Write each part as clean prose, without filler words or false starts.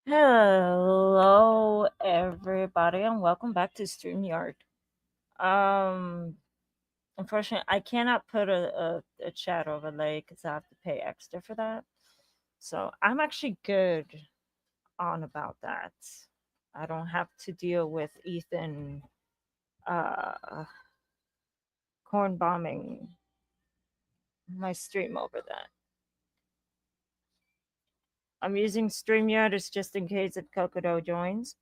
Hello, everybody, and welcome back to Streamyard. Um, Unfortunately, I cannot put a chat overlay because I have to pay extra for that. So I'm actually good on about that. I don't have to deal with Ethan corn bombing my stream over that. I'm using Streamyard as just in case if Kokodo joins.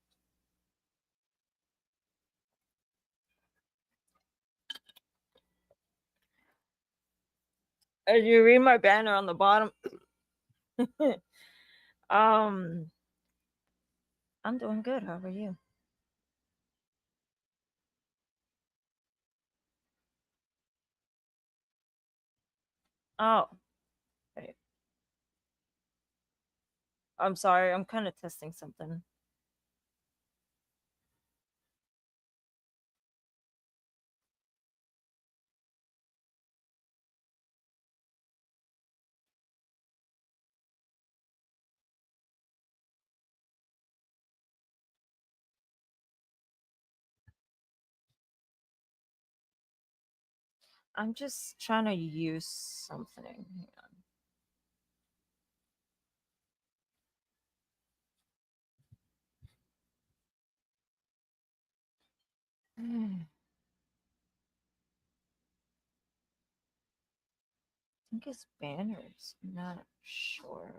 As you read my banner on the bottom, um, I'm doing good. How are you? Oh, wait. I'm sorry. I'm kind of testing something. I'm just trying to use something. Hang on. I think it's banners. I'm not sure.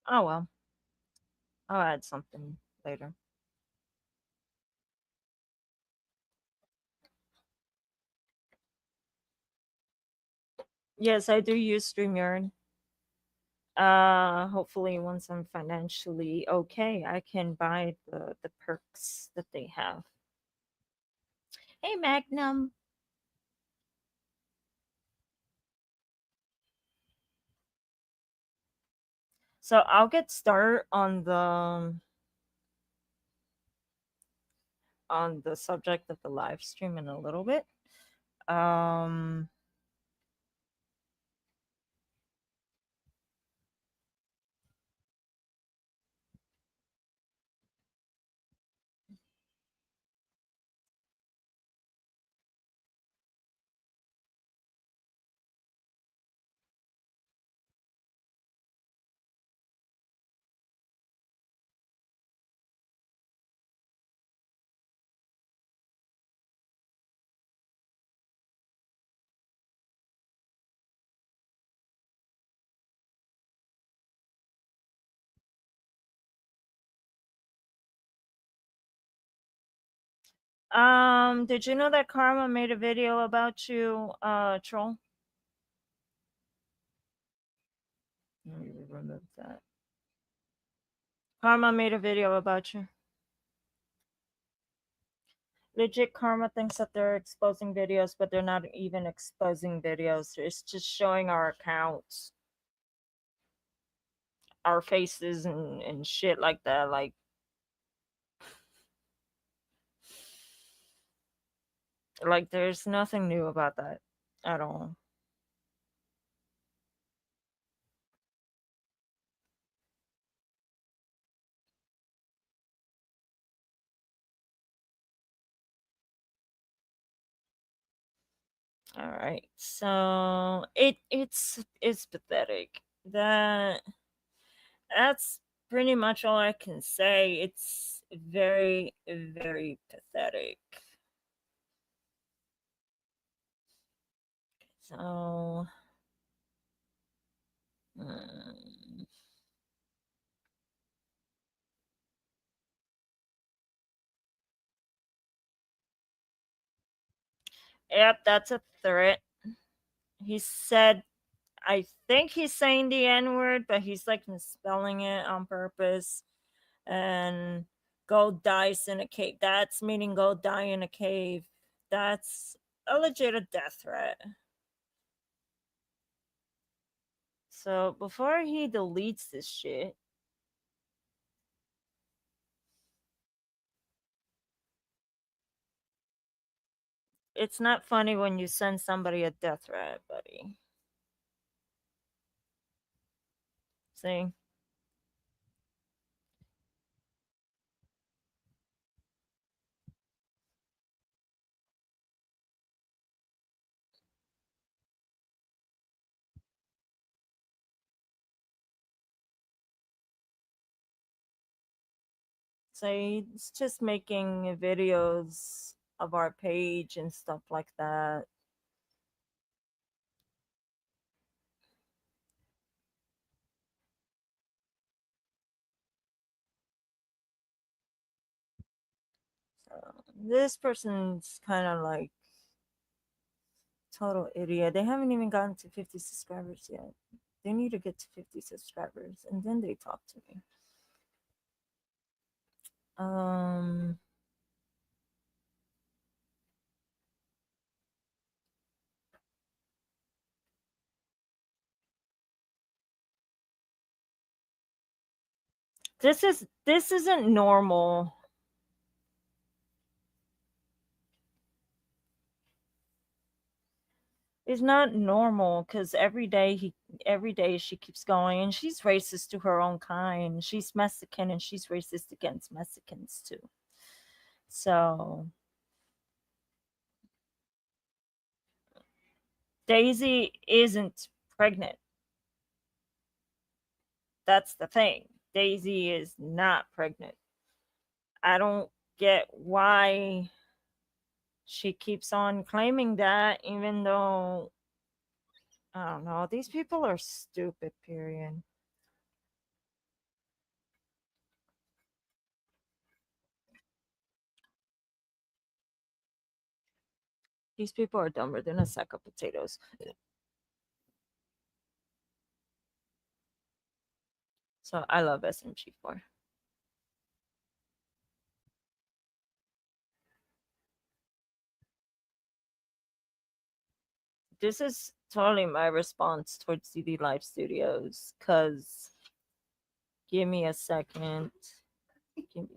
Oh well. I'll add something later. Yes, I do use StreamYard. Hopefully once I'm financially okay, I can buy the perks that they have. Hey Magnum. So I'll get started on the subject of the live stream in a little bit. Um did you know that Karma made a video about you, troll? Let me remove that. Karma made a video about you. Legit Karma thinks that they're exposing videos, but they're not even exposing videos. It's just showing our accounts, our faces and shit like that. Like there's nothing new about that at all. All right. So it's pathetic. That's pretty much all I can say. It's very, very pathetic. So, mm, yep, that's a threat. He said, I think he's saying the N word, but he's like misspelling it on purpose. And go dice in a cave. That's meaning go die in a cave. That's a legit death threat. So before he deletes this shit, it's not funny when you send somebody a death threat, buddy. See? So it's just making videos of our page and stuff like that. So this person's kind of like total idiot. They haven't even gotten to 50 subscribers yet. They need to get to 50 subscribers and then they talk to me. Um, this isn't normal. It's not normal because every day she keeps going and she's racist to her own kind. She's Mexican and she's racist against Mexicans too. So Daisy isn't pregnant. That's the thing. Daisy is not pregnant. I don't get why she keeps on claiming that, even though I don't know. These people are stupid, period. These people are dumber than a sack of potatoes. So I love SMG4. This is totally my response towards CD Live Studios. Cause give me a second. Give me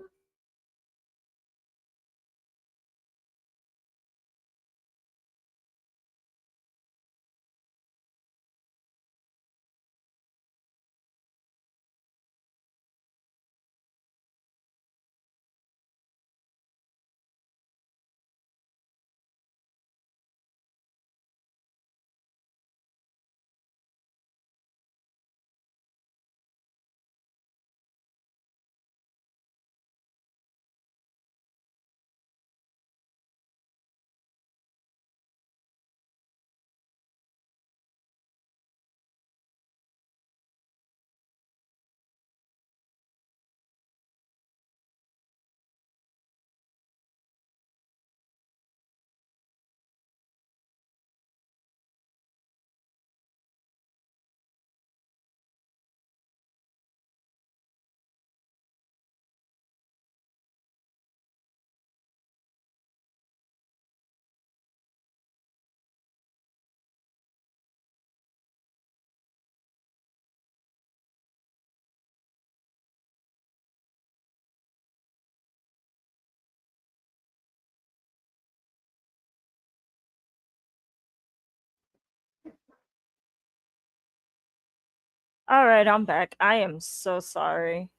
All right, I'm back. I am so sorry.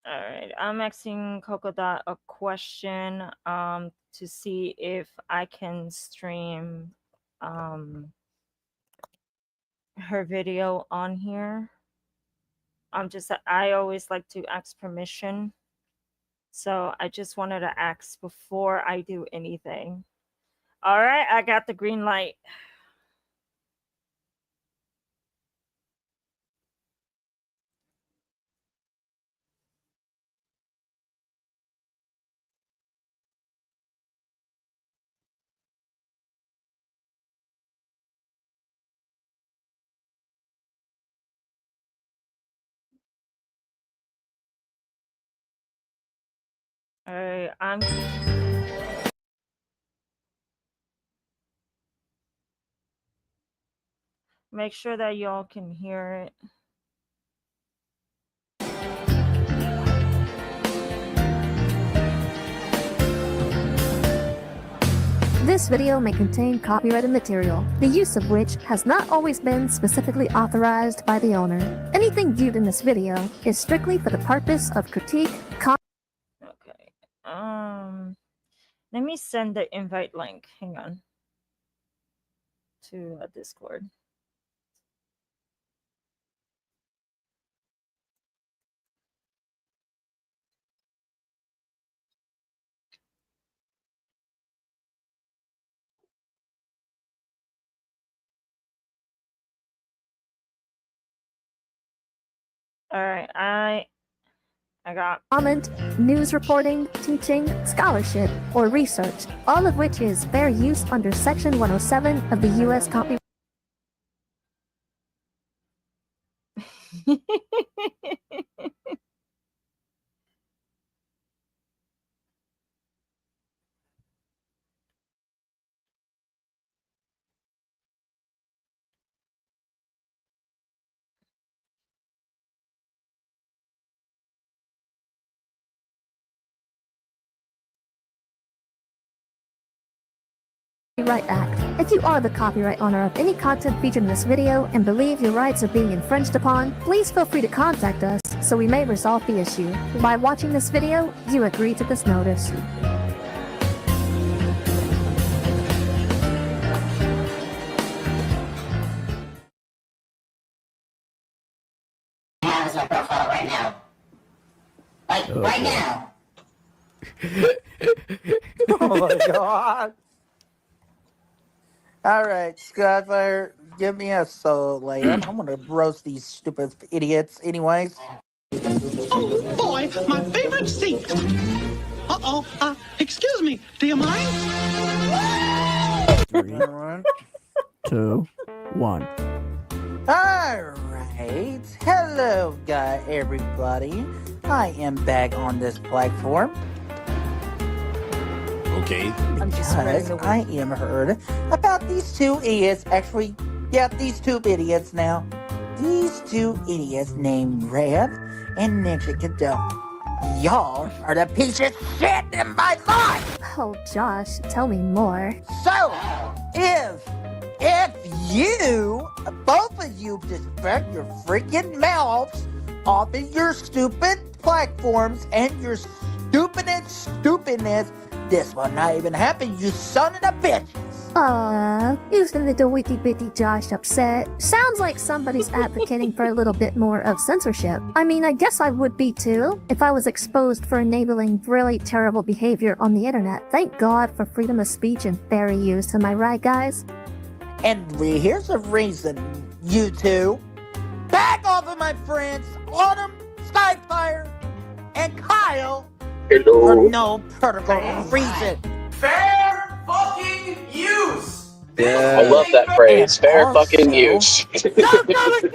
All right, I'm asking Cocodot a question to see if I can stream her video on here. I always like to ask permission. So I just wanted to ask before I do anything. All right, I got the green light. Alright, I'm make sure that y'all can hear it. This video may contain copyrighted material, the use of which has not always been specifically authorized by the owner. Anything viewed in this video is strictly for the purpose of critique, Okay. Let me send the invite link. Hang on. To Discord. Alright, I got comment, news reporting, teaching, scholarship, or research, all of which is fair use under Section 107 of the U.S. Copyright Act. If you are the copyright owner of any content featured in this video and believe your rights are being infringed upon, please feel free to contact us so we may resolve the issue. By watching this video, you agree to this notice. How's my profile right now? Like, right now. Oh my god. Alright, Skyfire, give me a soul layup. I'm gonna roast these stupid idiots anyways. Oh boy, my favorite seat. Uh-oh, excuse me, do you mind? 3, 2, 1. Alright, hello everybody. I am back on this platform. Okay. I'm just Because I am heard about these two idiots. Actually, yeah, these two idiots now. These two idiots named Rev and Nicocado. Y'all are the piece of shit in my life! Oh, Josh, tell me more. So, if you, both of you, just back your freaking mouths off of your stupid platforms and your stupidness, this will not even happen, you son of a bitch! Aww, you little witty bitty Josh upset. Sounds like somebody's advocating for a little bit more of censorship. I mean, I guess I would be too, if I was exposed for enabling really terrible behavior on the internet. Thank God for freedom of speech and fair use, am I right, guys? And here's the reason, you two. Back off of my friends, Autumn, Skyfire, and Kyle, for no particular reason. Fair fucking use! Yeah. I love that phrase. And Fair also- fucking use. Don't go to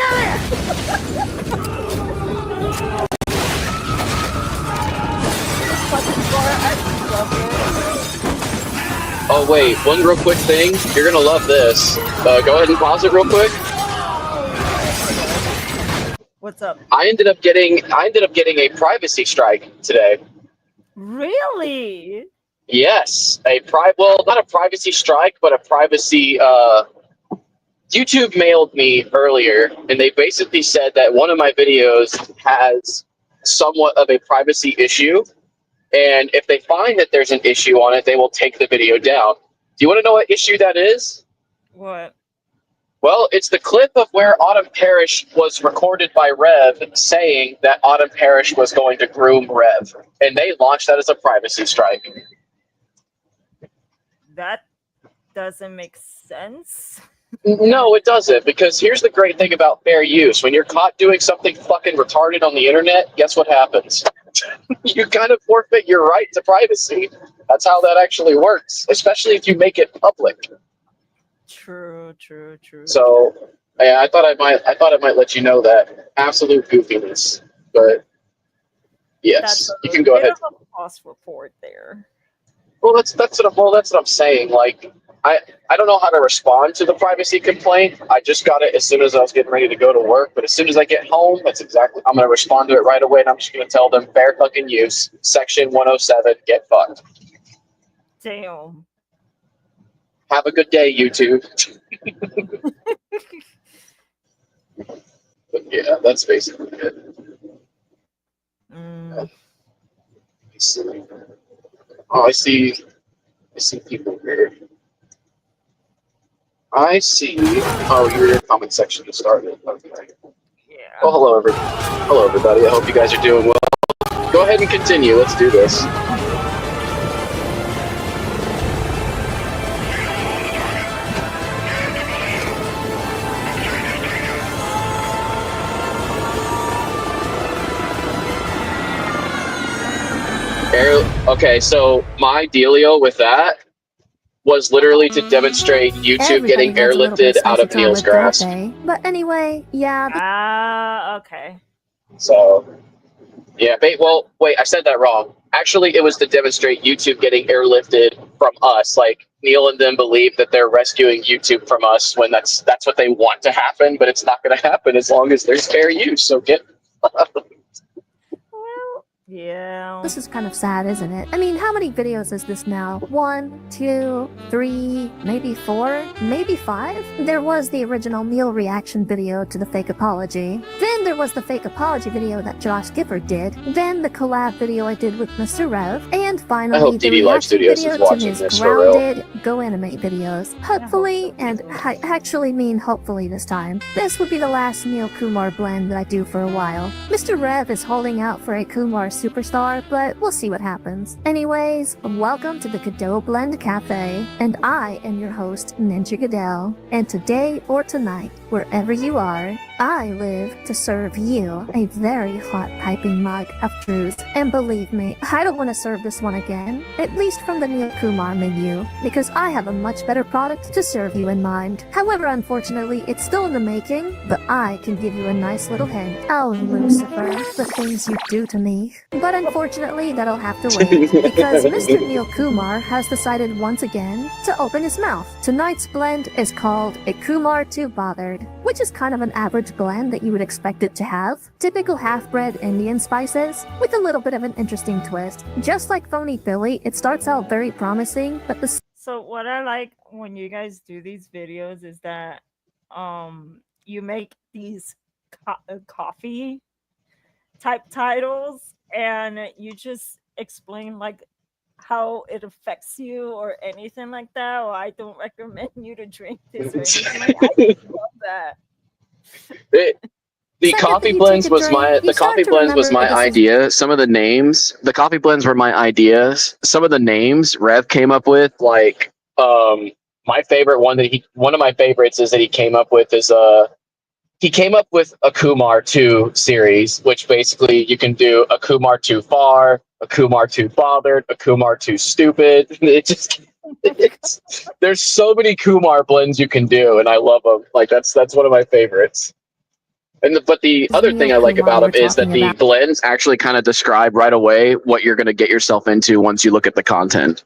Oh wait, one real quick thing. You're gonna love this. Go ahead and pause it real quick. What's up? I ended up getting a privacy strike today. Really? Yes, well, not a privacy strike, but a privacy. YouTube mailed me earlier, and they basically said that one of my videos has somewhat of a privacy issue, and if they find that there's an issue on it, they will take the video down. Do you want to know what issue that is? What? Well, it's the clip of where Autumn Parrish was recorded by Rev saying that Autumn Parrish was going to groom Rev, and they launched that as a privacy strike. That doesn't make sense. No, it doesn't, because here's the great thing about fair use. When you're caught doing something fucking retarded on the internet, guess what happens? You kind of forfeit your right to privacy. That's how that actually works, especially if you make it public. True. So, yeah, I thought I might let you know that. Absolute goofiness. But Yes, That's you a can go bit ahead. of a false report there. Well, that's what I'm saying. Like, I don't know how to respond to the privacy complaint. I just got it as soon as I was getting ready to go to work. But as soon as I get home, I'm gonna respond to it right away, and I'm just gonna tell them fair fucking use, section 107, get fucked. Damn. Have a good day, YouTube. But yeah, that's basically it. Mm. Oh, I see people here. I see. Oh, you're in your comment section to start with. Okay. Yeah. Well, hello, everybody. I hope you guys are doing well. Go ahead and continue. Let's do this. Okay, so my dealio with that was literally to demonstrate YouTube getting airlifted out of Neil's grasp. But anyway, yeah. Okay. So, yeah, wait, I said that wrong. Actually, it was to demonstrate YouTube getting airlifted from us. Like, Neil and them believe that they're rescuing YouTube from us when that's what they want to happen, but it's not going to happen as long as there's fair use. So get. Well, yeah. This is kind of sad, isn't it? I mean, how many videos is this now? 1, 2, 3, maybe 4, maybe 5? There was the original Neil reaction video to the fake apology. Then there was the fake apology video that Josh Gifford did. Then the collab video I did with Mr. Rev. And finally, the reaction video to his grounded Go Animate videos. Hopefully, and I actually mean hopefully this time, this would be the last Neil Kumar blend that I do for a while. Mr. Rev is holding out for a Kumar superstar, but we'll see what happens. Anyways, welcome to the Godot Blend Cafe, and I am your host, Ninja Goodell. And today or tonight, wherever you are, I live to serve you a very hot piping mug of truth. And believe me, I don't want to serve this one again, at least from the Neil Kumar menu, because I have a much better product to serve you in mind. However, unfortunately, it's still in the making, but I can give you a nice little hint. Oh, Lucifer, the things you do to me. But unfortunately, that'll have to wait, because Mr. Neil Kumar has decided once again to open his mouth. Tonight's blend is called a Kumar Too Bothered, which is kind of an average blend that you would expect it to have. Typical half-bred Indian spices, with a little bit of an interesting twist. Just like Phony Billy, it starts out very promising, but the... So what I like when you guys do these videos is that you make these coffee type titles and you just explain like how it affects you or anything like that, or I don't recommend you to drink this or anything like that. I love that. The coffee blends was my idea. Some of the names, the coffee blends were my ideas. Some of the names Rev came up with, like my favorite one one of my favorites is that he came up with a Kumar 2 series, which basically you can do a Kumar Too Far, a Kumar Too Bothered, a Kumar Too Stupid. There's so many Kumar blends you can do, and I love them. Like that's one of my favorites. But the other thing I like about them is that the blends actually kind of describe right away what you're going to get yourself into once you look at the content.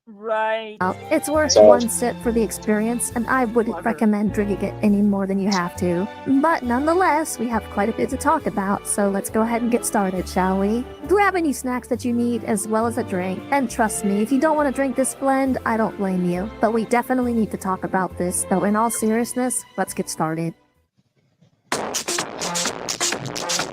Right. It's worth one sip for the experience, and I wouldn't recommend drinking it any more than you have to. But nonetheless, we have quite a bit to talk about, so let's go ahead and get started, shall we? Grab any snacks that you need, as well as a drink. And trust me, if you don't want to drink this blend, I don't blame you. But we definitely need to talk about this, so in all seriousness, let's get started.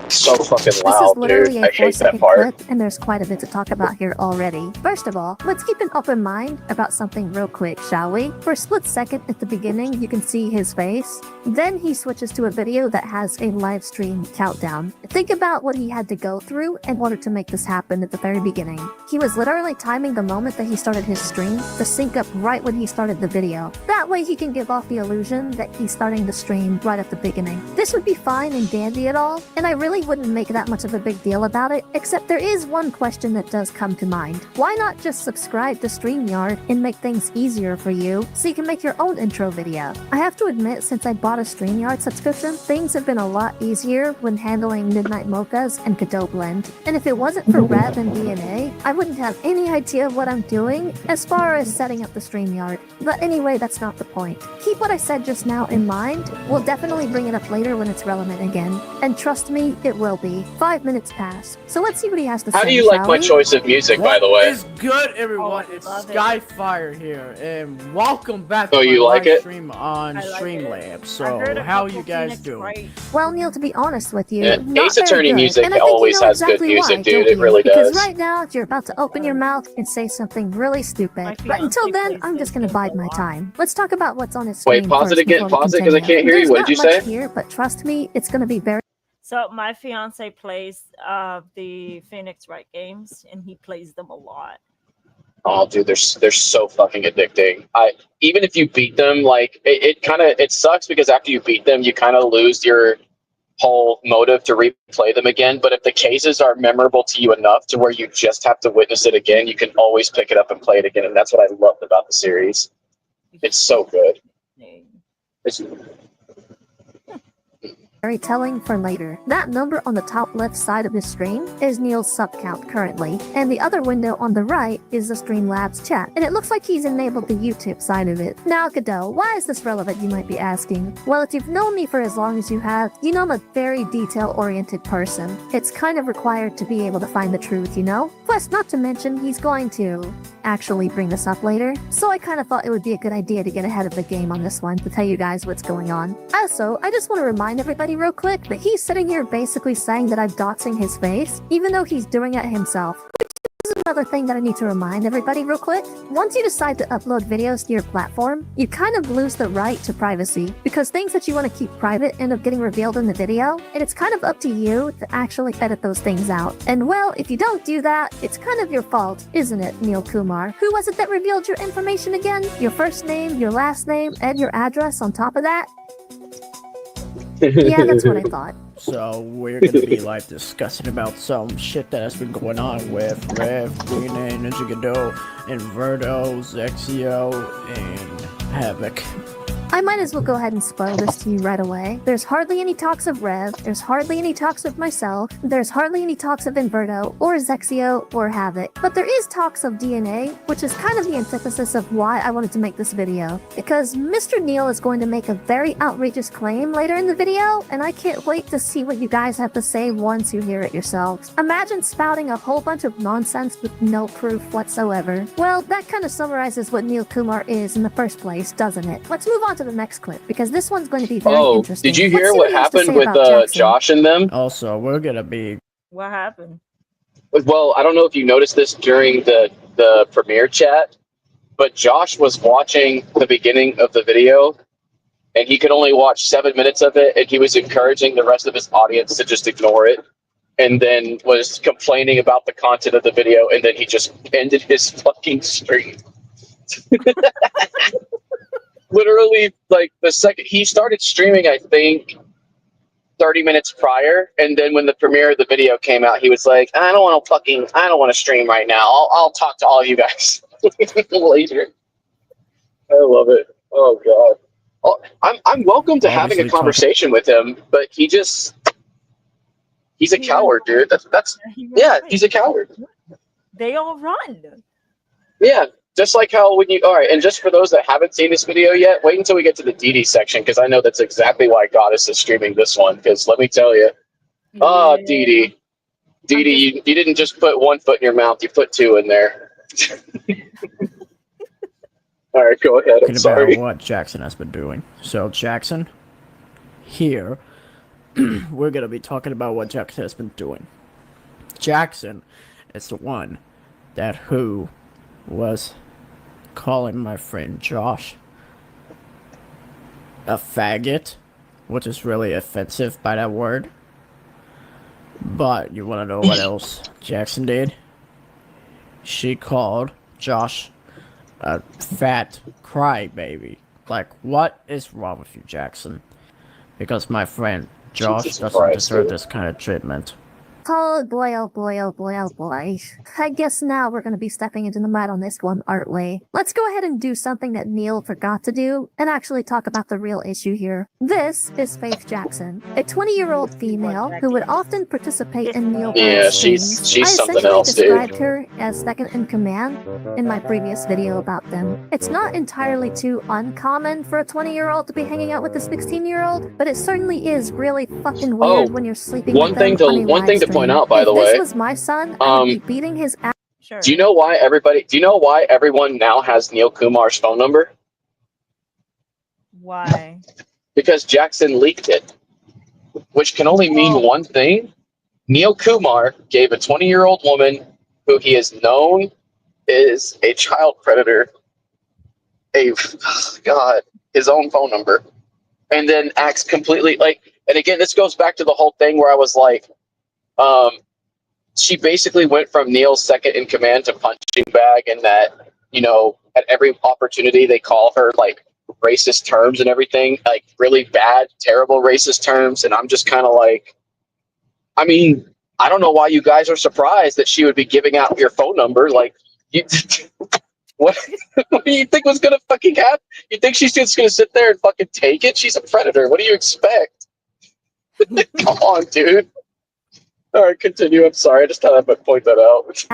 So fucking loud, dude. I hate that part. Clip, and there's quite a bit to talk about here already. First of all, let's keep an open mind about something real quick, shall we? For a split second at the beginning, you can see his face. Then he switches to a video that has a live stream countdown. Think about what he had to go through in order to make this happen at the very beginning. He was literally timing the moment that he started his stream to sync up right when he started the video. That way he can give off the illusion that he's starting the stream right at the beginning. This would be fine and dandy at all, and I really really wouldn't make that much of a big deal about it, except there is one question that does come to mind. Why not just subscribe to Streamyard and make things easier for you so you can make your own intro video? I have to admit, since I bought a Streamyard subscription, things have been a lot easier when handling Midnight Mochas and Godot Blend. And if it wasn't for Rev and DNA, I wouldn't have any idea what I'm doing as far as setting up the Streamyard. But anyway, that's not the point. Keep what I said just now in mind. We'll definitely bring it up later when it's relevant again. And trust me, it will be. 5 minutes pass. So let's see what he has to say. How do you like my choice of music, by the way? What is good, everyone? Oh, It's love it. Skyfire here, and welcome back Oh, to you my like live it? stream on I like Streamlabs. I So, heard a how couple you guys Phoenix doing? Wright. Well, Neil, to be honest with you, Yeah, not Ace very Attorney good. music And I think always you know has good exactly music, why, dude. don't It you? really Because does. right now, you're about to open your mouth and say something really stupid. My But until fiancé then, plays I'm this just gonna game bide a my lot. time. Let's talk about what's on his Wait, screen pause it first again. before we Pause it, 'cause I continue. can't hear you. There's What not did you much say? here, but trust me, it's gonna be very So my fiance plays the Phoenix Wright games, and he plays them a lot. Oh, dude, they're so fucking addicting. Even if you beat them, like it sucks because after you beat them, you kind of lose your whole motive to replay them again. But if the cases are memorable to you enough to where you just have to witness it again, you can always pick it up and play it again. And that's what I loved about the series. It's so good. It's, very telling for later. That number on the top left side of his screen is Neil's subcount currently, and the other window on the right is the Streamlabs chat, and it looks like he's enabled the YouTube side of it. Now, Godot, why is this relevant, you might be asking? Well, if you've known me for as long as you have, you know I'm a very detail-oriented person. It's kind of required to be able to find the truth, you know? Plus, not to mention, he's going to actually bring this up later, so I kind of thought it would be a good idea to get ahead of the game on this one to tell you guys what's going on. Also, I just want to remind everybody real quick that he's sitting here basically saying that I'm doxing his face, even though he's doing it himself. This is another thing that I need to remind everybody real quick. Once you decide to upload videos to your platform, you kind of lose the right to privacy, because things that you want to keep private end up getting revealed in the video, and it's kind of up to you to actually edit those things out. And well, if you don't do that, it's kind of your fault, isn't it, Neil Kumar? Who was it that revealed your information again? Your first name, your last name, and your address on top of that? Yeah, that's what I thought. So, we're gonna be like discussing about some shit that has been going on with Rev, Grooming, Ninja Godot, Inverto, Zexio, and Havoc. I might as well go ahead and spoil this to you right away. There's hardly any talks of Rev, there's hardly any talks of myself, there's hardly any talks of Inverto, or Zexio, or Havoc. But there is talks of DNA, which is kind of the antithesis of why I wanted to make this video. Because Mr. Neil is going to make a very outrageous claim later in the video, and I can't wait to see what you guys have to say once you hear it yourselves. Imagine spouting a whole bunch of nonsense with no proof whatsoever. Well, that kind of summarizes what Neil Kumar is in the first place, doesn't it? Let's move on to the next clip, because this one's going to be very interesting. did you Let's hear see what he has to happened say with about Jackson. Josh and them? Also, we're gonna be What happened? Well, I don't know if you noticed this during the premiere chat, but Josh was watching the beginning of the video, and he could only watch 7 minutes of it, and he was encouraging the rest of his audience to just ignore it, and then was complaining about the content of the video, and then he just ended his fucking stream. Literally, like the second he started streaming, I think 30 minutes prior, and then when the premiere of the video came out, he was like, I don't want to stream right now. I'll talk to all you guys later. I love it. Oh god. Oh, I'm welcome to having a Obviously conversation with him, but he's a coward, dude. That's yeah, he's a coward. They all run. Yeah, just like how when you all right, and just for those that haven't seen this video yet, wait until we get to the DD section, because I know that's exactly why Goddess is streaming this one. Because let me tell you, DD, you didn't just put one foot in your mouth; you put two in there. All right, go ahead. I'm talking sorry. about what Jackson has been doing. So, Jackson, here, we're gonna be talking about what Jackson has been doing. Jackson is the one who was calling my friend Josh a faggot, which is really offensive by that word. But you want to know what else Jackson did? She called Josh a fat crybaby. Like, what is wrong with you, Jackson? Because my friend Josh Jesus doesn't Christ, deserve dude. this kind of treatment. Oh boy, oh boy, oh boy, oh boy. I guess now we're gonna be stepping into the mud on this one, aren't we? Let's go ahead and do something that Neil forgot to do and actually talk about the real issue here. This is Faith Jackson, a 20-year-old female who would often participate in Neil Yeah, Kumar's she's streams. I something essentially else, dude. described her as second in command in my previous video about them. It's not entirely too uncommon for a 20-year-old to be hanging out with a 16-year-old, but it certainly is really fucking weird when you're sleeping with them on a One thing to point livestream. out, by the If way, this was my son, I would be beating his ass. Sure. do you know why everyone now has Neil Kumar's phone number? Why? Because Jackson leaked it, which can only mean one thing. Neil Kumar gave a 20-year-old woman who he is known is a child predator his own phone number, and then acts completely like. And again, this goes back to the whole thing where I was like, she basically went from Neil's second in command to punching bag, and that, you know, at every opportunity they call her like racist terms and everything, like really bad, terrible racist terms. And I'm just kind of like, I mean, I don't know why you guys are surprised that she would be giving out your phone number. Like, what do you think was gonna fucking happen? You think she's just gonna sit there and fucking take it? She's a predator. What do you expect? Come on, dude. All right, continue. I'm sorry. I just thought I'd point that out.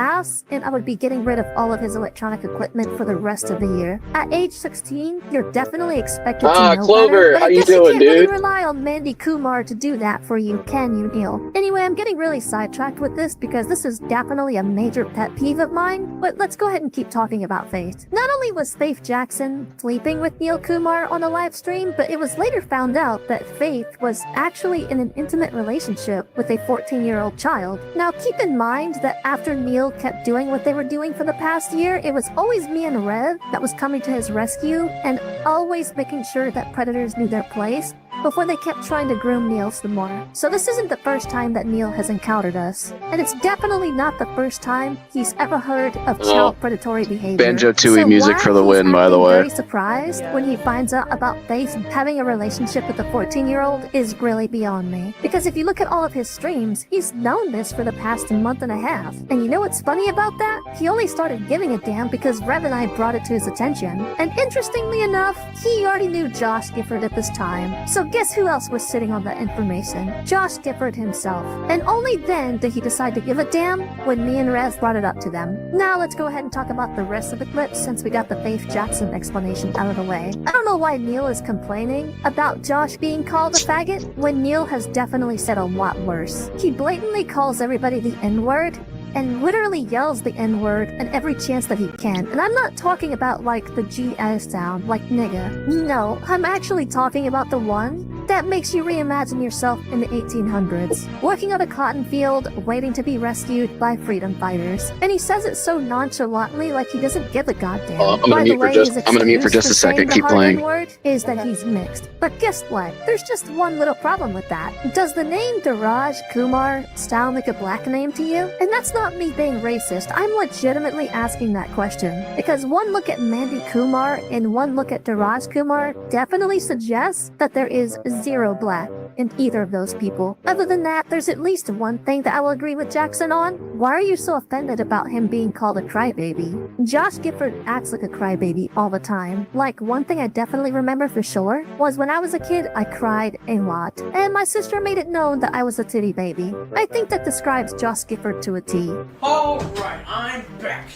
And I would be getting rid of all of his electronic equipment for the rest of the year. At age 16, you're definitely expected to know Clover, better, but how I you guess doing, you can't really dude? rely on Mandy Kumar to do that for you, can you, Neil? Anyway, I'm getting really sidetracked with this because this is definitely a major pet peeve of mine, but let's go ahead and keep talking about Faith. Not only was Faith Jackson sleeping with Neil Kumar on a live stream, but it was later found out that Faith was actually in an intimate relationship with a 14-year-old child. Now, keep in mind that after Neil kept doing what they were doing for the past year, it was always me and Rev that was coming to his rescue and always making sure that predators knew their place before they kept trying to groom Neil some more. So this isn't the first time that Neil has encountered us, and it's definitely not the first time he's ever heard of child predatory behavior. Banjo-Tooie music for the win, by the way. Very surprised when he finds out about Faith having a relationship with a 14-year-old is really beyond me. Because if you look at all of his streams, he's known this for the past month and a half. And you know what's funny about that? He only started giving a damn because Rev and I brought it to his attention. And interestingly enough, he already knew Josh Gifford at this time. So guess who else was sitting on that information? Josh Gifford himself. And only then did he decide to give a damn when me and Rev brought it up to them. Now let's go ahead and talk about the rest of the clips since we got the Faith Jackson explanation out of the way. I don't know why Neil is complaining about Josh being called a faggot when Neil has definitely said a lot worse. He blatantly calls everybody the N-word and literally yells the N-word at every chance that he can. And I'm not talking about like the GS sound, like nigga. No, I'm actually talking about the one that makes you reimagine yourself in the 1800s, working on a cotton field, waiting to be rescued by freedom fighters. And he says it so nonchalantly, like he doesn't give a goddamn. I'm gonna mute for just a second. Keep playing. Word is that he's mixed. But guess what? There's just one little problem with that. Does the name Daraj Kumar sound like a black name to you? And that's not me being racist. I'm legitimately asking that question because one look at Mandy Kumar and one look at Daraj Kumar definitely suggests that there is zero black in either of those people. Other than that, there's at least one thing that I will agree with Jackson on. Why are you so offended about him being called a crybaby? Josh Gifford acts like a crybaby all the time. Like, one thing I definitely remember for sure was when I was a kid, I cried a lot. And my sister made it known that I was a titty baby. I think that describes Josh Gifford to a T. Alright, I'm back.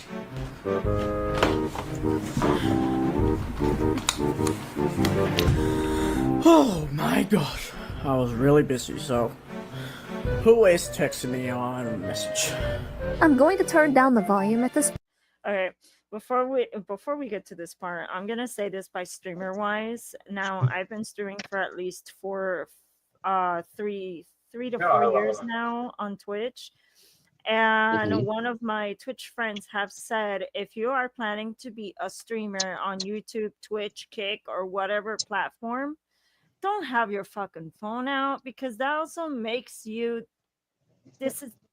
Oh my gosh, I was really busy, so who is texting me on message? I'm going to turn down the volume at this. Okay, before we get to this part, I'm gonna say this by streamer wise. Now I've been streaming for at least three to 4 years now on Twitch. And one of my Twitch friends have said, if you are planning to be a streamer on YouTube, Twitch, Kick, or whatever platform, don't have your fucking phone out because that also makes you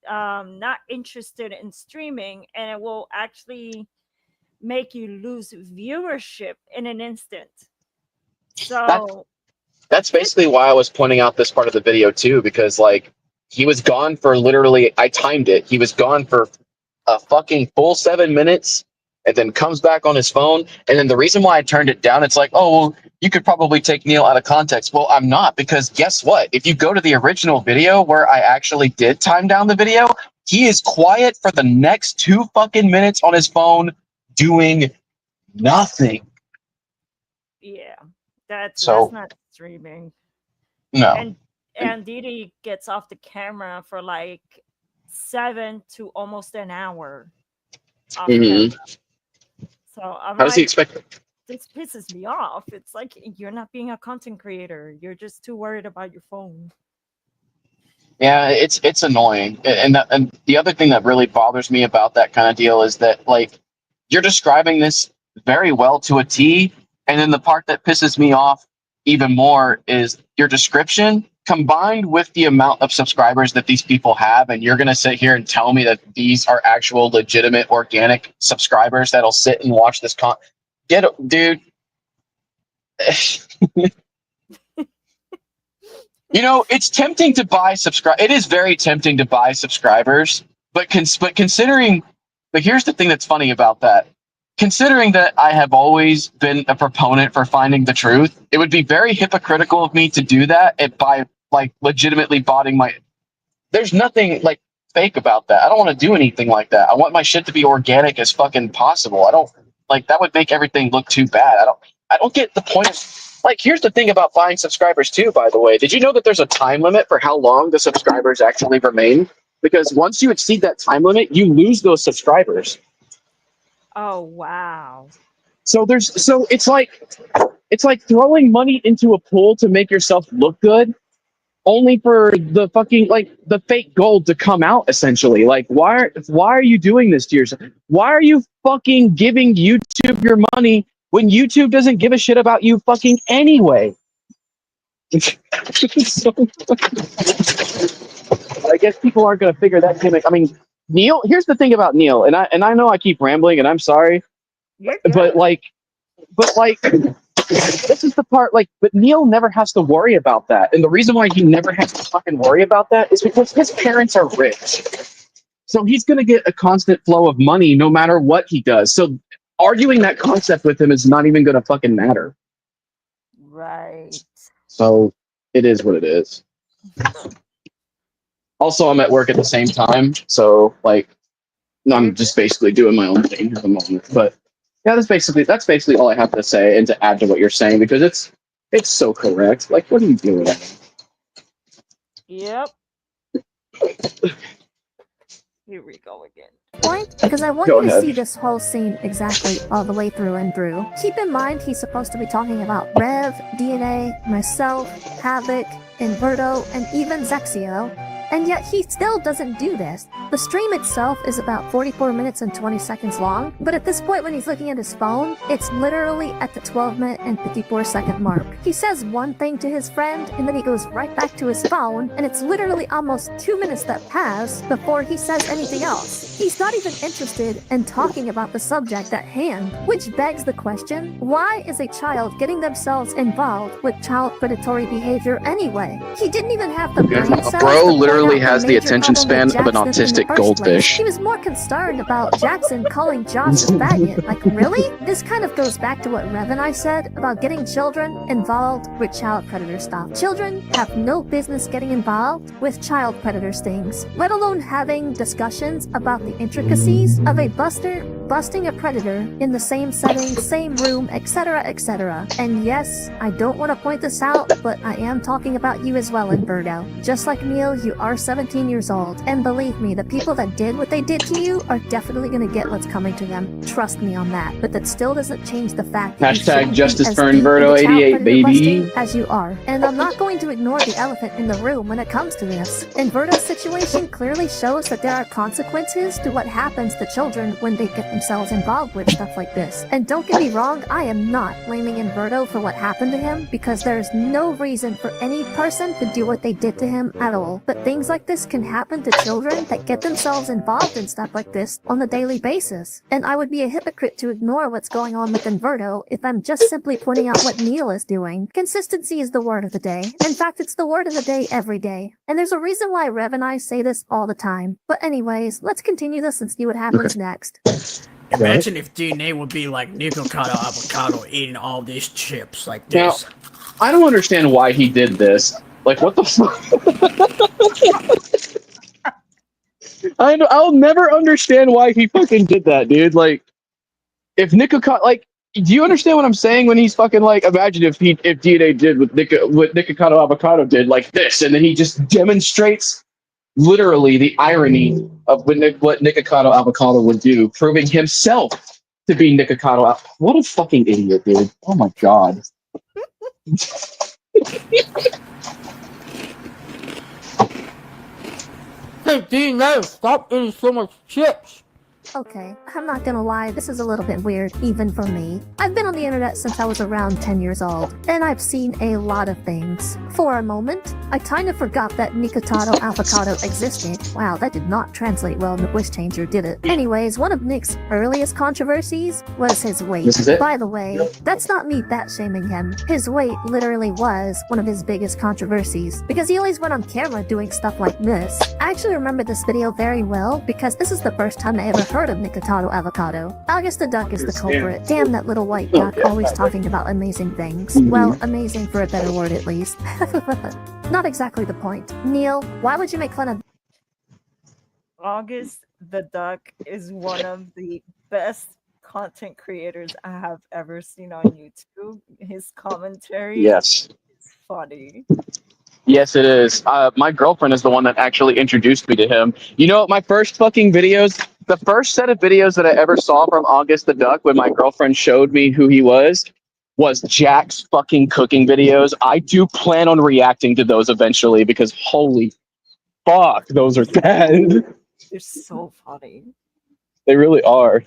not interested in streaming, and it will actually make you lose viewership in an instant. So that's basically why I was pointing out this part of the video too, because like he was gone for literally, I timed it. He was gone for a fucking full 7 minutes and then comes back on his phone. And then the reason why I turned it down, it's like, oh, well, you could probably take Neil out of context. Well, I'm not, because guess what? If you go to the original video where I actually did time down the video, he is quiet for the next 2 fucking minutes on his phone doing nothing. Yeah, that's So- not streaming. No. And Didi gets off the camera for like 7 to almost an hour. Off Mhm. camera. So I'm How does he like, expect it? this pisses me off. It's like you're not being a content creator. You're just too worried about your phone. Yeah, it's annoying. And the other thing that really bothers me about that kind of deal is that like you're describing this very well to a T, and then the part that pisses me off even more is your description combined with the amount of subscribers that these people have, and you're gonna sit here and tell me that these are actual legitimate organic subscribers that'll sit and watch this dude. You know, it's tempting to buy It is very tempting to buy subscribers, but considering, but here's the thing that's funny about that. Considering that I have always been a proponent for finding the truth, it would be very hypocritical of me to do that and by like legitimately botting my. There's nothing like fake about that. I don't want to do anything like that. I want my shit to be organic as fucking possible. I don't like that would make everything look too bad. I don't get the point of, like, here's the thing about buying subscribers too, by the way. Did you know that there's a time limit for how long the subscribers actually remain? Because once you exceed that time limit, you lose those subscribers. Oh wow. So it's like throwing money into a pool to make yourself look good, only for the fucking like the fake gold to come out essentially. Like why are you doing this to yourself? Why are you fucking giving YouTube your money when YouTube doesn't give a shit about you fucking anyway? So, I guess people aren't gonna figure that gimmick. I mean, Neil, here's the thing about Neil, and I know I keep rambling and I'm sorry, but like this is the part, like, but Neil never has to worry about that. And the reason why he never has to fucking worry about that is because his parents are rich. So he's going to get a constant flow of money no matter what he does. So arguing that concept with him is not even going to fucking matter. Right. So it is what it is. Also, I'm at work at the same time. So, like, I'm just basically doing my own thing at the moment. But yeah, that's basically all I have to say, and to add to what you're saying, because it's so correct. Like, what are you doing? Yep. Here we go again. Point, because I want Go you to ahead. see this whole scene exactly all the way through and through. Keep in mind he's supposed to be talking about Rev, DNA, myself, Havoc, Inverto, and even Zexio, and yet he still doesn't do this. The stream itself is about 44 minutes and 20 seconds long, but at this point when he's looking at his phone, it's literally at the 12-minute and 54-second mark. He says one thing to his friend, and then he goes right back to his phone, and it's literally almost 2 minutes that pass before he says anything else. He's not even interested in talking about the subject at hand, which begs the question, why is a child getting themselves involved with child predatory behavior anyway? He didn't even have the brain cells to Bro point literally out has the major attention problem with span of an Jackson in the autistic first goldfish. place. He was more concerned about Jackson calling Josh a faggot. Like, really? This kind of goes back to what Rev and I said about getting children involved with child predator stuff. Children have no business getting involved with child predator stings, let alone having discussions about the intricacies of a buster busting a predator in the same setting, same room, etc., etc. And yes, I don't want to point this out, but I am talking about you as well, Inverto. Just like Neil, you are 17 years old, and believe me, the people that did what they did to you are definitely going to get what's coming to them. Trust me on that. But that still doesn't change the fact that you Hashtag shouldn't be justice as for deep Inverto into child 88, predator baby. busting as you are. And I'm not going to ignore the elephant in the room when it comes to this. Inverto's situation clearly shows that there are consequences to what happens to children when they get themselves involved with stuff like this. And don't get me wrong, I am not blaming Inverto for what happened to him, because there's no reason for any person to do what they did to him at all. But things like this can happen to children that get themselves involved in stuff like this on a daily basis. And I would be a hypocrite to ignore what's going on with Inverto if I'm just simply pointing out what Neil is doing. Consistency is the word of the day. In fact, it's the word of the day every day. And there's a reason why Rev and I say this all the time. But anyways, let's continue this and see what happens next. Imagine if DNA would be like Nicocado Avocado eating all these chips like this. Now, I don't understand why he did this. Like, what the fuck? I'll never understand why he fucking did that, dude. Like, if Nicocado, like, do you understand what I'm saying when he's fucking like, imagine if DNA did what Nicocado Avocado did, like this, and then he just demonstrates literally the irony of what Nicocado Avocado would do, proving himself to be Nicocado. What a fucking idiot, dude. Oh my god. Hey, DNA, stop eating so much chips. Okay, I'm not gonna lie, this is a little bit weird, even for me. I've been on the internet since I was around 10 years old, and I've seen a lot of things. For a moment, I kinda forgot that Nicocado Avocado existed. Wow, that did not translate well in the voice changer, did it? Anyways, one of Nick's earliest controversies was his weight. This is it? By the way, that's not me fat-shaming him. His weight literally was one of his biggest controversies, because he always went on camera doing stuff like this. I actually remember this video very well, because this is the first time I ever heard of Nicocado Avocado. August the Duck is the culprit. Damn that little white duck, always talking about amazing things. Well, amazing for a better word at least. Not exactly the point. Neil, why would you make fun of August the Duck is one of the best content creators I have ever seen on YouTube. His commentary Yes. is funny. Yes, it is. My girlfriend is the one that actually introduced me to him. You know, my first fucking videos, the first set of videos that I ever saw from August the Duck when my girlfriend showed me who he was Jack's fucking cooking videos. I do plan on reacting to those eventually because holy fuck, those are bad. They're so funny. They really are.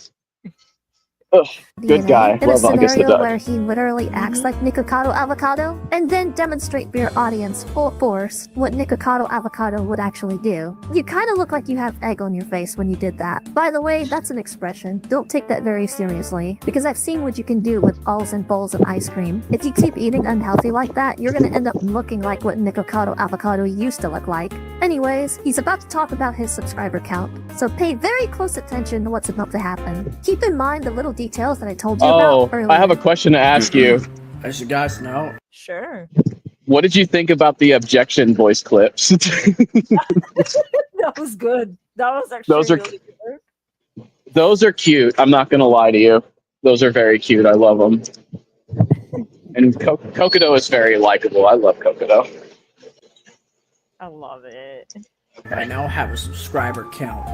Ugh, good DNA guy. in a Love August the scenario Duck. where he literally acts like Nicocado Avocado, and then demonstrate for your audience full force what Nicocado Avocado would actually do. You kind of look like you have egg on your face when you did that. By the way, that's an expression. Don't take that very seriously, because I've seen what you can do with alls and bowls of ice cream. If you keep eating unhealthy like that, you're gonna end up looking like what Nicocado Avocado used to look like. Anyways, he's about to talk about his subscriber count, so pay very close attention to what's about to happen. Keep in mind the little details that I told you about earlier. I have a question to ask you. As you guys know, Sure. What did you think about the objection voice clips? That was good. That was actually Those are- really good. Those are cute. I'm not gonna lie to you. Those are very cute. I love them. And Cocado is very likable. I love Cocado. I love it. I now have a subscriber count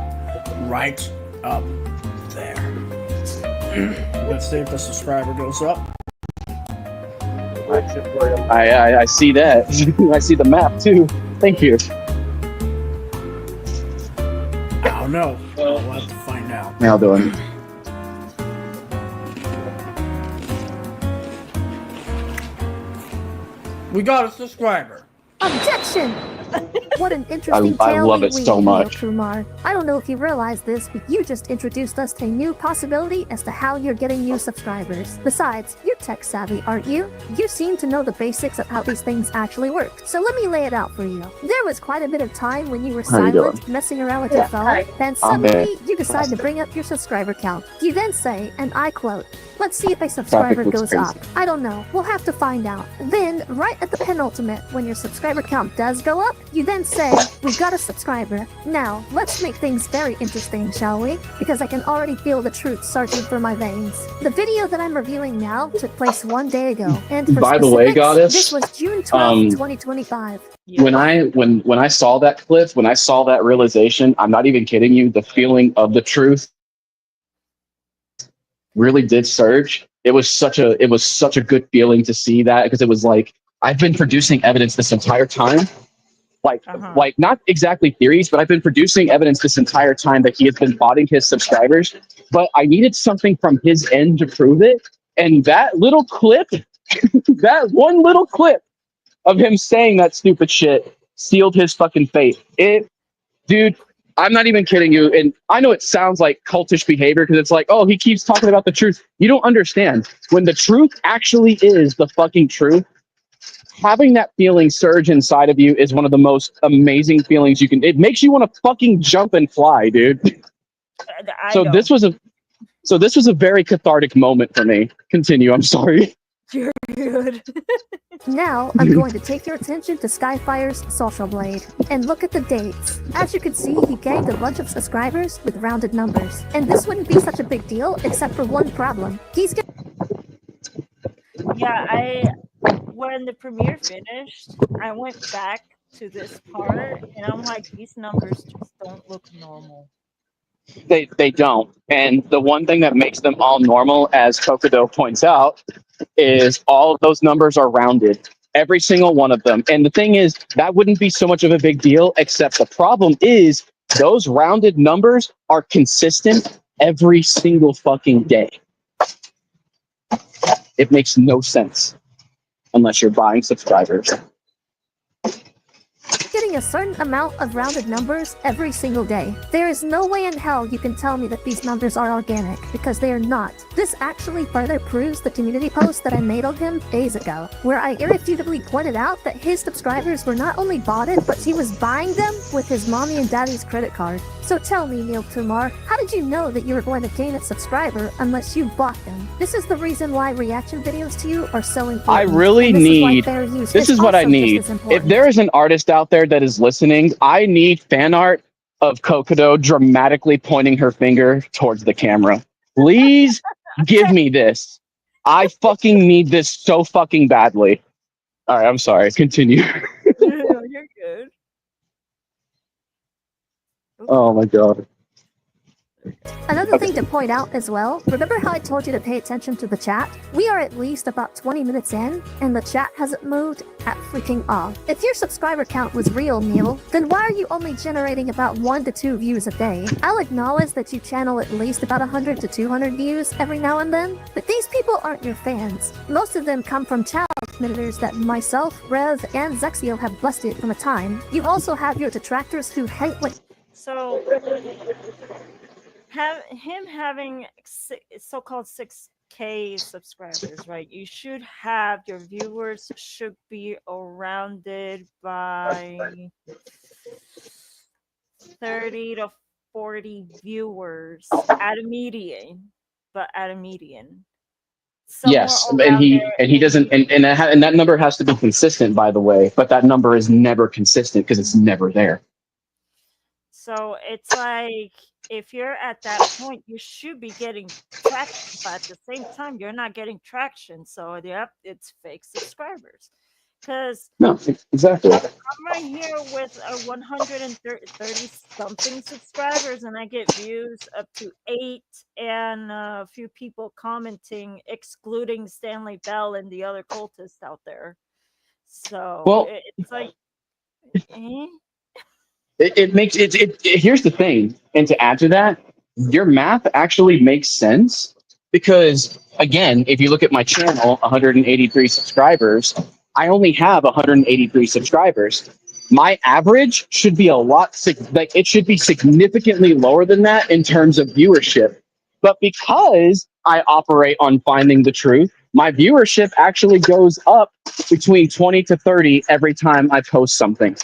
right up there. Let's see if the subscriber goes up. I see that. I see the map too. Thank you. I don't know. We'll have to find out. How doing? We got a subscriber. Objection! What an interesting I tale love we it weave, so much. Neil Kumar. I don't know if you realize this, but you just introduced us to a new possibility as to how you're getting new subscribers. Besides, you're tech savvy, aren't you? You seem to know the basics of how these things actually work. So let me lay it out for you. There was quite a bit of time when you were How you silent, messing around with your phone, then I'm suddenly you decide to bring up your subscriber count. You then say, and I quote, "Let's see if a subscriber looks goes crazy. up." I don't know. We'll have to find out. Then, right at the penultimate, when your subscriber count does go up, you then say, "We've got a subscriber." Now, let's make things very interesting, shall we? Because I can already feel the truth surging through my veins. The video that I'm reviewing now took place 1 day ago, and for By the way, specifics, Goddess, this was June 12th, 2025. When I saw that clip, when I saw that realization, I'm not even kidding you, the feeling of the truth really did surge. It was such a good feeling to see that, because it was like I've been producing evidence this entire time. Like not exactly theories, but I've been producing evidence this entire time that he has been botting his subscribers. but I needed something from his end to prove it. And that little clip, that one little clip of him saying that stupid shit sealed his fucking fate. Dude, I'm not even kidding you. And I know it sounds like cultish behavior because it's like, oh, he keeps talking about the truth. You don't understand. When the truth actually is the fucking truth, having that feeling surge inside of you is one of the most amazing feelings you can. It makes you want to fucking jump and fly, dude. So this was a very cathartic moment for me. Continue. I'm sorry. You're good. Now, I'm going to take your attention to Skyfire's social blade, and look at the dates. As you can see, he gained a bunch of subscribers with rounded numbers, and this wouldn't be such a big deal except for one problem. He's Yeah, when the premiere finished, I went back to this part, and I'm like, these numbers just don't look normal. They don't. And the one thing that makes them all normal, as Kokado points out, is all of those numbers are rounded. Every single one of them. And the thing is, that wouldn't be so much of a big deal, except the problem is those rounded numbers are consistent every single fucking day. It makes no sense unless you're buying subscribers. getting a certain amount of rounded numbers every single day. There is no way in hell you can tell me that these numbers are organic, because they are not. This actually further proves the community post that I made on him days ago, where I irrefutably pointed out that his subscribers were not only botted, but he was buying them with his mommy and daddy's credit card. So tell me, Neil Kumar, how did you know that you were going to gain a subscriber unless you bought them? This is the reason why reaction videos to you are so important. I really need, this is what I need. If there is an artist out there that is listening, I need fan art of Kokado dramatically pointing her finger towards the camera. Please give me this. I fucking need this so fucking badly. All right, I'm sorry. Continue. No, you're good. Oh my god. Another thing to point out as well, remember how I told you to pay attention to the chat? We are at least about 20 minutes in, and the chat hasn't moved at freaking all. If your subscriber count was real, Neil, then why are you only generating about 1 to 2 views a day? I'll acknowledge that you channel at least about 100 to 200 views every now and then, but these people aren't your fans. Most of them come from child committers that myself, Rev, and Zexio have busted from a time. You also have your detractors who hate what... So, him having so-called 6K subscribers, right? You should have, your viewers should be surrounded by 30 to 40 viewers at a median, Yes, and he doesn't, and that number has to be consistent, by the way, but that number is never consistent because it's never there. So it's like, if you're at that point, you should be getting traction, but at the same time, you're not getting traction. So yep, it's fake subscribers. Because no, exactly. I'm right here with 130 something subscribers, and I get views up to 8, and a few people commenting, excluding Stanley Bell and the other cultists out there. So well, it's like, eh? It makes it. Here's the thing, and to add to that, your math actually makes sense because, again, if you look at my channel, 183 subscribers, I only have 183 subscribers. My average should be it should be significantly lower than that in terms of viewership. But because I operate on finding the truth, my viewership actually goes up between 20 to 30 every time I post something.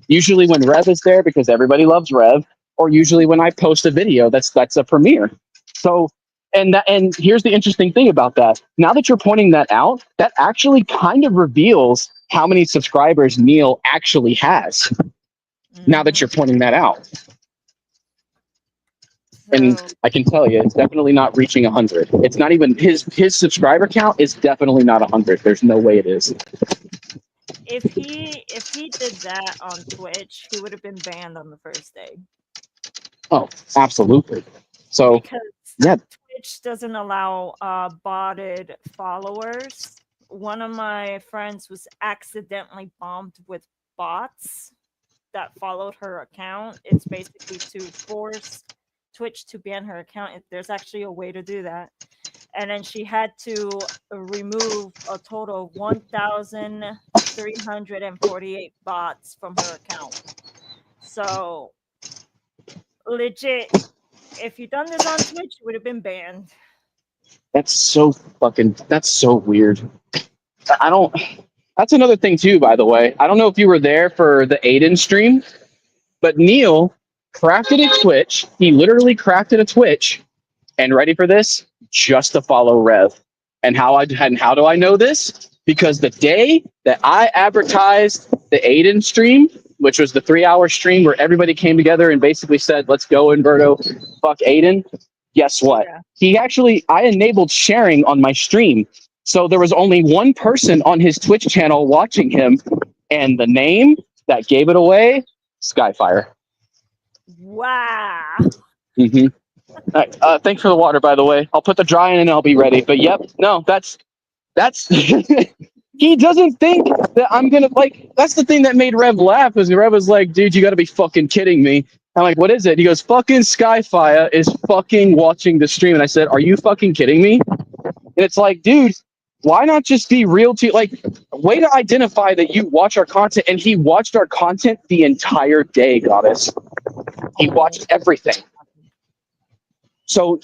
Usually when Rev is there, because everybody loves Rev, or usually when I post a video that's a premiere. So, and here's the interesting thing about that. Now that you're pointing that out, that actually kind of reveals how many subscribers Neil actually has. Mm-hmm. Now that you're pointing that out. And I can tell you, it's definitely not reaching 100. It's not even, his subscriber count is definitely not 100. There's no way it is. If he did that on Twitch, he would have been banned on the first day. Oh, absolutely. So, because yeah. Twitch doesn't allow botted followers. One of my friends was accidentally bombed with bots that followed her account. It's basically to force Twitch to ban her account. There's actually a way to do that. And then she had to remove a total of 1,348 bots from her account. So, legit, if you done this on Twitch, you would have been banned. That's so weird. I don't. That's another thing too, by the way. I don't know if you were there for the Aiden stream, but Neil crafted a Twitch. He literally crafted a Twitch, and ready for this? Just to follow Rev. And how do I know this? Because the day that I advertised the Aiden stream, which was the 3-hour stream where everybody came together and basically said, "Let's go, Inverto, fuck Aiden." Guess what? Yeah. I enabled sharing on my stream. So there was only one person on his Twitch channel watching him, and the name that gave it away, Skyfire. Wow. Mm-hmm. Thanks for the water, by the way. I'll put the dry in and I'll be ready. But yep, no, that's he doesn't think that I'm gonna like. That's the thing that made Rev laugh. Was Rev was like, "Dude, you got to be fucking kidding me." I'm like, "What is it?" He goes, "Fucking Skyfire is fucking watching the stream." And I said, "Are you fucking kidding me?" And it's like, dude, why not just be real to like? Way to identify that you watch our content, and he watched our content the entire day, Goddess. He watched everything. So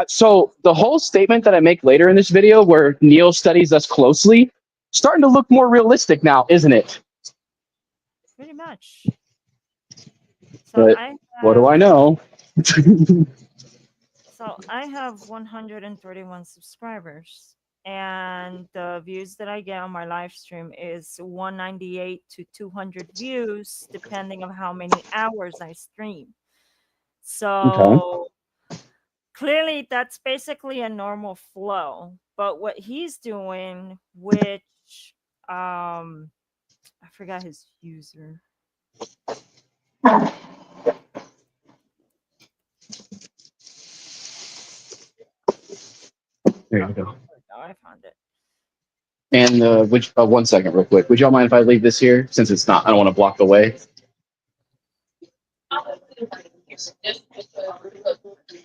so the whole statement that I make later in this video, where Neil studies us closely, starting to look more realistic now, isn't it? Pretty much. So But what do I know? So I have 131 subscribers, and the views that I get on my live stream is 198 to 200 views, depending on how many hours I stream. So clearly that's basically a normal flow. But what he's doing, which I forgot his user. There you go. Oh, I found it. And 1 second, real quick. Would y'all mind if I leave this here? Since it's not, I don't want to block the way.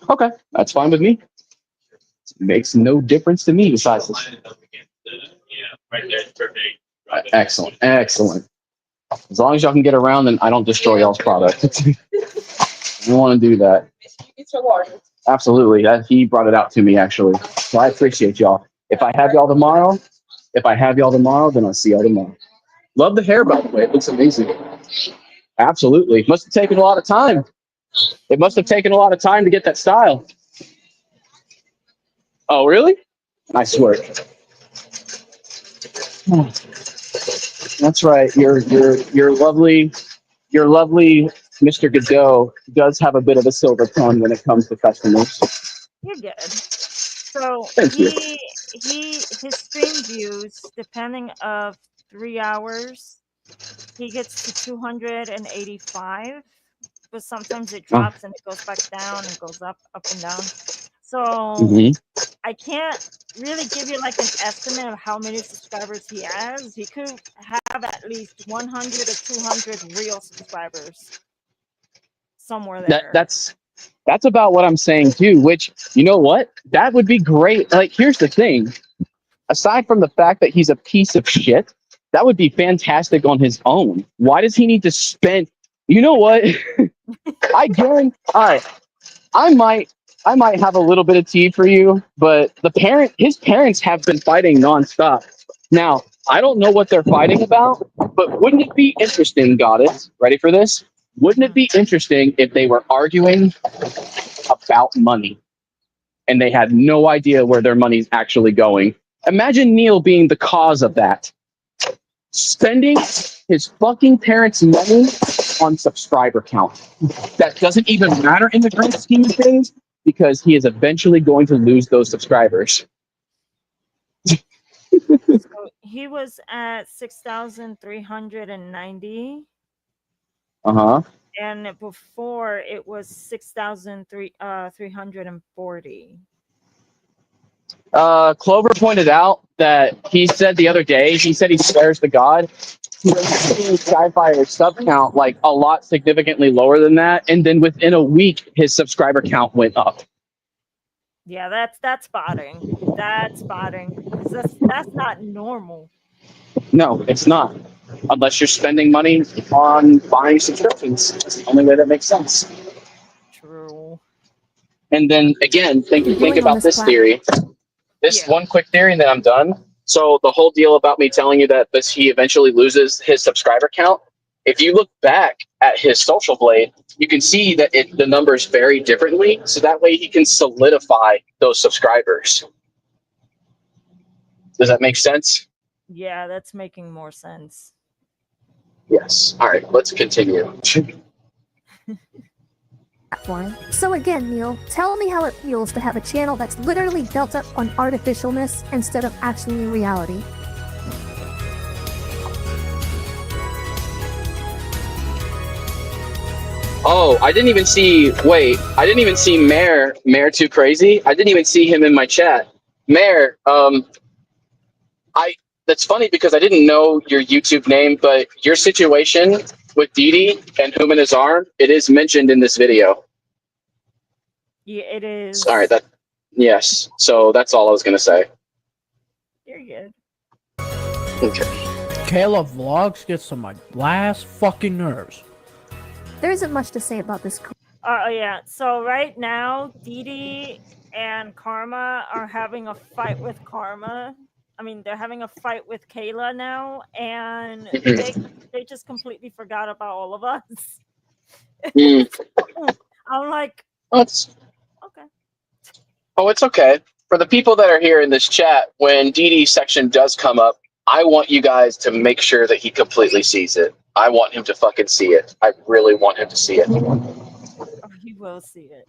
Okay, that's fine with me. Makes no difference to me besides this. Excellent, excellent. As long as y'all can get around and I don't destroy y'all's product. I don't want to do that. Absolutely. He brought it out to me, actually. So I appreciate y'all. If I have y'all tomorrow, then I'll see y'all tomorrow. Love the hair, by the way. It looks amazing. Absolutely. Must have taken a lot of time. It must have taken a lot of time to get that style. Oh, really? Nice work. That's right. Your lovely Mr. Godot does have a bit of a silver tongue when it comes to customers. You're good. So His stream views, depending of 3 hours, he gets to 285, but sometimes it drops and it goes back down and goes up and down. So I can't really give you like an estimate of how many subscribers he has. He could have at least 100 or 200 real subscribers somewhere there. That's about what I'm saying too, which, you know what? That would be great. Like, here's the thing. Aside from the fact that he's a piece of shit, that would be fantastic on his own. Why does he need to spend, you know what? I guarantee, all right, I might have a little bit of tea for you, but his parents have been fighting nonstop. Now, I don't know what they're fighting about, but wouldn't it be interesting, Goddess? Ready for this? Wouldn't it be interesting if they were arguing about money and they had no idea where their money's actually going? Imagine Neil being the cause of that. Spending his fucking parents' money on subscriber count. That doesn't even matter in the grand scheme of things because he is eventually going to lose those subscribers. So he was at 6,390. And before it was 6,340. Clover pointed out that he said the other day. He said he swears to God. He was seeing Skyfire's sub count like a lot significantly lower than that, and then within a week, his subscriber count went up. Yeah, that's spotting. That's spotting. 'Cause that's not normal. No, it's not. Unless you're spending money on buying subscriptions. That's the only way that makes sense. True. And then again, think Going on about this plan. theory. This Yeah. one quick theory, and then I'm done. So the whole deal about me telling you that he eventually loses his subscriber count. If you look back at his social blade, you can see that the numbers vary differently. So that way he can solidify those subscribers. Does that make sense? Yeah, that's making more sense. Yes. All right, let's continue. Platform. So again, Neil, tell me how it feels to have a channel that's literally built up on artificialness instead of actually reality. Oh, I didn't even see. Wait, I didn't even see Mayor Too Crazy. I didn't even see him in my chat. Mayor, that's funny because I didn't know your YouTube name, but your situation with Didi and Human Azar, it is mentioned in this video. Yeah, it is. All right, yes. So that's all I was gonna say. You're good. Okay. Kayla Vlogs gets on my last fucking nerves. There isn't much to say about this. Yeah. So right now, Didi and Karma are having a fight with Karma. I mean, they're having a fight with Kayla now, and they just completely forgot about all of us. I'm like, It's okay. Oh, it's okay. For the people that are here in this chat, when Didi's section does come up, I want you guys to make sure that he completely sees it. I want him to fucking see it. I really want him to see it. Oh, he will see it.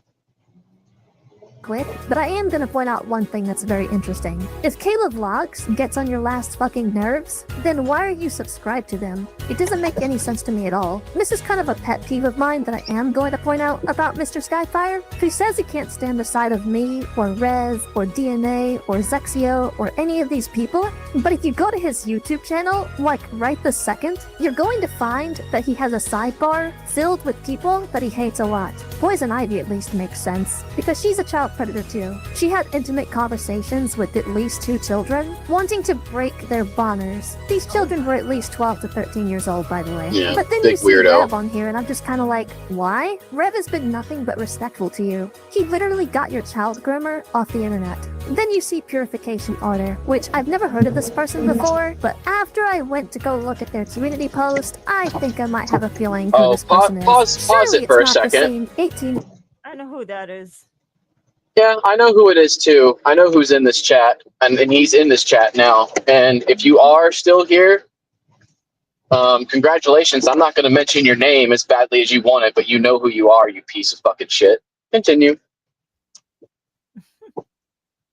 Quick, but I am gonna point out one thing that's very interesting. If Kayla Vlogs gets on your last fucking nerves, then why are you subscribed to them? It doesn't make any sense to me at all. This is kind of a pet peeve of mine that I am going to point out about Mr. Skyfire, who says he can't stand the side of me, or Rez, or DNA, or Zexio, or any of these people, but if you go to his YouTube channel, like right this second, you're going to find that he has a sidebar filled with people that he hates a lot. Poison Ivy at least makes sense, because she's a child predator too. She had intimate conversations with at least 2 children, wanting to break their boners. These children were at least 12 to 13 years old, by the way. Yeah, But then big you see weirdo. Rev on here, and I'm just kind of like, why? Rev has been nothing but respectful to you. He literally got your child groomer off the internet. Then you see Purification Order, which I've never heard of this person before, but after I went to go look at their community post, I think I might have a feeling who this person is. Pause Surely it for a it's not the second. same 18 I know who that is. Yeah, I know who it is too. I know who's in this chat, and he's in this chat now. And if you are still here, congratulations. I'm not going to mention your name as badly as you want it, but you know who you are, you piece of fucking shit. Continue.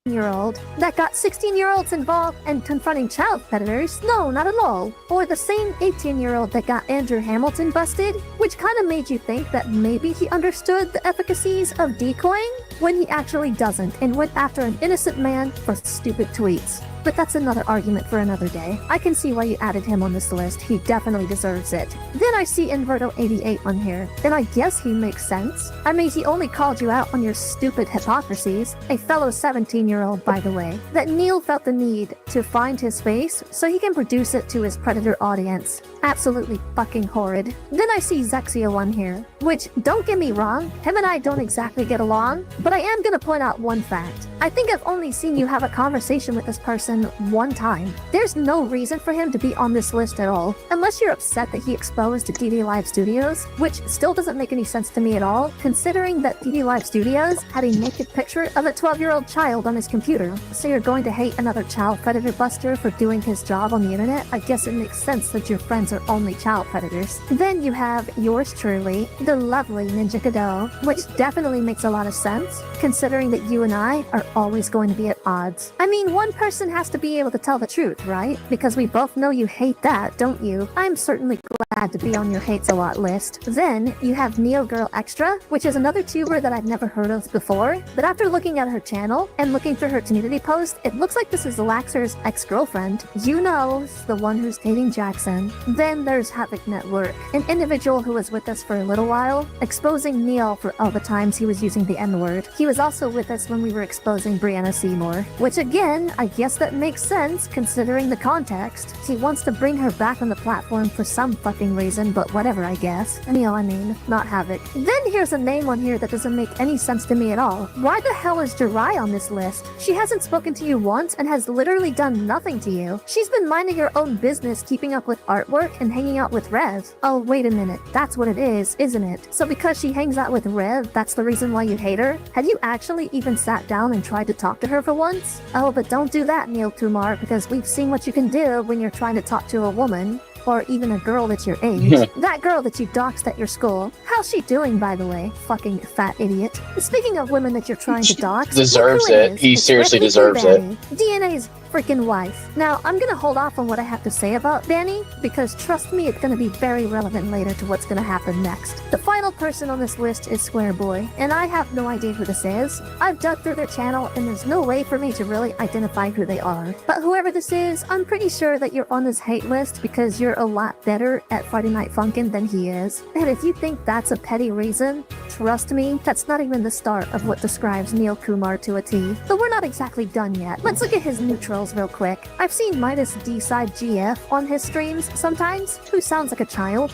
year-old that got 16-year-olds involved and confronting child predators? No, not at all. Or the same 18-year-old that got Andrew Hamilton busted, which kind of made you think that maybe he understood the efficacies of decoying when he actually doesn't and went after an innocent man for stupid tweets. But that's another argument for another day. I can see why you added him on this list. He definitely deserves it. Then I see Inverto 88 on here, and I guess he makes sense. I mean, he only called you out on your stupid hypocrisies, a fellow 17-year-old, by the way, that Neil felt the need to find his face so he can produce it to his predator audience. Absolutely fucking horrid. Then I see Zexia on here, which, don't get me wrong, him and I don't exactly get along, but I am gonna point out one fact. I think I've only seen you have a conversation with this person one time. There's no reason for him to be on this list at all, unless you're upset that he exposed DD Live Studios, which still doesn't make any sense to me at all, considering that DD Live Studios had a naked picture of a 12-year-old child on his computer. So you're going to hate another child predator buster for doing his job on the internet? I guess it makes sense that your friends are only child predators. Then you have yours truly, the lovely Nicocado, which definitely makes a lot of sense, considering that you and I are always going to be at odds. I mean, one person has to be able to tell the truth, right? Because we both know you hate that, don't you? I'm certainly glad to be on your hates a lot list. Then, you have Neo Girl Extra, which is another tuber that I've never heard of before, but after looking at her channel and looking through her community post, it looks like this is Laxer's ex-girlfriend. You know, the one who's dating Jackson. Then there's Havoc Network, an individual who was with us for a little while, exposing Neil for all the times he was using the N-word. He was also with us when we were exposing Brianna Seymour, which again, I guess that makes sense considering the context. He wants to bring her back on the platform for some fucking reason, but whatever, I guess. Neil, I mean, not Havoc. Then here's a name on here that doesn't make any sense to me at all. Why the hell is Jirai on this list? She hasn't spoken to you once and has literally done nothing to you. She's been minding her own business, keeping up with artwork and hanging out with Rev. Oh, wait a minute. That's what it is, isn't it? So because she hangs out with Rev, that's the reason why you hate her? Have you actually even sat down and tried to talk to her for once? Oh, but don't do that, Neil Kumar, because we've seen what you can do when you're trying to talk to a woman. Or even a girl that's your age. That girl that you doxed at your school. How's she doing, by the way? Fucking fat idiot. Speaking of women that you're trying to dox, Deserves it. He seriously deserves it. DNA's freaking wife. Now, I'm gonna hold off on what I have to say about Danny, because trust me, it's gonna be very relevant later to what's gonna happen next. The final person on this list is Square Boy, and I have no idea who this is. I've dug through their channel, and there's no way for me to really identify who they are. But whoever this is, I'm pretty sure that you're on his hate list because you're a lot better at Friday Night Funkin' than he is. And if you think that's a petty reason, trust me, that's not even the start of what describes Neil Kumar to a T. But we're not exactly done yet. Let's look at his neutrals real quick. I've seen Midas D-Side GF on his streams sometimes, who sounds like a child.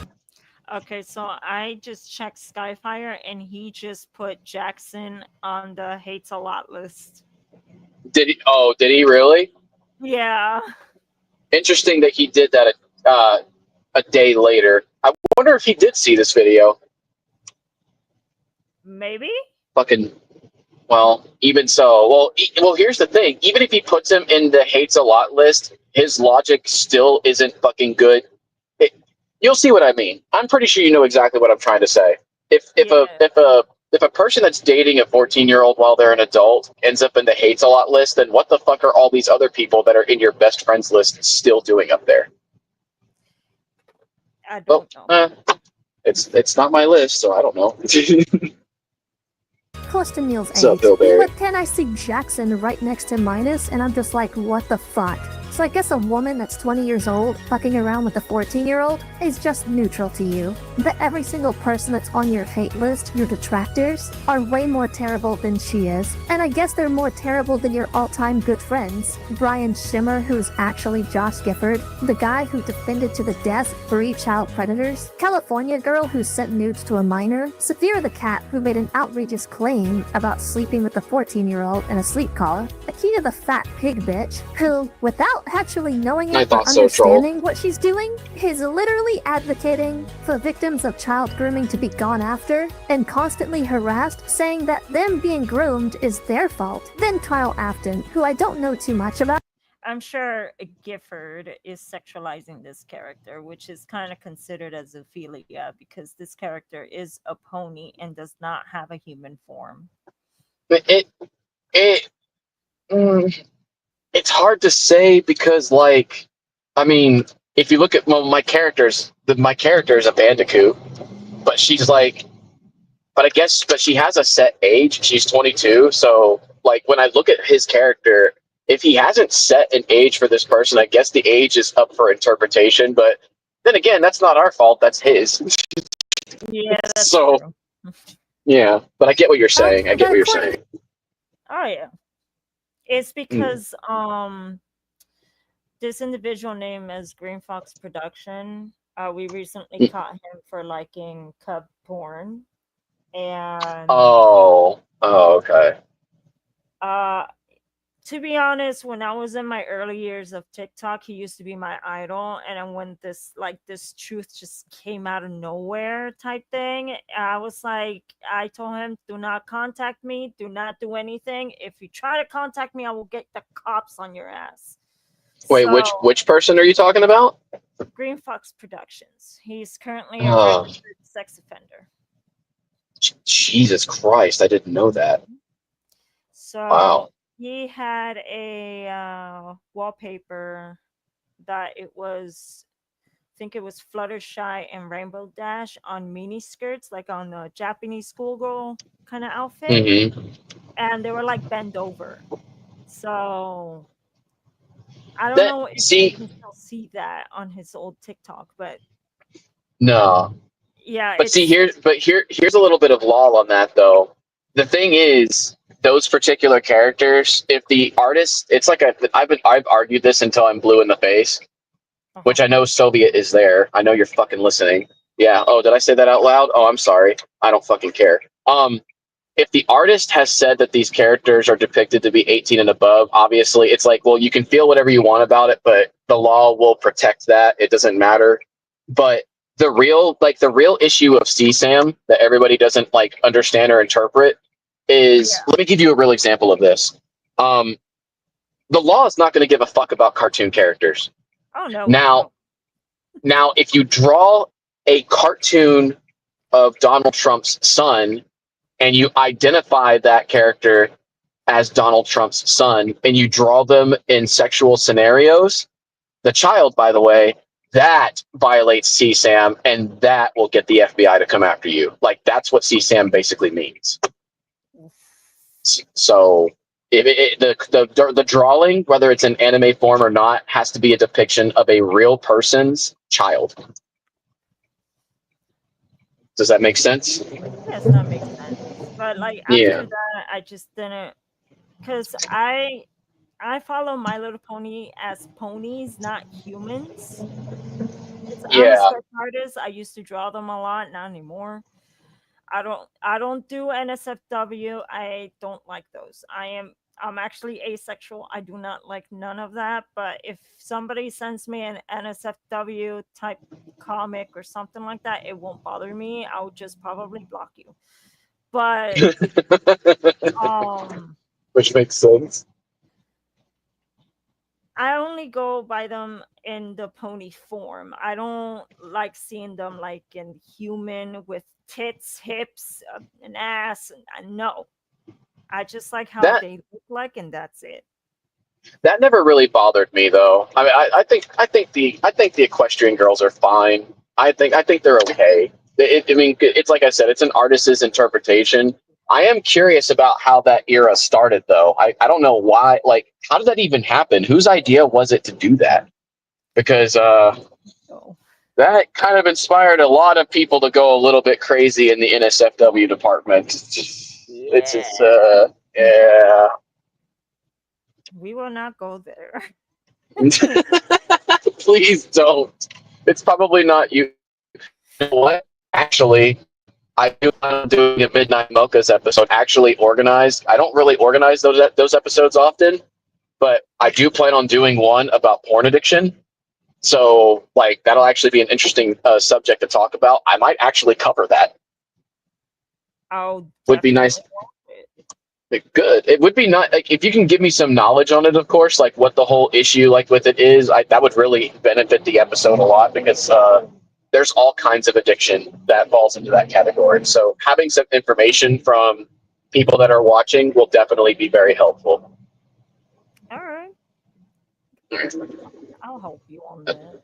Okay, so I just checked Skyfire and he just put Jackson on the hates a lot list. Did he? Oh, did he really? Yeah. Interesting that he did that a day later. I wonder if he did see this video. Maybe? Fucking, well, even so. Well, here's the thing. Even if he puts him in the hates a lot list, his logic still isn't fucking good. You'll see what I mean. I'm pretty sure you know exactly what I'm trying to say. If a person that's dating a 14-year-old while they're an adult ends up in the hates a lot list, then what the fuck are all these other people that are in your best friends list still doing up there? I don't know. It's not my list, so I don't know. Close to Neil's age. What's up, Bill Barry? But then I see Jackson right next to Midas, and I'm just like, what the fuck? So I guess a woman that's 20 years old fucking around with a 14-year-old is just neutral to you. But every single person that's on your hate list, your detractors, are way more terrible than she is. And I guess they're more terrible than your all-time good friends. Brian Shimmer, who's actually Josh Gifford, the guy who defended to the death 3 child predators, California girl who sent nudes to a minor, Saphira the cat who made an outrageous claim about sleeping with a 14-year-old in a sleep call, Akita the fat pig bitch, who, without actually knowing it or understanding what she's doing, is literally advocating for victims of child grooming to be gone after and constantly harassed, saying that them being groomed is their fault. Then Kyle Afton, who I don't know too much about. I'm sure Gifford is sexualizing this character, which is kind of considered as ophelia because this character is a pony and does not have a human form. It's hard to say because, like, I mean, if you look at my characters, my character is a bandicoot, but she's like, but she has a set age. She's 22, so like when I look at his character, if he hasn't set an age for this person, I guess the age is up for interpretation. But then again, that's not our fault. That's his. Yeah. That's so. True. Yeah, but I get what you're saying. I get what you're saying. Oh yeah. It's because this individual named as Green Fox Production, we recently caught him for liking cub porn, and okay. To be honest, when I was in my early years of TikTok, he used to be my idol, and then when this truth just came out of nowhere type thing, I was like, I told him, do not contact me, do not do anything. If you try to contact me, I will get the cops on your ass. Wait, So, which person are you talking about? Green Fox Productions. He's currently a registered sex offender. Jesus Christ, I didn't know that. So wow. he had a wallpaper that it was, I think it was Fluttershy and Rainbow Dash on mini skirts, like on a Japanese schoolgirl kind of outfit, Mm-hmm. and they were like bent over. So I don't That know if you see, can still see that on his old TikTok, but no. yeah, But see it's here's a little bit of law on that though. The thing is, those particular characters, if the artist, it's like I've argued this until I'm blue in the face, which I know Soviet is there. I know you're fucking listening. Yeah. Oh, did I say that out loud? Oh, I'm sorry. I don't fucking care. If the artist has said that these characters are depicted to be 18 and above, obviously it's like, well, you can feel whatever you want about it, but the law will protect that. It doesn't matter. But the real issue of CSAM that everybody doesn't like understand or interpret is, yeah. let me give you a real example of this. Um, the law is not going to give a fuck about cartoon characters. Oh no, Now, no. now, if you draw a cartoon of Donald Trump's son and you identify that character as Donald Trump's son and you draw them in sexual scenarios, the child, by the way, that violates CSAM and that will get the FBI to come after you. Like, that's what CSAM basically means. So the drawing, whether it's in anime form or not, has to be a depiction of a real person's child. Does that make sense? Yes, that makes sense. But like Yeah. after that, I just didn't, because I follow My Little Pony as ponies, not humans. Because I'm a Yeah. sketch artist. I used to draw them a lot, not anymore. I don't do NSFW. I don't like those. I'm actually asexual. I do not like none of that. But if somebody sends me an NSFW type comic or something like that, it won't bother me. I'll just probably block you. But um Which makes sense. I only go by them in the pony form. I don't like seeing them like in human with tits, hips, an ass. No, I just like how That they look like, and that's it. that never really bothered me though. I mean, I think the equestrian girls are fine. I think they're okay. I mean, it's like I said, it's an artist's interpretation. I am curious about how that era started though. I don't know why. Like, how did that even happen? Whose idea was it to do that? Because So that kind of inspired a lot of people to go a little bit crazy in the NSFW department. It's yeah, just yeah. we will not go there. Please don't. It's probably not you. You know what? Actually, I do plan on doing a Midnight Mocha's episode. Actually, organized. I don't really organize those episodes often, but I do plan on doing one about porn addiction. So, like, that'll actually be an interesting subject to talk about. I might actually cover that. I'll Would be definitely nice. watch it. Good. It would be not like if you can give me some knowledge on it, of course, like what the whole issue like with it is. That would really benefit the episode a lot because there's all kinds of addiction that falls into that category. So having some information from people that are watching will definitely be very helpful. All right, I'll help you on that.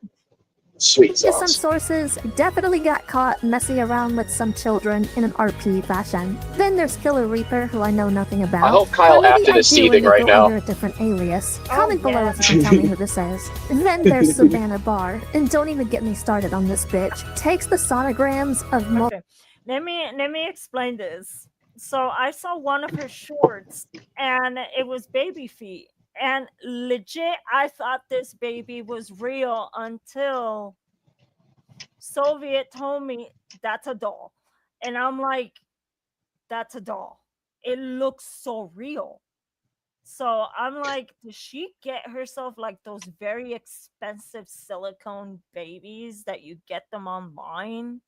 Sweet Some sauce. sources definitely got caught messing around with some children in an RP fashion. Then there's Killer Reaper, who I know nothing about. I hope Kyle Or maybe Afton I is do seething and you right go now. under a different alias. Oh, Comment below yeah. if you can tell me who this is. Then there's Savannah Barr, and don't even get me started on this bitch. Takes the sonograms of multiple. Okay, let me explain this. So I saw one of her shorts, and it was baby feet, and legit, I thought this baby was real until Soviet told me that's a doll, and I'm like, that's a doll. It looks so real. So I'm like, does she get herself like those very expensive silicone babies that you get them online,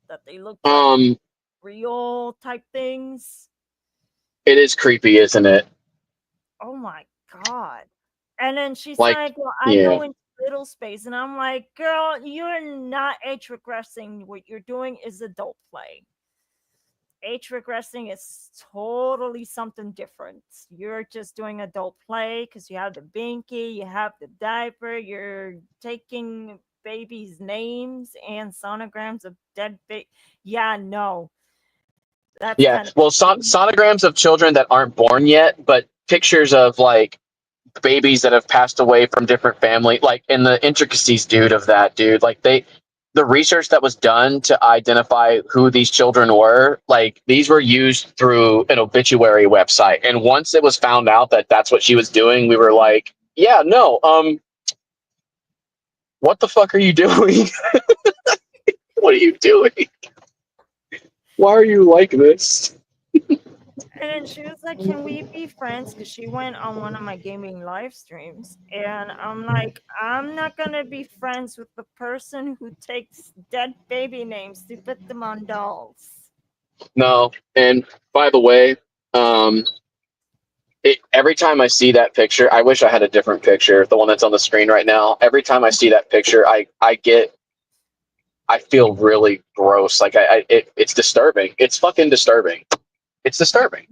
that they look like Um, real type things? it is creepy, isn't it? Oh my god. And then she's Like, like, well, I yeah. go into little space, and I'm like, girl, you're not age regressing. What you're doing is adult play. age regressing is totally something different. You're just doing adult play because you have the binky, you have the diaper, you're taking babies' names and sonograms of dead baby. Yeah, no. That's Yeah, kind of well, sonograms of children that aren't born yet, but pictures of like babies that have passed away from different family, like in the intricacies, dude, of that, dude. Like the research that was done to identify who these children were, like these were used through an obituary website. And once it was found out that that's what she was doing, we were like, yeah, no, what the fuck are you doing? What are you doing? Why are you like this? And then she was like, "Can we be friends?" Because she went on one of my gaming live streams, and I'm like, "I'm not gonna be friends with the person who takes dead baby names to put them on dolls." No, and by the way, every time I see that picture, I wish I had a different picture, the one that's on the screen right now. Every time I see that picture, I feel really gross. Like it's disturbing. It's fucking disturbing. It's disturbing.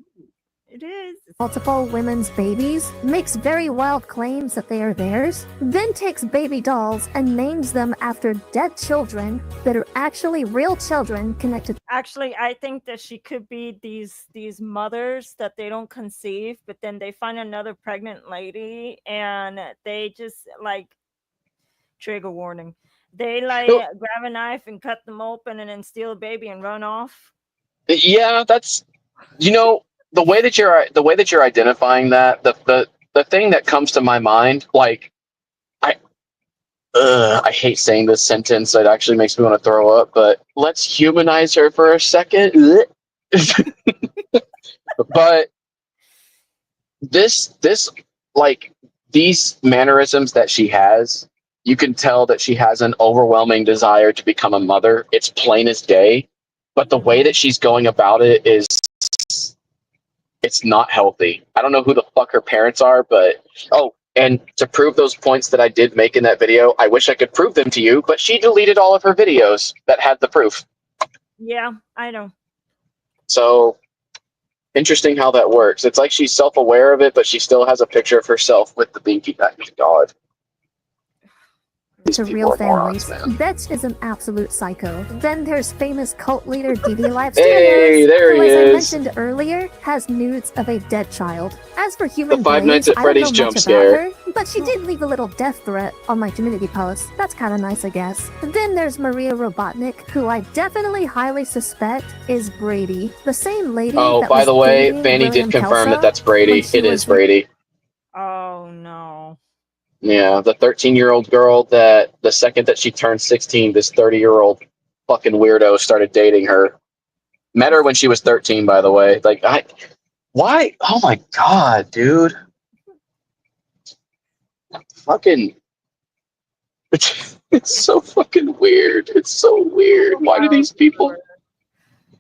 It is. Multiple women's babies, makes very wild claims that they are theirs, then takes baby dolls and names them after dead children that are actually real children connected. Actually, I think that she could be these mothers that they don't conceive, but then they find another pregnant lady and they just like, trigger warning. They like grab a knife and cut them open and then steal a baby and run off. Yeah, that's, you know, the way that you're identifying that, the thing that comes to my mind, like I hate saying this sentence. It actually makes me want to throw up. But let's humanize her for a second. But this like these mannerisms that she has, you can tell that she has an overwhelming desire to become a mother. It's plain as day. But the way that she's going about it is, it's not healthy. I don't know who the fuck her parents are, but and to prove those points that I did make in that video, I wish I could prove them to you, but she deleted all of her videos that had the proof. Yeah, I know. So interesting how that works. It's like she's self-aware of it, but she still has a picture of herself with the binky back. God. To real families. Betch is an absolute psycho. Then there's famous cult leader DD Live Studios, Hey, there who, he as I is. mentioned earlier, has nudes of a dead child. As for human The Five Nights Blaze, at I don't know Freddy's jump much scare. about her, but she did leave a little death threat on my community post. That's kind of nice, I guess. Then there's Maria Robotnik, who I definitely highly suspect is Brady, the same lady. Oh, that by was the way, dating Fanny William did confirm Kelso that that's Brady. when she It was is Brady. Oh no. Yeah, the 13-year-old girl that the second that she turned 16, this 30-year-old fucking weirdo started dating her. Met her when she was 13, by the way. Like, why? Oh my god, dude. Fucking, it's so fucking weird. It's so weird. Why do these people?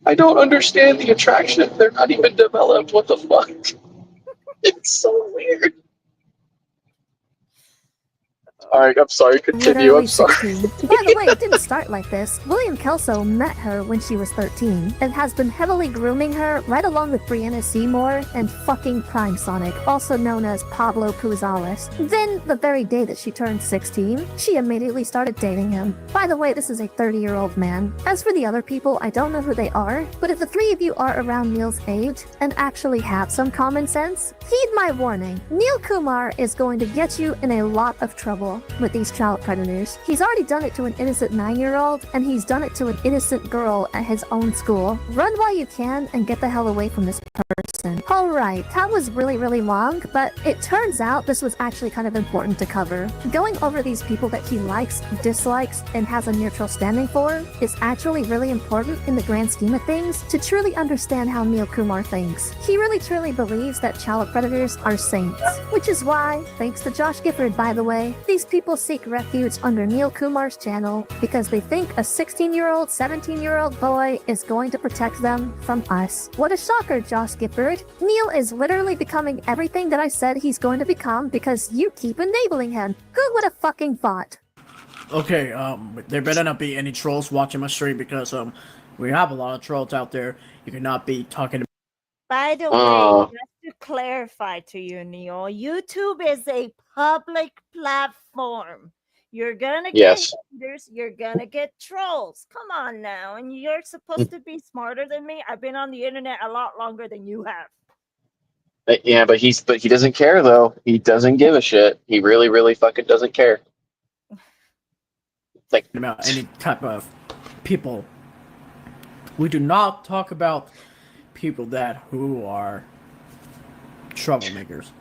I don't understand the attraction. They're not even developed. What the fuck? It's so weird. Alright, I'm sorry, continue, Literally I'm sorry. 16. By the way, it didn't start like this. William Kelso met her when she was 13 and has been heavily grooming her right along with Brianna Seymour and fucking Prime Sonic, also known as Pablo Puzales. Then, the very day that she turned 16, she immediately started dating him. By the way, this is a 30-year-old man. As for the other people, I don't know who they are, but if the three of you are around Neil's age and actually have some common sense, heed my warning. Neil Kumar is going to get you in a lot of trouble with these child predators. He's already done it to an innocent 9-year-old, and he's done it to an innocent girl at his own school. Run while you can and get the hell away from this person. Alright, that was really long, but it turns out this was actually kind of important to cover. Going over these people that he likes, dislikes, and has a neutral standing for is actually really important in the grand scheme of things to truly understand how Neil Kumar thinks. He really truly believes that child predators are saints, which is why, thanks to Josh Gifford by the way, these people seek refuge under Neil Kumar's channel because they think a 16-year-old, 17-year-old boy is going to protect them from us. What a shocker, Josh Gifford. Neil is literally becoming everything that I said he's going to become because you keep enabling him. Who would have fucking thought? Okay, there better not be any trolls watching my stream because, We have a lot of trolls out there. You cannot be talking. By the way, just to clarify to you, Neil, YouTube is a public platform. You're gonna get haters, you're gonna get trolls. Come on now, and you're supposed to be smarter than me. I've been on the internet a lot longer than you have. Yeah, but he doesn't care though. He doesn't give a shit. He really, really fucking doesn't care. Like about any type of people. We do not talk about people who are troublemakers.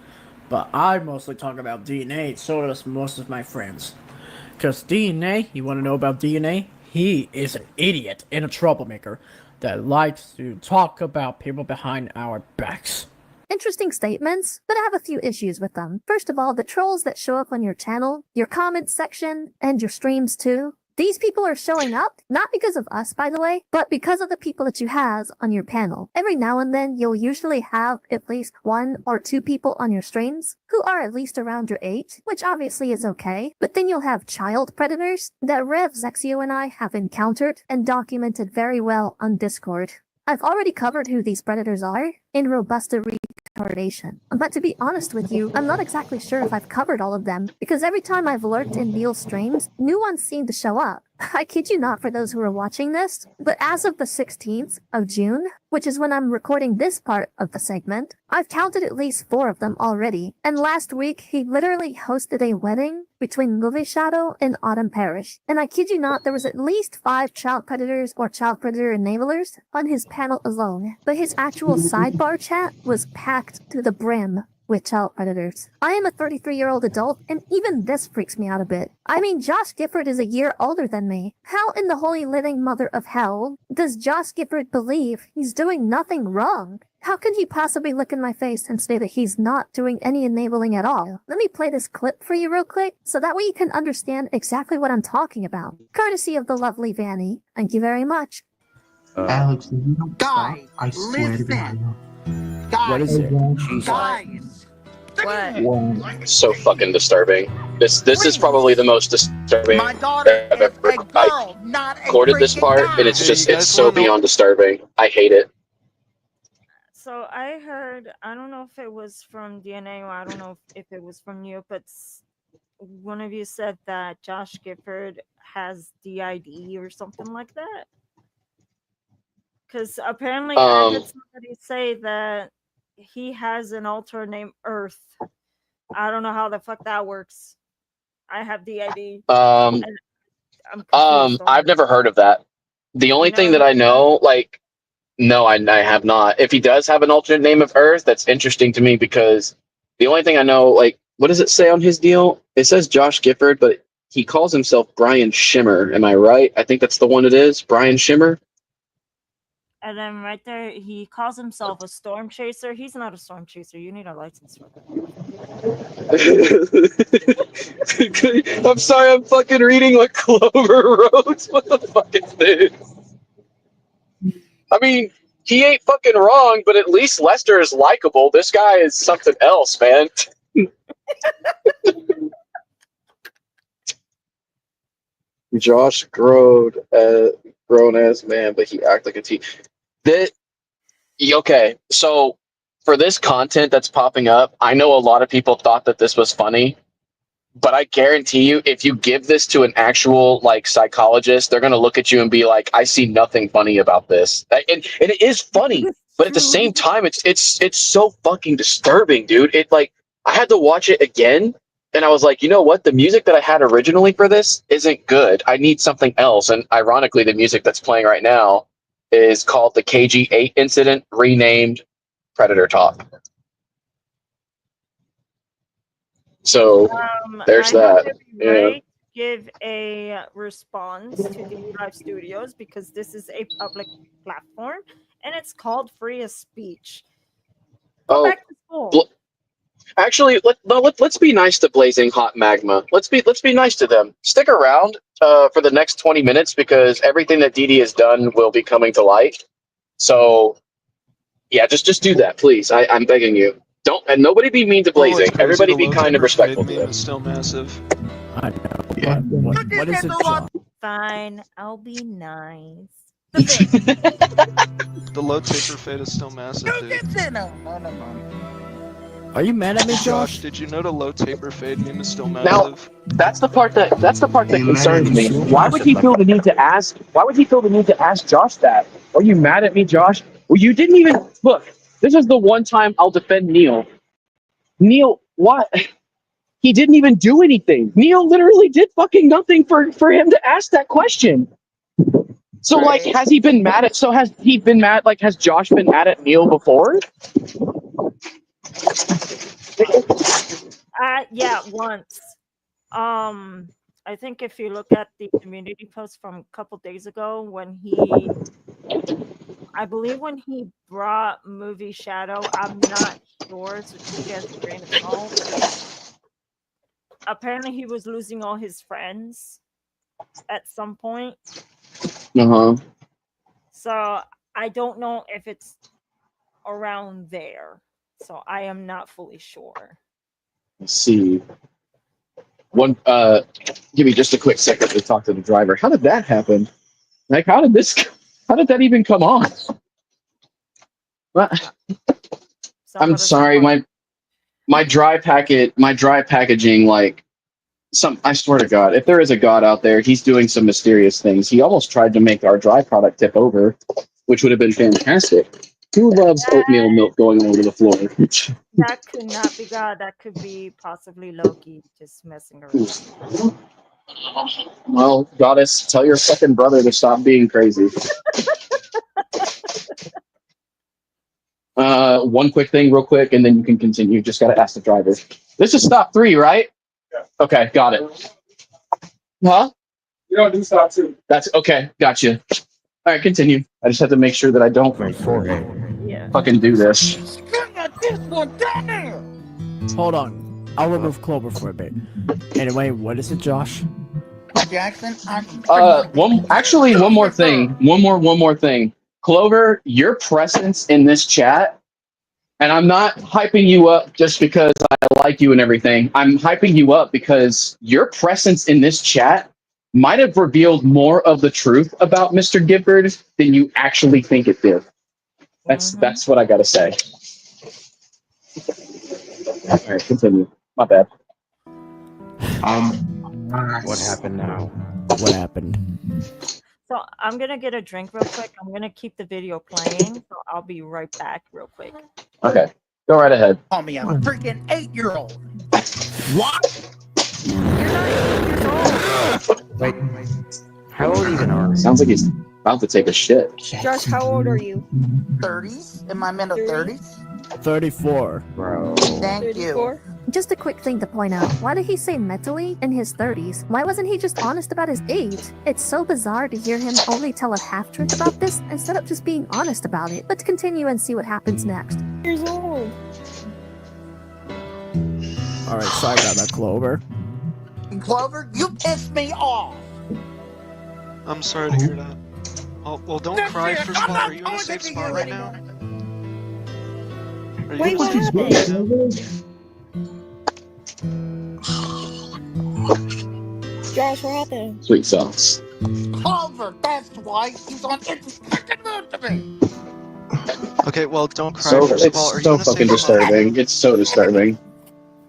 But I mostly talk about DNA, so does most of my friends. Because DNA, you want to know about DNA? He is an idiot and a troublemaker that likes to talk about people behind our backs. Interesting statements, but I have a few issues with them. First of all, the trolls that show up on your channel, your comments section, and your streams too. These people are showing up, not because of us, by the way, but because of the people that you have on your panel. Every now and then, you'll usually have at least 1 or 2 people on your streams who are at least around your age, which obviously is okay. But then you'll have child predators that Rev, Zexio, and I have encountered and documented very well on Discord. I've already covered who these predators are in Robusta Retardation. But to be honest with you, I'm not exactly sure if I've covered all of them, because every time I've lurked in Neil's streams, new ones seem to show up. I kid you not for those who are watching this, but as of the 16th of June, which is when I'm recording this part of the segment, I've counted at least 4 of them already, and last week he literally hosted a wedding between Movie Shadow and Autumn Parish, and I kid you not, there was at least 5 child predators or child predator enablers on his panel alone, but his actual sidebar chat was packed to the brim with child predators. I am a 33-year-old adult, and even this freaks me out a bit. I mean, Josh Gifford is a year older than me. How in the holy living mother of hell does Josh Gifford believe he's doing nothing wrong? How can he possibly look in my face and say that he's not doing any enabling at all? Let me play this clip for you real quick, so that way you can understand exactly what I'm talking about. Courtesy of the lovely Vanny. Thank you very much. Alex, if you don't stop, Guys, I swear to God. Guys, What is it? Jesus. guys. What? so fucking disturbing. This is probably the most disturbing My daughter I've is ever a girl, not a recorded this freaking part, guy. and it's so beyond disturbing. I hate it. So I heard, I don't know if it was from DNA or I don't know if it was from you, but one of you said that Josh Gifford has DID or something like that. Because apparently I heard somebody say that he has an alter named Earth. I don't know how the fuck that works. I have DID. And I'm confused I've never heard of that. The only thing that I know, like, no, I have not. If he does have an alternate name of Earth, that's interesting to me because the only thing I know, like, what does it say on his deal? It says Josh Gifford, but he calls himself Brian Shimmer. Am I right? I think that's the one it is. Brian Shimmer. And then right there, he calls himself a storm chaser. He's not a storm chaser. You need a license for that. I'm sorry, I'm fucking reading like Clover Roads. What the fuck is this? I mean, he ain't fucking wrong, but at least Lester is likable. This guy is something else, man. Josh grown as man, but he act like a teen. Okay, so for this content that's popping up, I know a lot of people thought that this was funny, but I guarantee you, if you give this to an actual like psychologist, they're gonna look at you and be like, "I see nothing funny about this," and it is funny, but at the same time, it's so fucking disturbing, dude. It like I had to watch it again, and I was like, you know what? The music that I had originally for this isn't good. I need something else, and ironically, the music that's playing right now is called the KG8 incident, renamed Predator Talk. So there's that. Yeah. Give a response to the Drive Studios because this is a public platform and it's called free of speech. Go back to school. Actually, let's be nice to Blazing Hot Magma. Let's be nice to them. Stick around for the next 20 minutes because everything that DD has done will be coming to light. So, yeah, just do that, please. I'm begging you. Don't and nobody be mean to Blazing. Everybody be kind and respectful to them. It's still massive. I know. Yeah. What is it? Fine, I'll be nice. the thing. The low taper fade is still massive, Who dude. gets in? No. Are you mad at me, Josh, Josh? did you know the low taper fade meme is still Now, massive? that's the part that concerns me. so Why would he massive, feel the need to ask? Why would he feel the need to ask Josh that? Are you mad at me, Josh? Well, you didn't even look. This is the one time I'll defend Neil. Neil, what? He didn't even do anything. Neil literally did fucking nothing for him to ask that question. So, like, Right. has he been mad at? So has he been mad? Like, has Josh been mad at Neil before? Yeah, once. I think if you look at the community post from a couple days ago when I believe when he brought Movie Shadow, I'm not sure, so take it as a grain of salt. Apparently, he was losing all his friends at some point. So I don't know if it's around there. So I am not fully sure. Let's see. Give me just a quick second to talk to the driver. How did that happen? Like, how did that even come on? What? I'm sorry, my dry packaging, like, I swear to God, if there is a God out there, he's doing some mysterious things. He almost tried to make our dry product tip over, which would have been fantastic. Who loves oatmeal milk going over the floor? That could not be God. That could be possibly Loki just messing around. Well, Goddess, tell your fucking brother to stop being crazy. One quick thing, real quick, and then you can continue. Just gotta ask the driver. This is stop 3, right? Yeah. Okay, got it. Huh? You don't do stop 2. That's okay. Gotcha. All right, continue. I just have to make sure that I don't fucking do this. Hold on. I'll remove Clover for a bit. Anyway, what is it, Josh? Jackson, one more thing. One more thing. Clover, your presence in this chat, and I'm not hyping you up just because I like you and everything. I'm hyping you up because your presence in this chat might have revealed more of the truth about Mr. Gifford than you actually think it did. That's what I gotta say. All right, continue. My bad. What happened now? What happened? So I'm gonna get a drink real quick. I'm gonna keep the video playing, so I'll be right back real quick. Okay, go right ahead. Call me a freaking 8-year-old. What? You're not 8 years old. Wait, how old even are you? Sounds like he's about to take a shit. Josh, how old are you? 30s? In my middle 30s? 34. Bro. Thank 34? you. Just a quick thing to point out. Why did he say mentally in his 30s? Why wasn't he just honest about his age? It's so bizarre to hear him only tell a half-truth about this instead of just being honest about it. Let's continue and see what happens next. Years old. Alright, sorry about that, Clover. Clover, you pissed me off. I'm sorry to hear that. Well, don't cry, first of all. Are you in a safe spot right now? Are you Wait, what happened? Josh, what happened? Sweet sauce. Clover, that's why he's on its freaking mood to me. Okay, well, don't cry, So first of all. Are it's you so in a fucking safe spot? disturbing. It's so disturbing.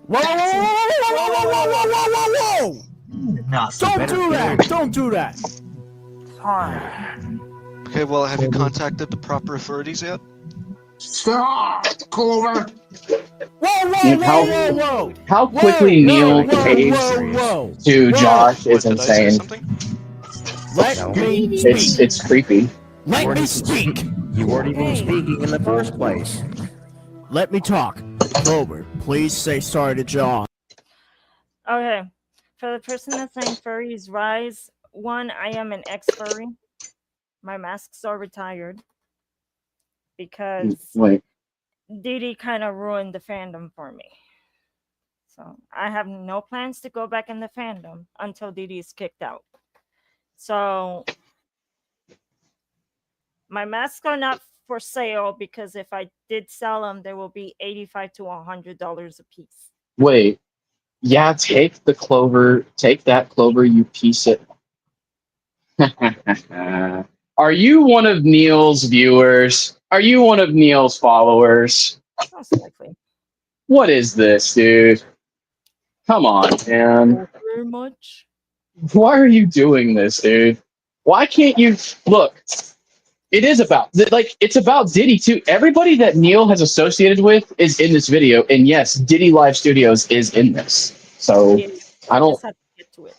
Whoa! Don't do that! Don't do that! Sorry. Okay, well, have you contacted the proper authorities yet? Stop, Clover. Whoa! How quickly Neil behaves to Josh is Did I say insane. something? Let me It's creepy. Let me speak! You weren't even speaking in the first place. Let me talk. Clover, please say sorry to John. Okay. For the person that's saying furries rise, one, I am an ex-furry. My masks are retired because Wait. Didi kind of ruined the fandom for me. So I have no plans to go back in the fandom until Didi is kicked out. So my masks are not for sale because if I did sell them, they will be $85 to $100 a piece. Wait. Yeah, take the Clover. Take that Clover, you piece of... Are you one of Neil's viewers? Are you one of Neil's followers? Most likely. What is this, dude? Come on, man. Very much. Why are you doing this, dude? Why can't you look? It is about it's about Diddy too. Everybody that Neil has associated with is in this video, and yes, Diddy Live Studios is in this. So I don't. Just have to get to it.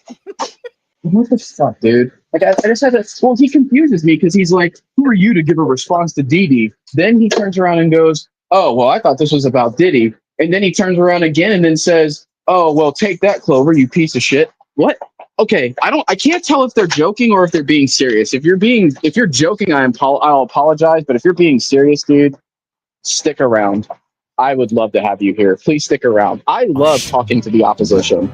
What the fuck, dude? Like I just had to. Well, he confuses me because he's like, "Who are you to give a response to Diddy?" Then he turns around and goes, "Oh, well, I thought this was about Diddy." And then he turns around again and then says, "Oh, well, take that, Clover, you piece of shit." What? Okay, I can't tell if they're joking or if they're being serious. If you're joking, I'll apologize. But if you're being serious, dude, stick around. I would love to have you here. Please stick around. I love talking to the opposition.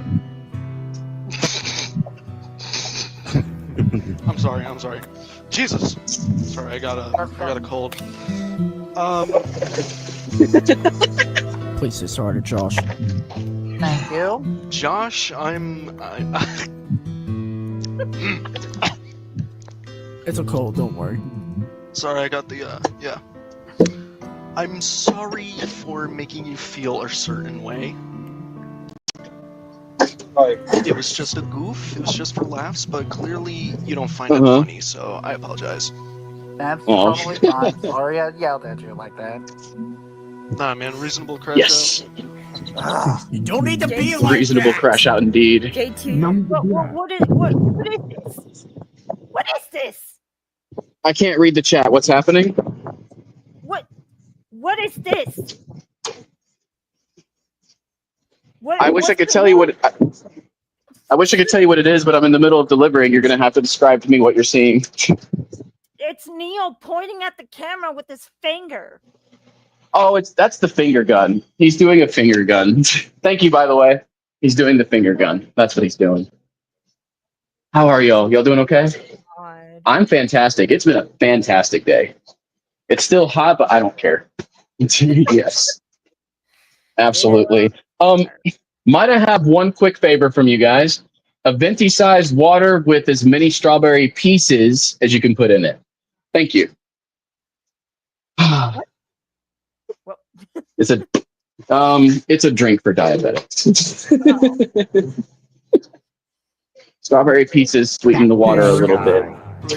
I'm sorry. Jesus. Sorry, I got a cold. Please say sorry to Josh. Thank you. Josh, It's a cold, don't worry. sorry, I got the, yeah. I'm sorry for making you feel a certain way. It was just a goof, it was just for laughs, but clearly you don't find it funny, so I apologize. That's totally fine. Sorry I yelled at you like that. Nah, man, reasonable crash Yes. out. You don't need to be like Reasonable that. crash out indeed. JT. What is this? What is this? I can't read the chat. What's happening? What is this? I wish I could tell you what. I wish I could tell you what it is, but I'm in the middle of delivering. You're gonna have to describe to me what you're seeing. It's Neil pointing at the camera with his finger. Oh, that's the finger gun. He's doing a finger gun. Thank you, by the way. He's doing the finger gun. That's what he's doing. How are y'all? Y'all doing okay? God. I'm fantastic. It's been a fantastic day. It's still hot, but I don't care. Yes. Absolutely. Might I have one quick favor from you guys? A venti-sized water with as many strawberry pieces as you can put in it. Thank you. It's a drink for diabetics. Strawberry pieces sweeten the water a little bit.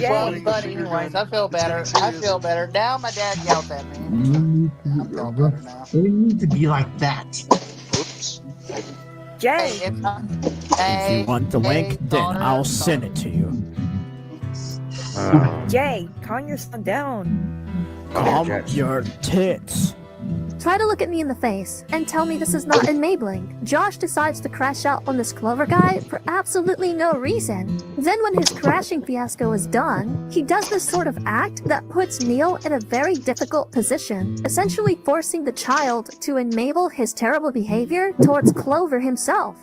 Well, but anyways, I feel better. Now my dad yelled at me. I feel better now. We need to be like that. Oops. Jay. If you want the link, then I'll send it to you. Jay, calm your son down. Calm your tits. Try to look at me in the face and tell me this is not enabling. Josh decides to crash out on this Clover guy for absolutely no reason. Then when his crashing fiasco is done, he does this sort of act that puts Neil in a very difficult position, essentially forcing the child to enable his terrible behavior towards Clover himself.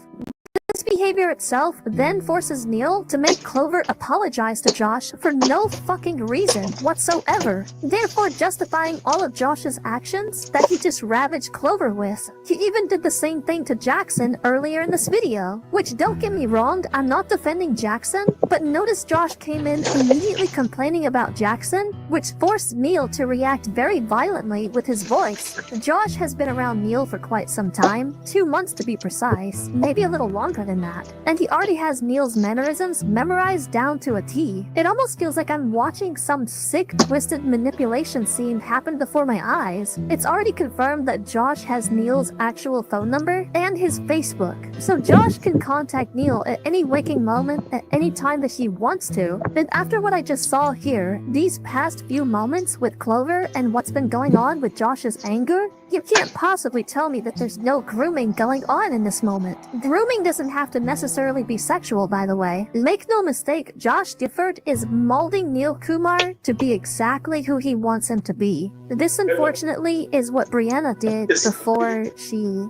This behavior itself then forces Neil to make Clover apologize to Josh for no fucking reason whatsoever, therefore justifying all of Josh's actions that he just ravaged Clover with. He even did the same thing to Jackson earlier in this video, which, don't get me wrong, I'm not defending Jackson, but notice Josh came in immediately complaining about Jackson, which forced Neil to react very violently with his voice. Josh has been around Neil for quite some time, 2 months to be precise, maybe a little longer than that, and he already has Neil's mannerisms memorized down to a T. It almost feels like I'm watching some sick, twisted manipulation scene happen before my eyes. It's already confirmed that Josh has Neil's actual phone number and his Facebook, so Josh can contact Neil at any waking moment at any time that he wants to. And after what I just saw here, these past few moments with Clover and what's been going on with Josh's anger, you can't possibly tell me that there's no grooming going on in this moment. Grooming doesn't have to necessarily be sexual, by the way. Make no mistake, Josh Gifford is molding Neil Kumar to be exactly who he wants him to be. This, unfortunately, is what Brianna did before she...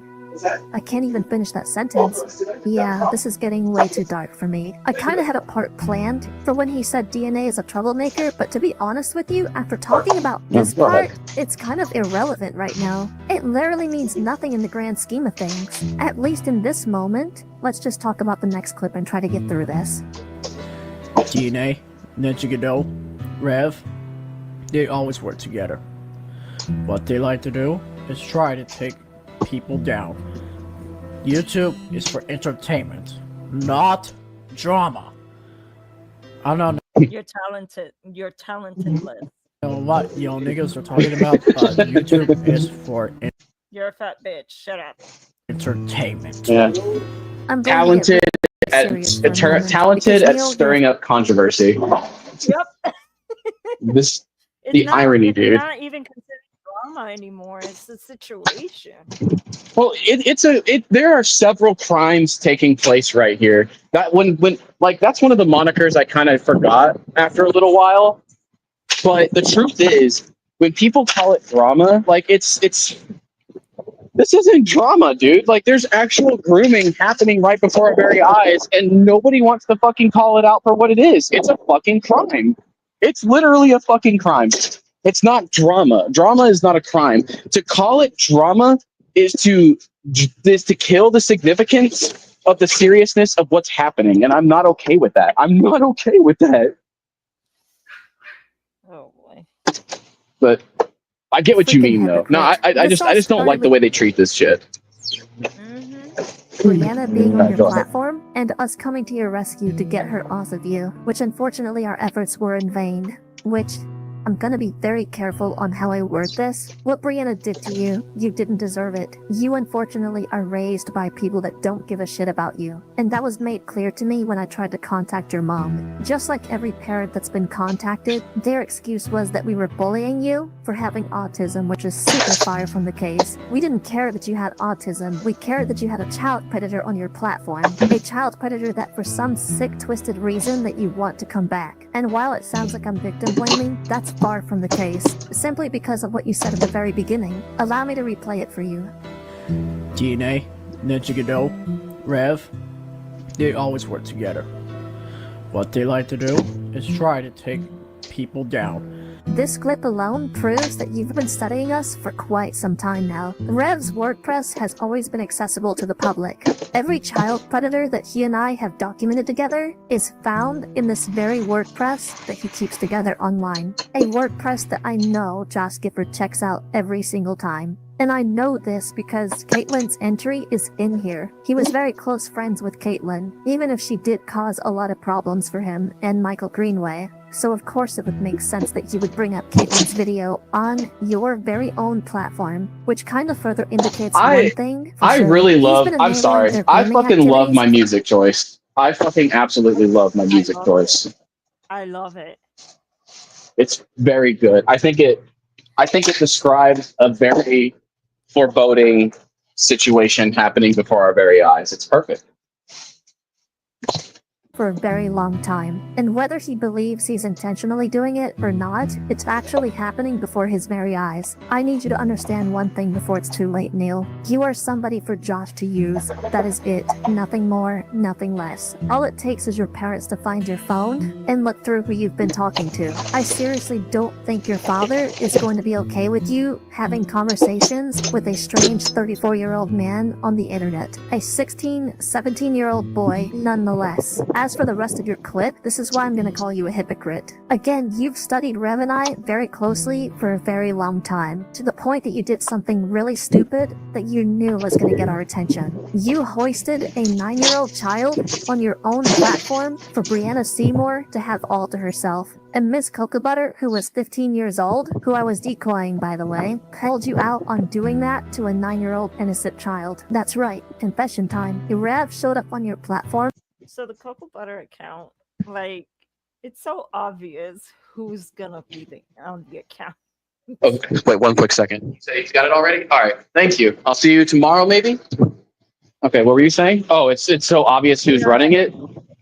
I can't even finish that sentence. Yeah, this is getting way too dark for me. I kinda had a part planned for when he said DNA is a troublemaker, but to be honest with you, after talking about this part, it's kind of irrelevant right now. It literally means nothing in the grand scheme of things. At least in this moment. Let's just talk about the next clip and try to get through this. DNA, Nicocado, Rev, they always work together. What they like to do is try to take people down. YouTube is for entertainment, not drama. I don't know. You're talented. You're talented, Liz. What niggas are talking about, but YouTube is for You're a fat bitch. Shut up. entertainment. Yeah. I'm Talented talented at stirring up controversy. Yep. This It's the not, irony, it's dude. not even considered drama anymore. It's a situation. Well, there are several crimes taking place right here. That when like that's one of the monikers I kind of forgot after a little while. But the truth is, when people call it drama, like it's this isn't drama, dude. Like there's actual grooming happening right before our very eyes, and nobody wants to fucking call it out for what it is. It's a fucking crime. It's literally a fucking crime. It's not drama. Drama is not a crime. To call it drama is to kill the significance of the seriousness of what's happening, and I'm not okay with that. I'm not okay with that. Oh boy. But I get what you mean, though. No, I just don't like the way they treat this shit. Brianna being on your platform, and us coming to your rescue to get her off of you, which unfortunately our efforts were in vain. Which, I'm gonna be very careful on how I word this. What Brianna did to you, you didn't deserve it. You unfortunately are raised by people that don't give a shit about you. And that was made clear to me when I tried to contact your mom. Just like every parent that's been contacted, their excuse was that we were bullying you for having autism, which is super far from the case. We didn't care that you had autism, we cared that you had a child predator on your platform. A child predator that for some sick, twisted reason that you want to come back. And while it sounds like I'm victim blaming, that's far from the case, simply because of what you said at the very beginning. Allow me to replay it for you. DNA, Nicocado, Rev, they always work together. What they like to do is try to take people down. This clip alone proves that you've been studying us for quite some time now. Rev's WordPress has always been accessible to the public. Every child predator that he and I have documented together is found in this very WordPress that he keeps together online. A WordPress that I know Josh Gifford checks out every single time. And I know this because Caitlin's entry is in here. He was very close friends with Caitlin, even if she did cause a lot of problems for him and Michael Greenway. So of course it would make sense that you would bring up Caitlin's video on your very own platform, which kind of further indicates one thing. I really love, I'm sorry, I fucking love my music choice. I fucking absolutely love my music choice. I love it. It's very good. I think it describes a very foreboding situation happening before our very eyes. It's perfect. For a very long time. And whether he believes he's intentionally doing it or not, it's actually happening before his very eyes. I need you to understand one thing before it's too late, Neil. You are somebody for Josh to use. That is it. Nothing more, nothing less. All it takes is your parents to find your phone and look through who you've been talking to. I seriously don't think your father is going to be okay with you having conversations with a strange 34-year-old man on the internet. A 16, 17-year-old boy, nonetheless. As for the rest of your clip, this is why I'm gonna call you a hypocrite. Again, you've studied Rev and I very closely for a very long time, to the point that you did something really stupid that you knew was gonna get our attention. You hoisted a 9-year-old child on your own platform for Brianna Seymour to have all to herself. And Miss Cocoa Butter, who was 15 years old, who I was decoying by the way, called you out on doing that to a 9-year-old innocent child. That's right, confession time. Your Rev showed up on your platform. So the Cocoa Butter account, like, it's so obvious who's gonna be on the account. Oh, wait 1 quick second. So he's got it already? All right. Thank you. I'll see you tomorrow, maybe? Okay, what were you saying? Oh, it's so obvious who's running it?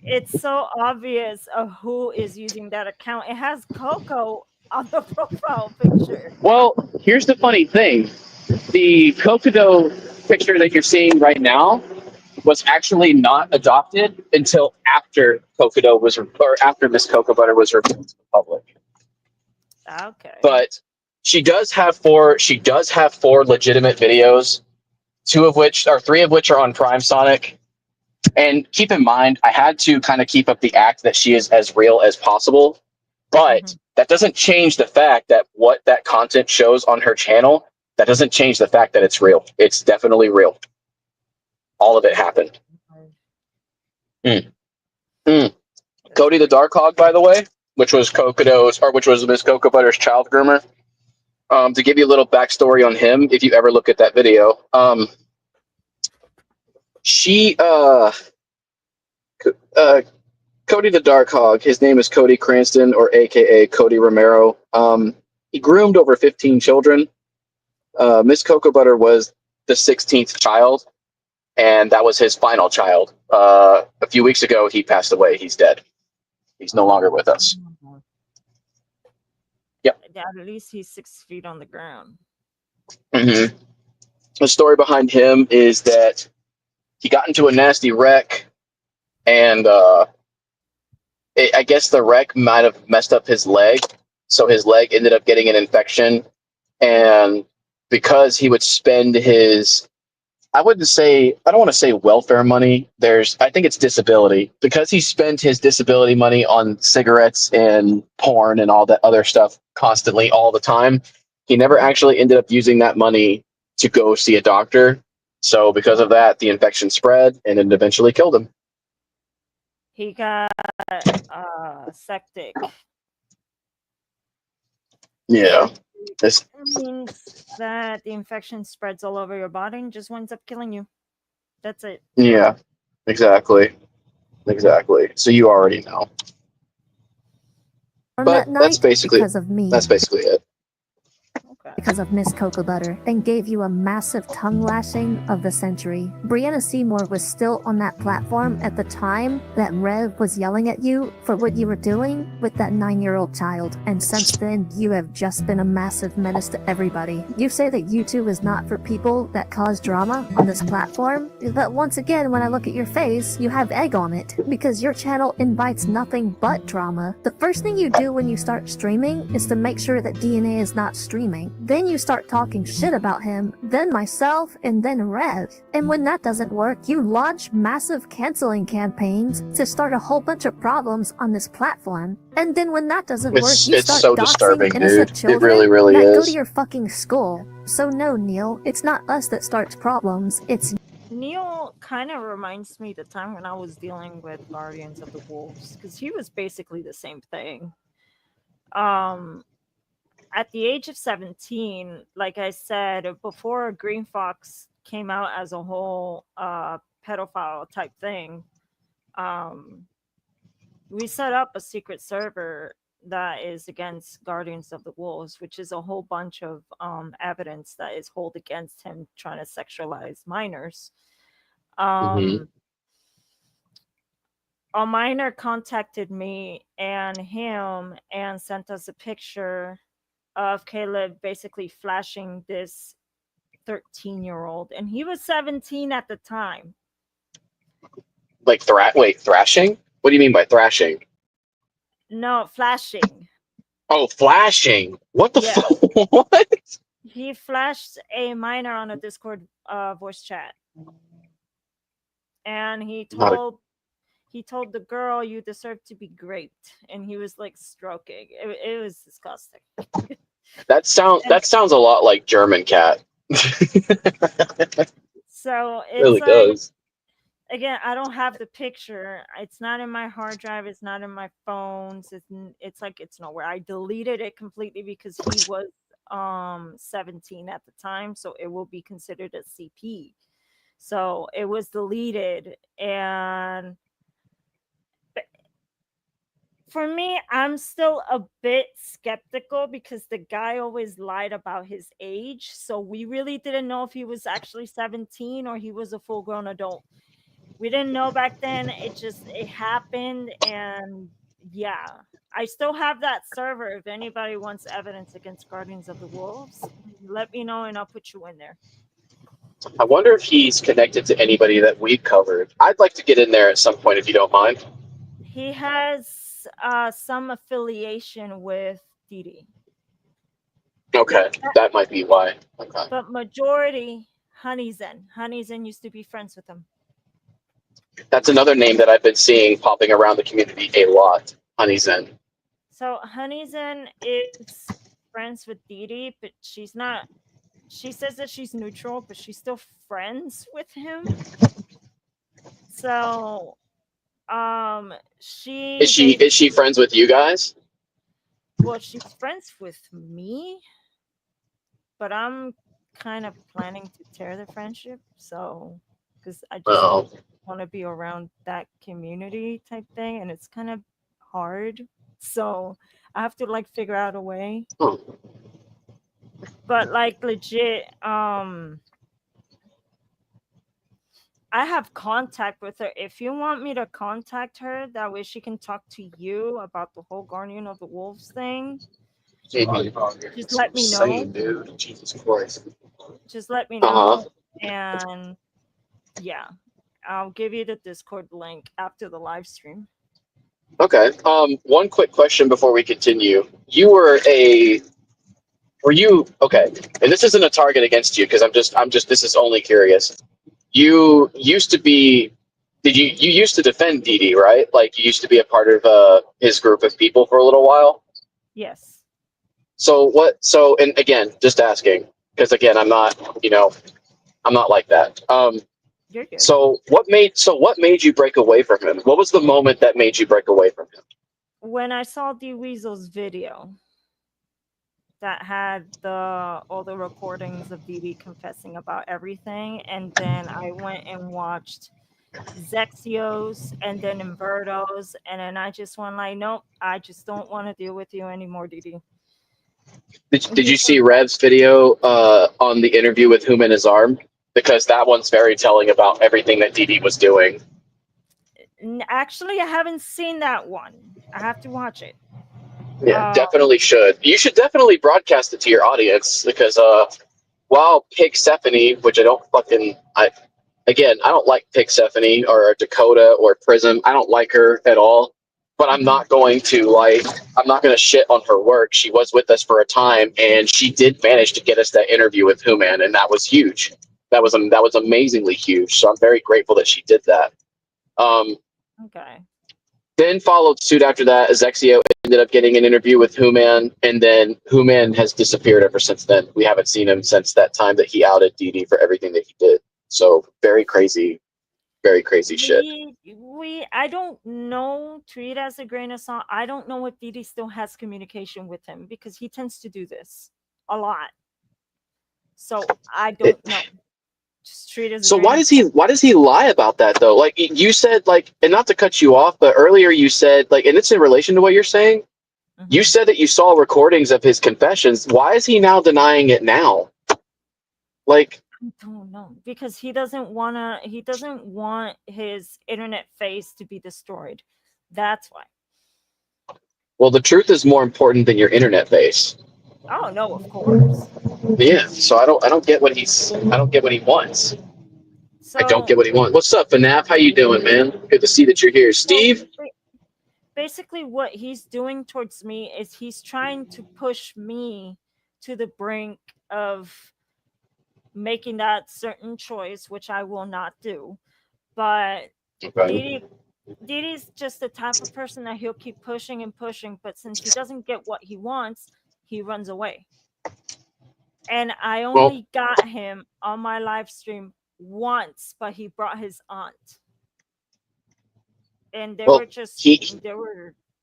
It's so obvious of who is using that account. It has Coco on the profile picture. Well, here's the funny thing. The Cocado picture that you're seeing right now was actually not adopted until after Cocado was, or after Miss Cocoa Butter was revealed to the public. Okay. But she does have four legitimate videos, 3 of which are on Prime Sonic. And keep in mind, I had to kind of keep up the act that she is as real as possible. But that doesn't change the fact that what that content shows on her channel, that doesn't change the fact that it's real. It's definitely real. All of it happened. Cody the Dark Hog, by the way, which was Miss Cocoa Butter's child groomer. To give you a little backstory on him, if you ever look at that video, Cody the Dark Hog, his name is Cody Cranston, or AKA Cody Romero. He groomed over 15 children. Miss Cocoa Butter was the 16th child, and that was his final child. A few weeks ago, he passed away. He's dead. He's no longer with us. Yep. At least he's 6 feet on the ground. The story behind him is that he got into a nasty wreck, and I guess the wreck might have messed up his leg, so his leg ended up getting an infection. And because he would spend his, I don't want to say welfare money. I think it's disability. Because he spent his disability money on cigarettes and porn and all that other stuff constantly all the time, he never actually ended up using that money to go see a doctor. So because of that, the infection spread and it eventually killed him. He got septic. Yeah. It means that the infection spreads all over your body and just winds up killing you. That's it. Yeah, exactly. So you already know. On But that night, that's basically it. Because of Miss Cocoa Butter, and gave you a massive tongue lashing of the century. Brianna Seymour was still on that platform at the time that Rev was yelling at you for what you were doing with that 9-year-old child, and since then you have just been a massive menace to everybody. You say that YouTube is not for people that cause drama on this platform, but once again, when I look at your face, you have egg on it, because your channel invites nothing but drama. The first thing you do when you start streaming is to make sure that DNA is not streaming. Then you start talking shit about him, then myself, and then Rev. And when that doesn't work, you launch massive canceling campaigns to start a whole bunch of problems on this platform. And then when that doesn't work, you It's start so doxing disturbing, innocent dude. children It really that go is. to your fucking school. So no, Neil, it's not us that starts problems, it's Neil kind of reminds me the time when I was dealing with Guardians of the Wolves, because he was basically the same thing. At the age of 17, like I said, before Green Fox came out as a whole pedophile type thing, we set up a secret server that is against Guardians of the Wolves, which is a whole bunch of evidence that is held against him trying to sexualize minors. A minor contacted me and him and sent us a picture of Caleb basically flashing this 13-year-old, and he was 17 at the time. Like thrashing? What do you mean by thrashing? No, flashing. Oh, flashing. What the fuck? What? He flashed a minor on a Discord voice chat, and he told the girl, "You deserve to be raped," and he was like stroking. It was disgusting. That sounds a lot like German cat. So it's really like, does. Again, I don't have the picture. It's not in my hard drive. It's not in my phones. It's like it's nowhere. I deleted it completely because he was 17 at the time, so it will be considered a CP. So it was deleted, and for me, I'm still a bit skeptical because the guy always lied about his age. So we really didn't know if he was actually 17 or he was a full-grown adult. We didn't know back then. It happened, and yeah. I still have that server. If anybody wants evidence against Guardians of the Wolves, let me know and I'll put you in there. I wonder if he's connected to anybody that we've covered. I'd like to get in there at some point if you don't mind. He has some affiliation with Didi. Okay, that might be why. Okay. But majority, Honeyzen used to be friends with him. That's another name that I've been seeing popping around the community a lot. Honeyzen. So Honeyzen is friends with Dee Dee, but she's not. She says that she's neutral, but she's still friends with him. So, she Is she friends with you guys? well, she's friends with me, but I'm kind of planning to tear the friendship. So, because I just don't want to be around that community type thing, and it's kind of hard. So I have to like figure out a way. But like legit, I have contact with her. If you want me to contact her, that way she can talk to you about the whole Guardian of the Wolves thing. Just let me know. Dude. Jesus Christ. Just let me know. And yeah, I'll give you the Discord link after the live stream. Okay. One quick question before we continue. Were you okay? And this isn't a target against you because I'm just. This is only curious. You used to be. You used to defend Dee Dee, right? Like you used to be a part of his group of people for a little while. Yes. So and again, just asking because again, I'm not like that. You're good. So what made you break away from him? What was the moment that made you break away from him? When I saw D Weasel's video that had all the recordings of Dee Dee confessing about everything, and then I went and watched Zexio's and then Inverto's, and then I just went like, nope, I just don't want to deal with you anymore, Dee Dee. Did you see Rev's video on the interview with Human Azarm? Because that one's very telling about everything that Dee Dee was doing. Actually, I haven't seen that one. I have to watch it. Yeah, definitely should. You should definitely broadcast it to your audience because while Pigsephone, which I don't like Pigsephone or Dakota or Prism. I don't like her at all. But I'm not going to shit on her work. She was with us for a time, and she did manage to get us that interview with Human, and that was huge. That was amazingly huge. So I'm very grateful that she did that. Okay. Then followed suit after that. Zexio ended up getting an interview with Human, and then Human has disappeared ever since then. We haven't seen him since that time that he outed Dee Dee for everything that he did. So very crazy shit. I don't know, treat it as a grain of salt. I don't know if Dee Dee still has communication with him because he tends to do this a lot. So I don't know. Just treat it as so why does he lie about that though? Like you said, like, and not to cut you off, but earlier you said, like, and it's in relation to what you're saying. You said that you saw recordings of his confessions. Why is he now denying it now? Like, I don't know, because he doesn't want his internet face to be destroyed. That's why. well, the truth is more important than your internet face. Oh no, of course. Yeah, so I don't get what he wants. So, I don't get what he wants. What's up, FNAF? How you doing, man? Good to see that you're here. Steve? Basically what he's doing towards me is he's trying to push me to the brink of making that certain choice, which I will not do. But Dee Dee's just the type of person that he'll keep pushing and pushing, but since he doesn't get what he wants, he runs away. And I only got him on my live stream once, but he brought his aunt. And they were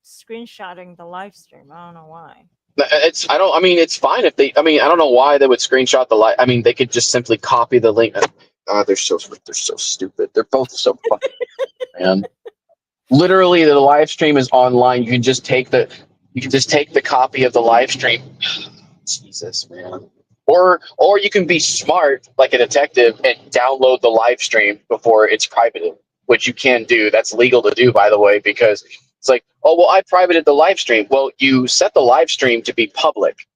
screenshotting the live stream. I don't know why. It's fine if they. I don't know why they would screenshot the live. They could just simply copy the link. They're so stupid. They're both so fucking man. Literally, the live stream is online. You can just take the copy of the live stream. Jesus, man. Or you can be smart like a detective and download the live stream before it's privated, which you can do. That's legal to do, by the way, because it's like, oh, well, I privated the live stream. Well, you set the live stream to be public,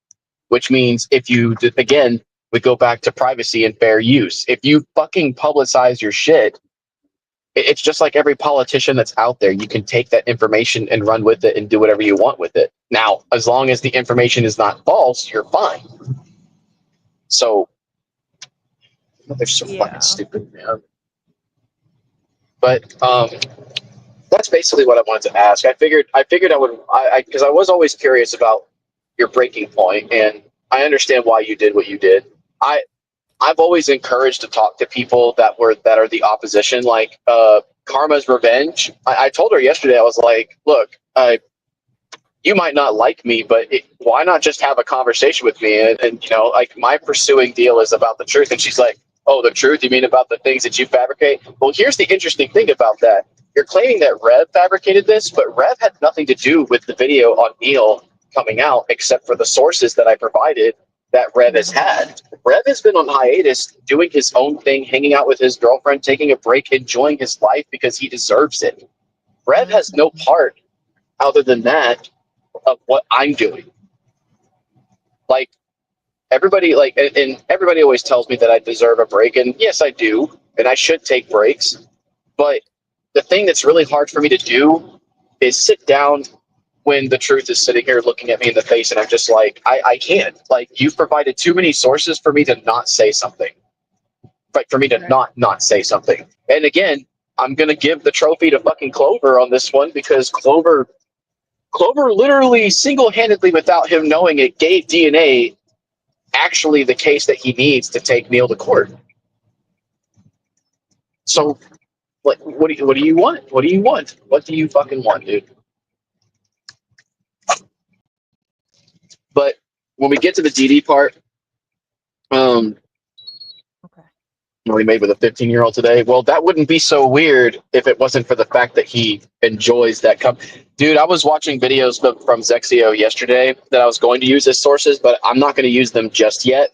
which means if you, again, we go back to privacy and fair use. If you fucking publicize your shit, it's just like every politician that's out there. You can take that information and run with it and do whatever you want with it. Now, as long as the information is not false, you're fine. So, they're so fucking stupid, man. But, that's basically what I wanted to ask. I figured I would, because I was always curious about your breaking point, and I understand why you did what you did. I've always encouraged to talk to people that are the opposition, like Karma's Revenge. I told her yesterday, I was like, look, you might not like me, but why not just have a conversation with me? And you know, like, my pursuing deal is about the truth. And she's like, oh, the truth? You mean about the things that you fabricate? Well, here's the interesting thing about that. You're claiming that Rev fabricated this, but Rev had nothing to do with the video on Neil coming out, except for the sources that I provided that Rev has had. Rev has been on hiatus, doing his own thing, hanging out with his girlfriend, taking a break, enjoying his life because he deserves it. Rev has no part other than that of what I'm doing. Like, everybody, like, and everybody always tells me that I deserve a break, and yes, I do, and I should take breaks. But the thing that's really hard for me to do is sit down when the truth is sitting here looking at me in the face, and I'm just like, I can't. Like, you've provided too many sources for me to not say something. Like, for me to not say something. And again, I'm gonna give the trophy to fucking Clover on this one, because Clover literally single-handedly, without him knowing it, gave DNA actually the case that he needs to take Neil to court. So, what do you want? What do you want? What do you fucking want, dude? But when we get to the DD part, we made with a 15-year-old today. Well, that wouldn't be so weird if it wasn't for the fact that he enjoys that Dude, I was watching videos from Zexio yesterday that I was going to use as sources, but I'm not going to use them just yet.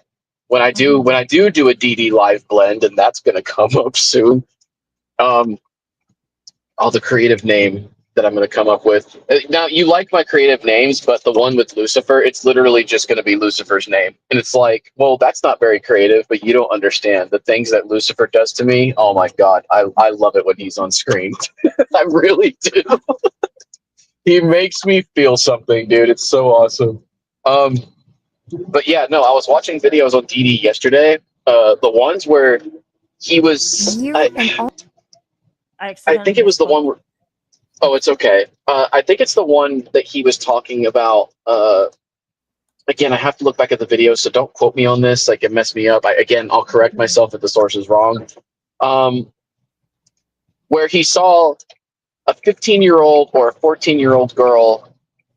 When I do a DD live blend, and that's going to come up soon. The creative name that I'm going to come up with. Now, you like my creative names, but the one with Lucifer, it's literally just going to be Lucifer's name. And it's like, well, that's not very creative, but you don't understand the things that Lucifer does to me. Oh my God. I love it when he's on screen. I really do. He makes me feel something, dude. It's so awesome. But yeah, no, I was watching videos on DD yesterday. The ones where he was, I think it was the one where, oh, it's okay. I think it's the one that he was talking about. Again, I have to look back at the video, so don't quote me on this. Like, it messed me up. I'll correct myself if the source is wrong. Where he saw a 15-year-old or a 14-year-old girl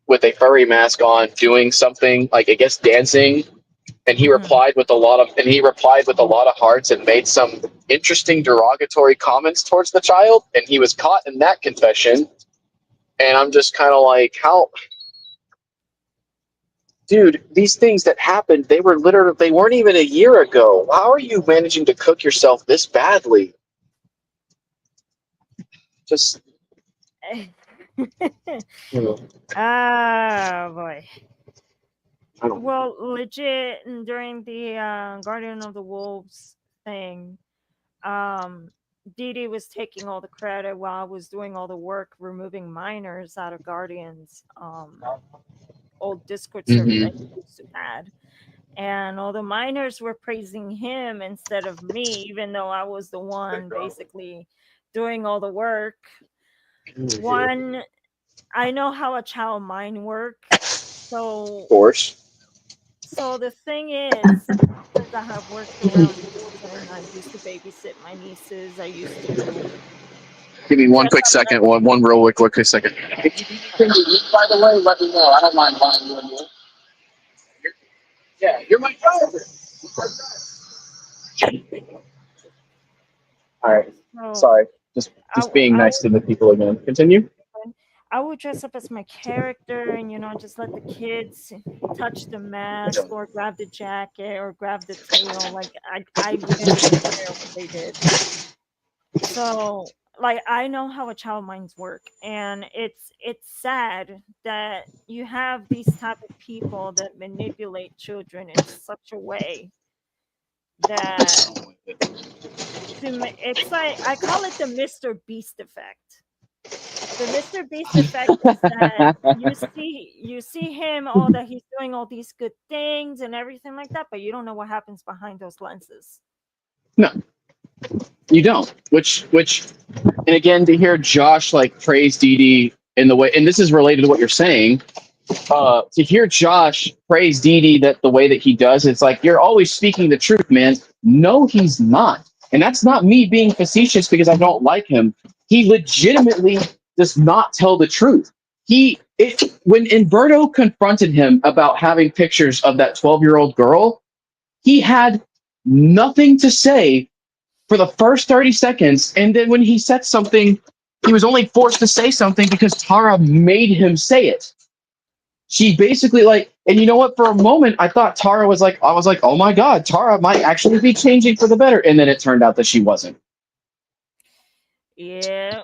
with a furry mask on doing something, like, I guess, dancing, and he replied with a lot of hearts and made some interesting derogatory comments towards the child, and he was caught in that confession. And I'm just kind of like, how, dude, these things that happened, they weren't even a year ago. How are you managing to cook yourself this badly? Just, oh boy. Well, legit, during the Guardian of the Wolves thing, Dee was taking all the credit while I was doing all the work removing minors out of Guardian's old Discord server that he used to had. And all the minors were praising him instead of me, even though I was the one basically doing all the work. One, I know how a child mind works. So, of course. So the thing is, because I have worked around children, I used to babysit my nieces. I used to. Give me one quick second. One real quick second. By the way, let me know. I don't mind buying you a meal. Yeah, you're my driver. All right. Sorry. Just being nice to the people again. Continue. I would dress up as my character and, just let the kids touch the mask or grab the jacket or grab the tail. Like, I wouldn't even care what they did. So, like, I know how a child minds work, and it's sad that you have these type of people that manipulate children in such a way that it's like, I call it the Mr. Beast effect. The Mr. Beast effect is that you see him, all that he's doing all these good things and everything like that, but you don't know what happens behind those lenses. No. You don't. Which, and again, to hear Josh like praise Dee Dee in the way, and this is related to what you're saying. To hear Josh praise Dee Dee that the way that he does, it's like you're always speaking the truth, man. No, he's not, and that's not me being facetious because I don't like him. He legitimately does not tell the truth. When Inverto confronted him about having pictures of that 12-year-old girl, he had nothing to say for the first 30 seconds, and then when he said something, he was only forced to say something because Tara made him say it. She basically and you know what? For a moment, I thought Tara was like, I was like, oh my god, Tara might actually be changing for the better, and then it turned out that she wasn't. Yeah.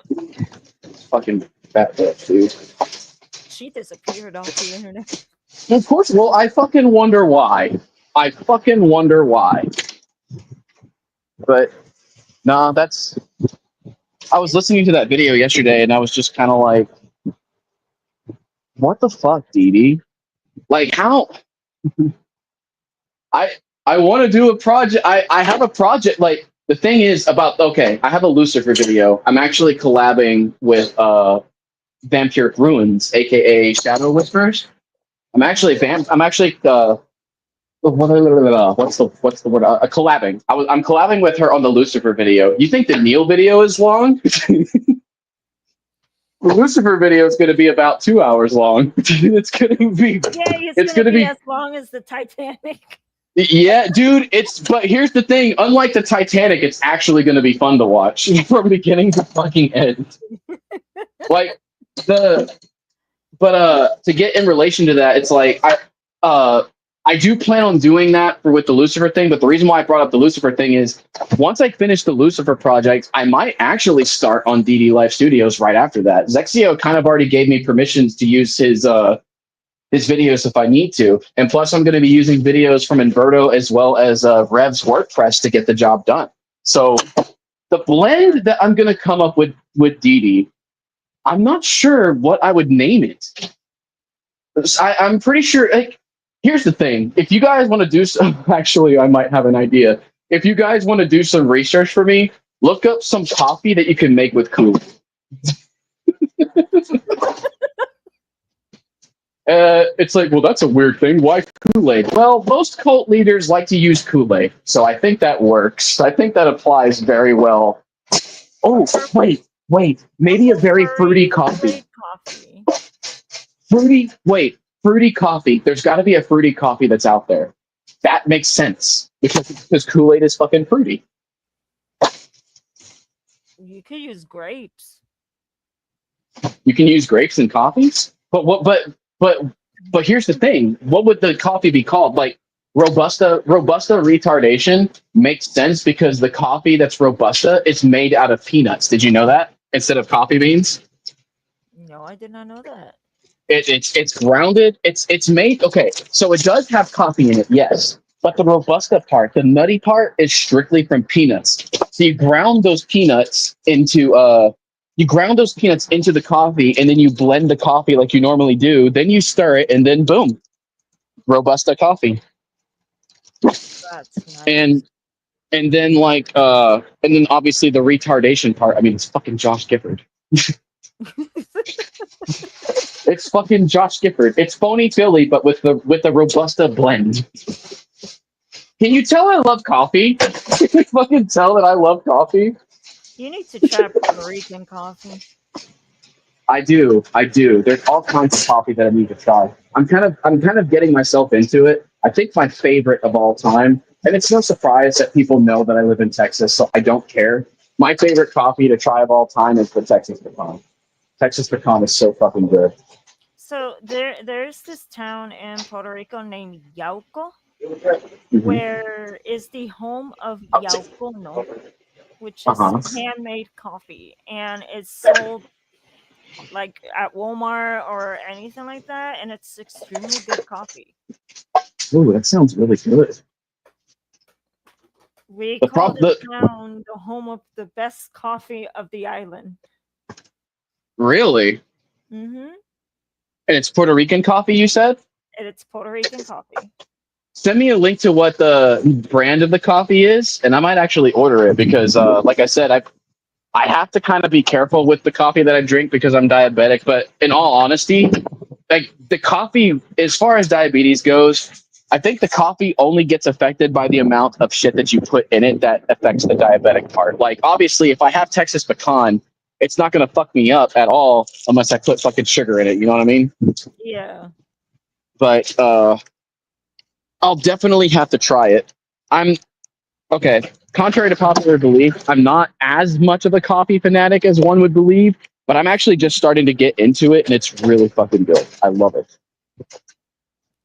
Fucking fat bitch, dude. She disappeared off the internet. Of course. Well, I fucking wonder why. I But nah, I was listening to that video yesterday, and I was just kind of like, what the fuck, Dee Dee? Like, how? I want to do a project. I have a project. Like, the thing is about, okay, I have a Lucifer video. I'm actually collabing with Vampiric Ruins, aka Shadow Whisperers. I'm actually what's the word? Collabing. I'm collabing with her on the Lucifer video. You think the Neil video is long? The Lucifer video is going to be about 2 hours long. It's going to be. Yeah, It's going to be as long as the Titanic. Yeah, dude. But here's the thing. Unlike the Titanic, it's actually going to be fun to watch from beginning to fucking end. Like to get in relation to that, it's like I do plan on doing that with the Lucifer thing. But the reason why I brought up the Lucifer thing is once I finish the Lucifer project, I might actually start on DD Live Studios right after that. Zexio kind of already gave me permissions to use his videos if I need to. And plus, I'm going to be using videos from Inverto as well as Rev's WordPress to get the job done. So the blend that I'm going to come up with Dee Dee, I'm not sure what I would name it. I'm pretty sure, like, here's the thing. If you guys want to do some, actually, I might have an idea. If you guys want to do some research for me, look up some coffee that you can make with Kool-Aid. It's like, well, that's a weird thing. Why Kool-Aid? Well, most cult leaders like to use Kool-Aid, so I think that works. I think that applies very well. Oh, wait. Maybe a very fruity coffee. Fruity coffee. There's got to be a fruity coffee that's out there. That makes sense because Kool-Aid is fucking fruity. You could use grapes. You can use grapes in coffees, but here's the thing. What would the coffee be called? Like Robusta retardation makes sense because the coffee that's Robusta is made out of peanuts. Did you know that? Instead of coffee beans? No, I did not know that. It's grounded. It's made, okay, so it does have coffee in it, yes. But the Robusta part, the nutty part, is strictly from peanuts. So you ground those peanuts into the coffee, and then you blend the coffee like you normally do. Then you stir it, and then boom, Robusta coffee. That's nice. And then and then obviously the retardation part. I mean, it's fucking Josh Gifford. It's fucking Josh Gifford. It's phony Philly, but with the Robusta blend. Can you tell I love coffee? Can you fucking tell that I love coffee? You need to try Puerto Rican coffee. I do. There's all kinds of coffee that I need to try. I'm kind of getting myself into it. I think my favorite of all time, and it's no surprise that people know that I live in Texas, so I don't care. My favorite coffee to try of all time is the Texas Pecan. Texas Pecan is so fucking good. So there's this town in Puerto Rico named Yauco, Mm-hmm. where is the home of Yaucono, which is handmade coffee, and it's sold like at Walmart or anything like that, and it's extremely good coffee. Ooh, that sounds really good. We call this town the home of the best coffee of the island. Really? Mm-hmm. And it's Puerto Rican coffee, you said? And it's Puerto Rican coffee. Send me a link to what the brand of the coffee is, and I might actually order it because, like I said, I have to kind of be careful with the coffee that I drink because I'm diabetic. But in all honesty, like the coffee, as far as diabetes goes, I think the coffee only gets affected by the amount of shit that you put in it that affects the diabetic part. Like, obviously, if I have Texas pecan, it's not going to fuck me up at all unless I put fucking sugar in it. You know what I mean? Yeah. But I'll definitely have to try it. I'm okay. Contrary to popular belief, I'm not as much of a coffee fanatic as one would believe, but I'm actually just starting to get into it, and it's really fucking good. I love it.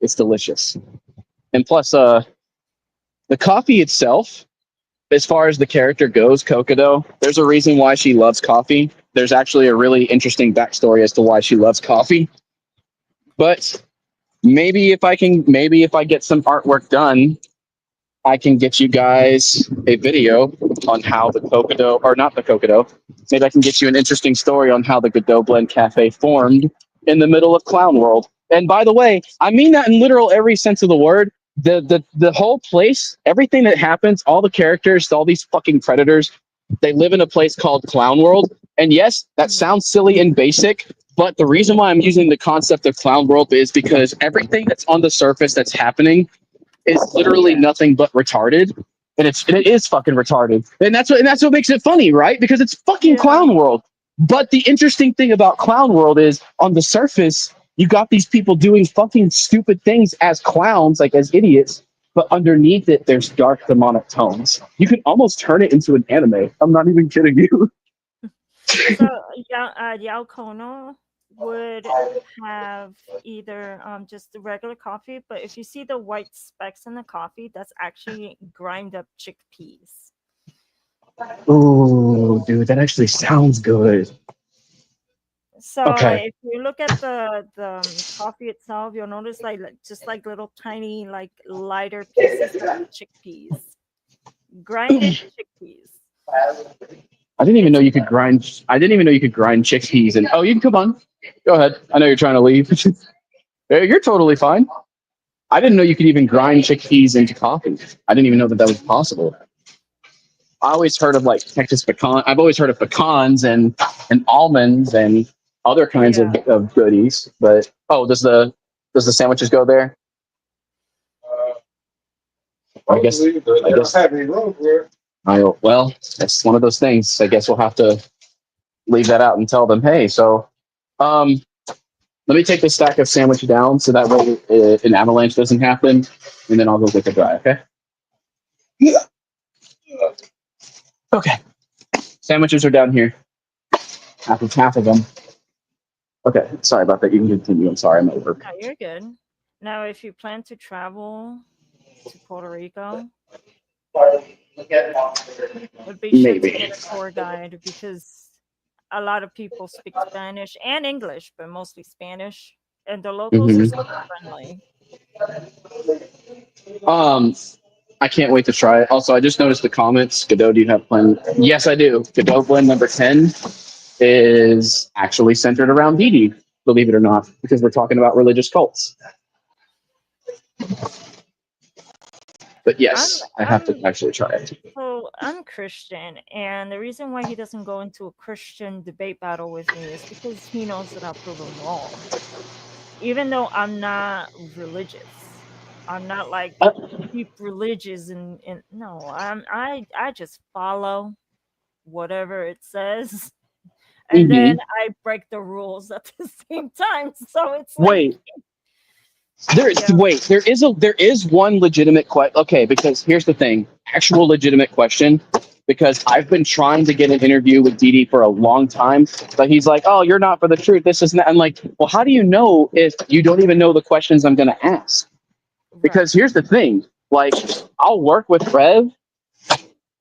It's delicious. And plus, the coffee itself, as far as the character goes, Kokado, there's a reason why she loves coffee. There's actually a really interesting backstory as to why she loves coffee. But maybe if I get some artwork done, I can get you guys a video on how the Kokado, or not the Kokado, maybe I can get you an interesting story on how the Godot Blend Cafe formed in the middle of Clown World. And by the way, I mean that in literal every sense of the word. The whole place, everything that happens, all the characters, all these fucking predators, they live in a place called Clown World. And yes, that sounds silly and basic, but the reason why I'm using the concept of Clown World is because everything that's on the surface that's happening is literally nothing but retarded, and it is fucking retarded, and that's what makes it funny, right? Because it's fucking Clown World. But the interesting thing about Clown World is, on the surface, you got these people doing fucking stupid things as clowns, like as idiots, but underneath it, there's dark demonic tones. You can almost turn it into an anime. I'm not even kidding you. So Yao Kono would have either just the regular coffee, but if you see the white specks in the coffee, that's actually grind up chickpeas. Ooh, dude, that actually sounds good. So Okay. if you look at the coffee itself, you'll notice just like little tiny like lighter pieces of chickpeas, grinded chickpeas. I didn't even know you could grind chickpeas. And oh, you can come on. Go ahead. I know you're trying to leave. You're totally fine. I didn't know you could even grind chickpeas into coffee. I didn't even know that was possible. I always heard of like Texas pecan. I've always heard of pecans and almonds and other kinds of goodies. But does the sandwiches go there? I guess. Well, that's one of those things. I guess we'll have to leave that out and tell them, hey, so let me take this stack of sandwich down so that way an avalanche doesn't happen, and then I'll go get the dry, okay? Yeah. Okay. Sandwiches are down here. Half of them. Okay, sorry about that. You can continue. I'm sorry, I'm over. No, you're good. Now, if you plan to travel to Puerto Rico, would be sure to get a tour guide because a lot of people speak Spanish and English, but mostly Spanish, and the locals are super friendly. I can't wait to try it. Also, I just noticed the comments. Godot, do you have blend? Yes, I do. Godot blend number 10 is actually centered around Didi, believe it or not, because we're talking about religious cults. But yes, I have to actually try it. So I'm Christian, and the reason why he doesn't go into a Christian debate battle with me is because he knows that I'll prove him wrong. Even though I'm not religious, I'm not like deep religious, and no, I just follow whatever it says, and then I break the rules at the same time. So it's like there is one legitimate question. Okay, because here's the thing, actual legitimate question. Because I've been trying to get an interview with Didi for a long time, but he's like, "Oh, you're not for the truth. This is not." I'm like, "Well, how do you know if you don't even know the questions I'm going to ask?" Because here's the thing, like, I'll work with Rev,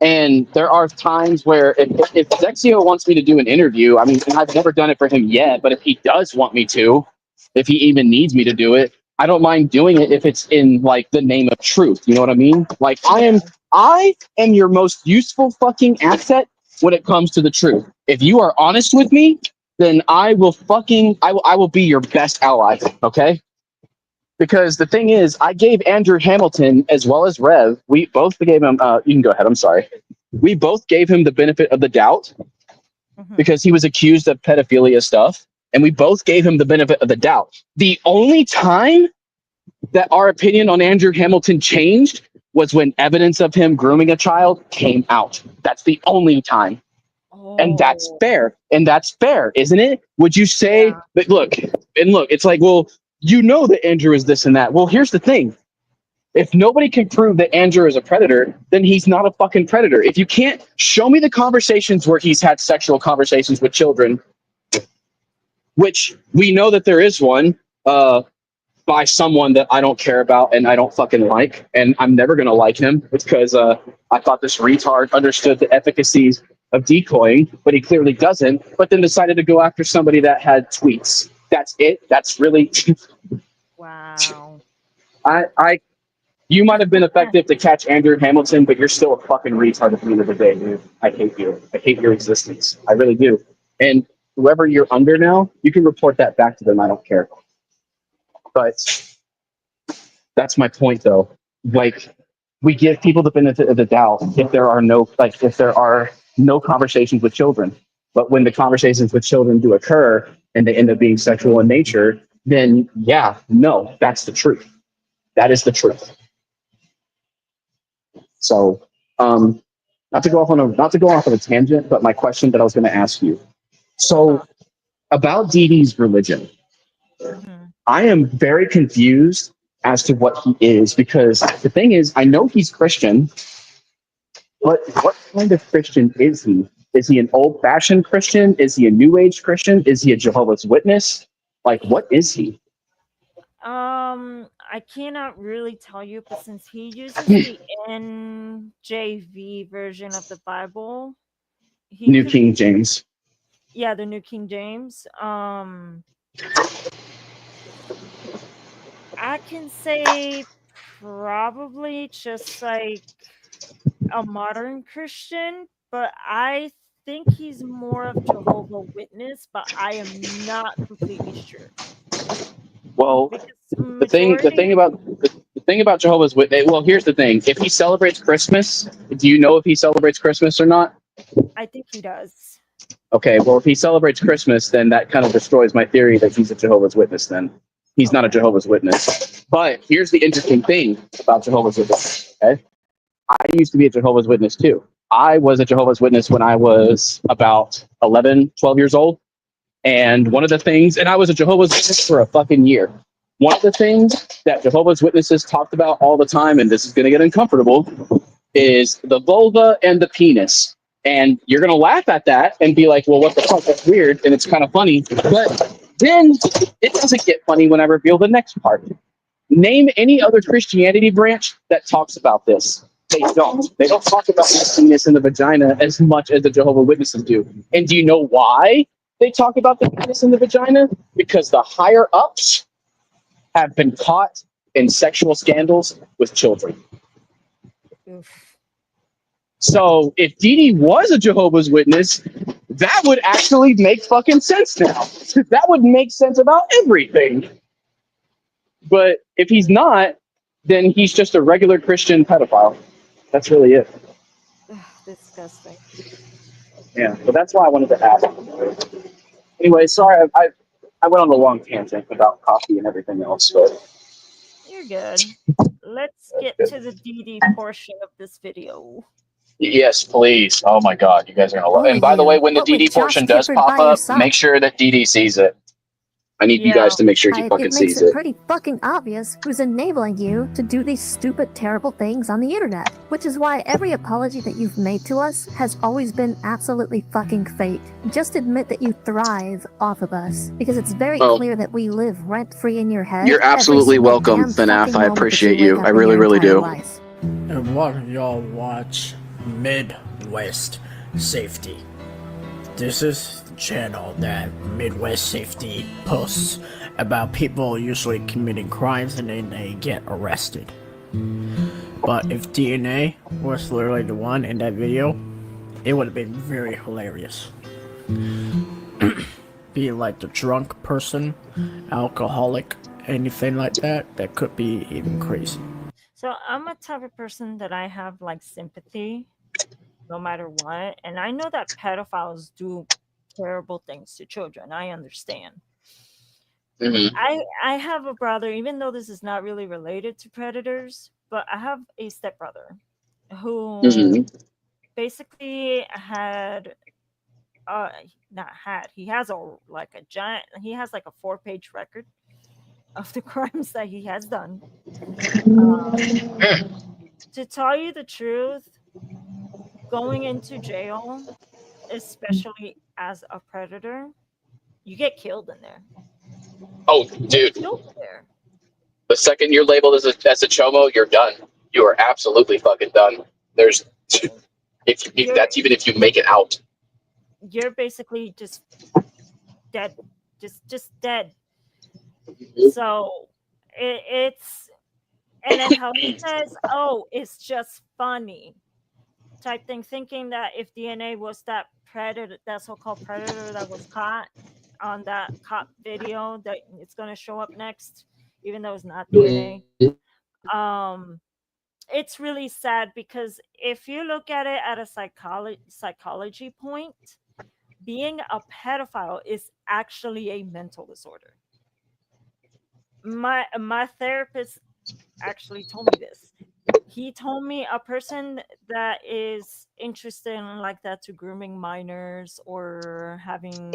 and there are times where if Zexio wants me to do an interview, I mean, and I've never done it for him yet, but if he does want me to, if he even needs me to do it, I don't mind doing it if it's in like the name of truth. You know what I mean? Like, I am your most useful fucking asset when it comes to the truth. If you are honest with me, then I will be your best ally. Okay? Because the thing is, I gave Andrew Hamilton as well as Rev. We both gave him. You can go ahead. I'm sorry. We both gave him the benefit of the doubt because he was accused of pedophilia stuff, and we both gave him the benefit of the doubt. The only time that our opinion on Andrew Hamilton changed was when evidence of him grooming a child came out. That's the only time. And that's fair. And that's fair, isn't it? Would you say that look, it's like, well, you know that Andrew is this and that. Well, here's the thing. If nobody can prove that Andrew is a predator, then he's not a fucking predator. If you can't show me the conversations where he's had sexual conversations with children, which we know that there is one, by someone that I don't care about and I don't fucking like, and I'm never gonna like him. It's because I thought this retard understood the efficacies of decoying, but he clearly doesn't. But then decided to go after somebody that had tweets. That's it. That's really. Wow. You might have been effective to catch Andrew Hamilton, but you're still a fucking retard at the end of the day, dude. I hate you. I hate your existence. I really do. And whoever you're under now, you can report that back to them. I don't care. But that's my point, though. Like, we give people the benefit of the doubt if there are no conversations with children. But when the conversations with children do occur and they end up being sexual in nature, then yeah, no, that's the truth. That is the truth. So, not to go off on a tangent, but my question that I was going to ask you. So, about Dee Dee's religion. I am very confused as to what he is, because the thing is, I know he's Christian, but what kind of Christian is he? Is he an old-fashioned Christian? Is he a New Age Christian? Is he a Jehovah's Witness? Like, what is he? I cannot really tell you, but since he uses the NJV version of the Bible, New King James. Yeah, the New King James. I can say probably just like a modern Christian, but I think he's more of Jehovah's Witness, but I am not completely sure. Well, the thing about Jehovah's Witness. Well, here's the thing: if he celebrates Christmas, do you know if he celebrates Christmas or not? I think he does. Okay, well, if he celebrates Christmas, then that kind of destroys my theory that he's a Jehovah's Witness. Then he's not a Jehovah's Witness. But here's the interesting thing about Jehovah's Witness. Okay, I used to be a Jehovah's Witness too. I was a Jehovah's Witness when I was about 11, 12 years old. And one of the things, and I was a Jehovah's Witness for a fucking year. One of the things that Jehovah's Witnesses talked about all the time, and this is going to get uncomfortable, is the vulva and the penis. And you're going to laugh at that and be like, well, what the fuck, that's weird, and it's kind of funny. But then it doesn't get funny when I reveal the next part. Name any other Christianity branch that talks about this. They don't. They don't talk about the penis and the vagina as much as the Jehovah's Witnesses do. And do you know why they talk about the penis and the vagina? Because the higher ups have been caught in sexual scandals with children. Oof. So if Dee Dee was a Jehovah's Witness, that would actually make fucking sense now. That would make sense about everything. But if he's not, then he's just a regular Christian pedophile. That's really it. Disgusting. Yeah, but that's why I wanted to ask. Anyway, sorry, I went on a long tangent about coffee and everything else, but You're good. Let's get to the DD portion of this video. yes, please. Oh my God, you guys are gonna love it. And by the way, when the DD portion does pop up, make sure that DD sees it. I need you guys to make sure he fucking sees It makes it pretty fucking obvious who's enabling you to do these stupid, terrible things on the internet. Which is why every apology that you've made to us has always been absolutely fucking fake. Just admit that you thrive off of us. Because it's very clear that we live rent-free in your head. You're absolutely welcome, FNAF. I appreciate you. I really, really do. And why don't y'all watch Midwest Safety? This is the channel that Midwest Safety posts about people usually committing crimes and then they get arrested. But if DNA was literally the one in that video, it would have been very hilarious. Be like the drunk person, alcoholic, anything like that, that could be even crazy. So I'm a type of person that I have like sympathy no matter what. And I know that pedophiles do terrible things to children. I understand. Mm-hmm. I have a brother, even though this is not really related to predators, but I have a stepbrother who basically had not had, he has a giant, he has like a 4-page record of the crimes that he has done. To tell you the truth, going into jail, especially as a predator, you get killed in there. Oh, dude. There. The second you're labeled as a chomo, you're done. You are absolutely fucking done. There's if that's even if you make it out. You're basically just dead. Just dead. So it's, and then how he says, oh, it's just funny type thing, thinking that if DNA was that predator, that so-called predator that was caught on that cop video, that it's going to show up next, even though it's not DNA. It's really sad, because if you look at it at a psychology point, being a pedophile is actually a mental disorder. My therapist actually told me this. He told me a person that is interested in like that to grooming minors or having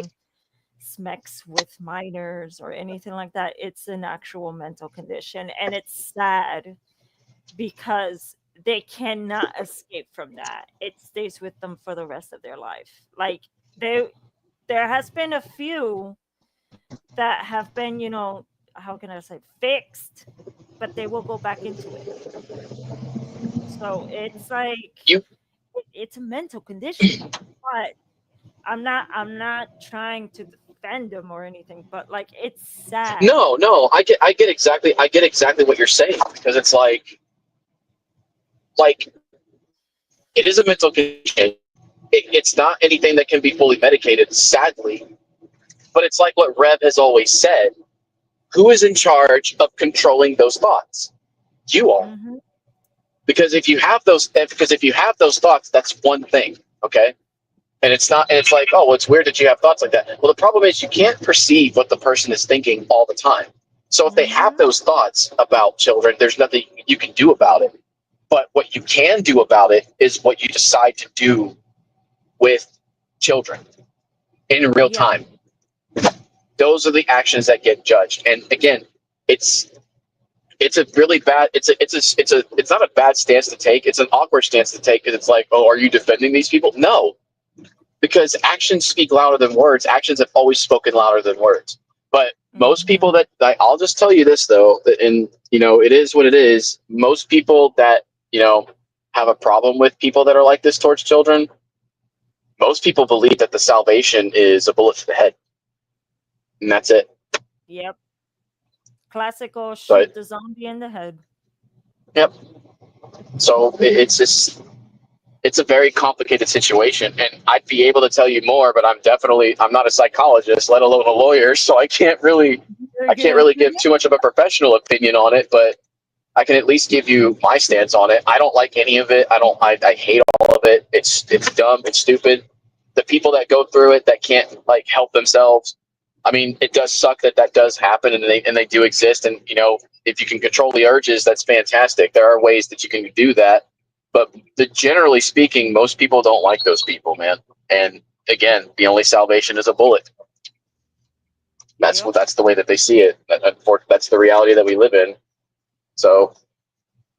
sex with minors or anything like that, it's an actual mental condition, and it's sad because they cannot escape from that. It stays with them for the rest of their life. Like there has been a few that have been, you know, how can I say, fixed, but they will go back into it. So it's like it's a mental condition. But I'm not trying to defend them or anything, but like it's sad. No, I get exactly what you're saying, because it's like it is a mental condition. It's not anything that can be fully medicated, sadly. But it's like what Rev has always said. Who is in charge of controlling those thoughts? You are. Mm-hmm. Because if you have those thoughts, that's one thing, okay? And it's not, and it's like, oh, well, it's weird that you have thoughts like that. Well, the problem is you can't perceive what the person is thinking all the time. So if they have those thoughts about children, there's nothing you can do about it. But what you can do about it is what you decide to do with children in real time. Those are the actions that get judged. And again, it's a really bad, it's not a bad stance to take. It's an awkward stance to take, because it's like, oh, are you defending these people? No, because actions speak louder than words. Actions have always spoken louder than words. But most people that, I'll just tell you this though, and you know, it is what it is. Most people that, you know, have a problem with people that are like this towards children, most people believe that the salvation is a bullet to the head. And that's it. Yep. Classical shoot the zombie in the head. Yep. So it's a very complicated situation, and I'd be able to tell you more, but I'm not a psychologist, let alone a lawyer, so I can't really give too much of a professional opinion on it, but I can at least give you my stance on it. I don't like any of it. I hate all of it. It's dumb. It's stupid. The people that go through it that can't like help themselves. I mean, it does suck that does happen, and they do exist. And you know, if you can control the urges, that's fantastic. There are ways that you can do that, but generally speaking, most people don't like those people, man. And again, the only salvation is a bullet. That's the way that they see it. That's the reality that we live in. So,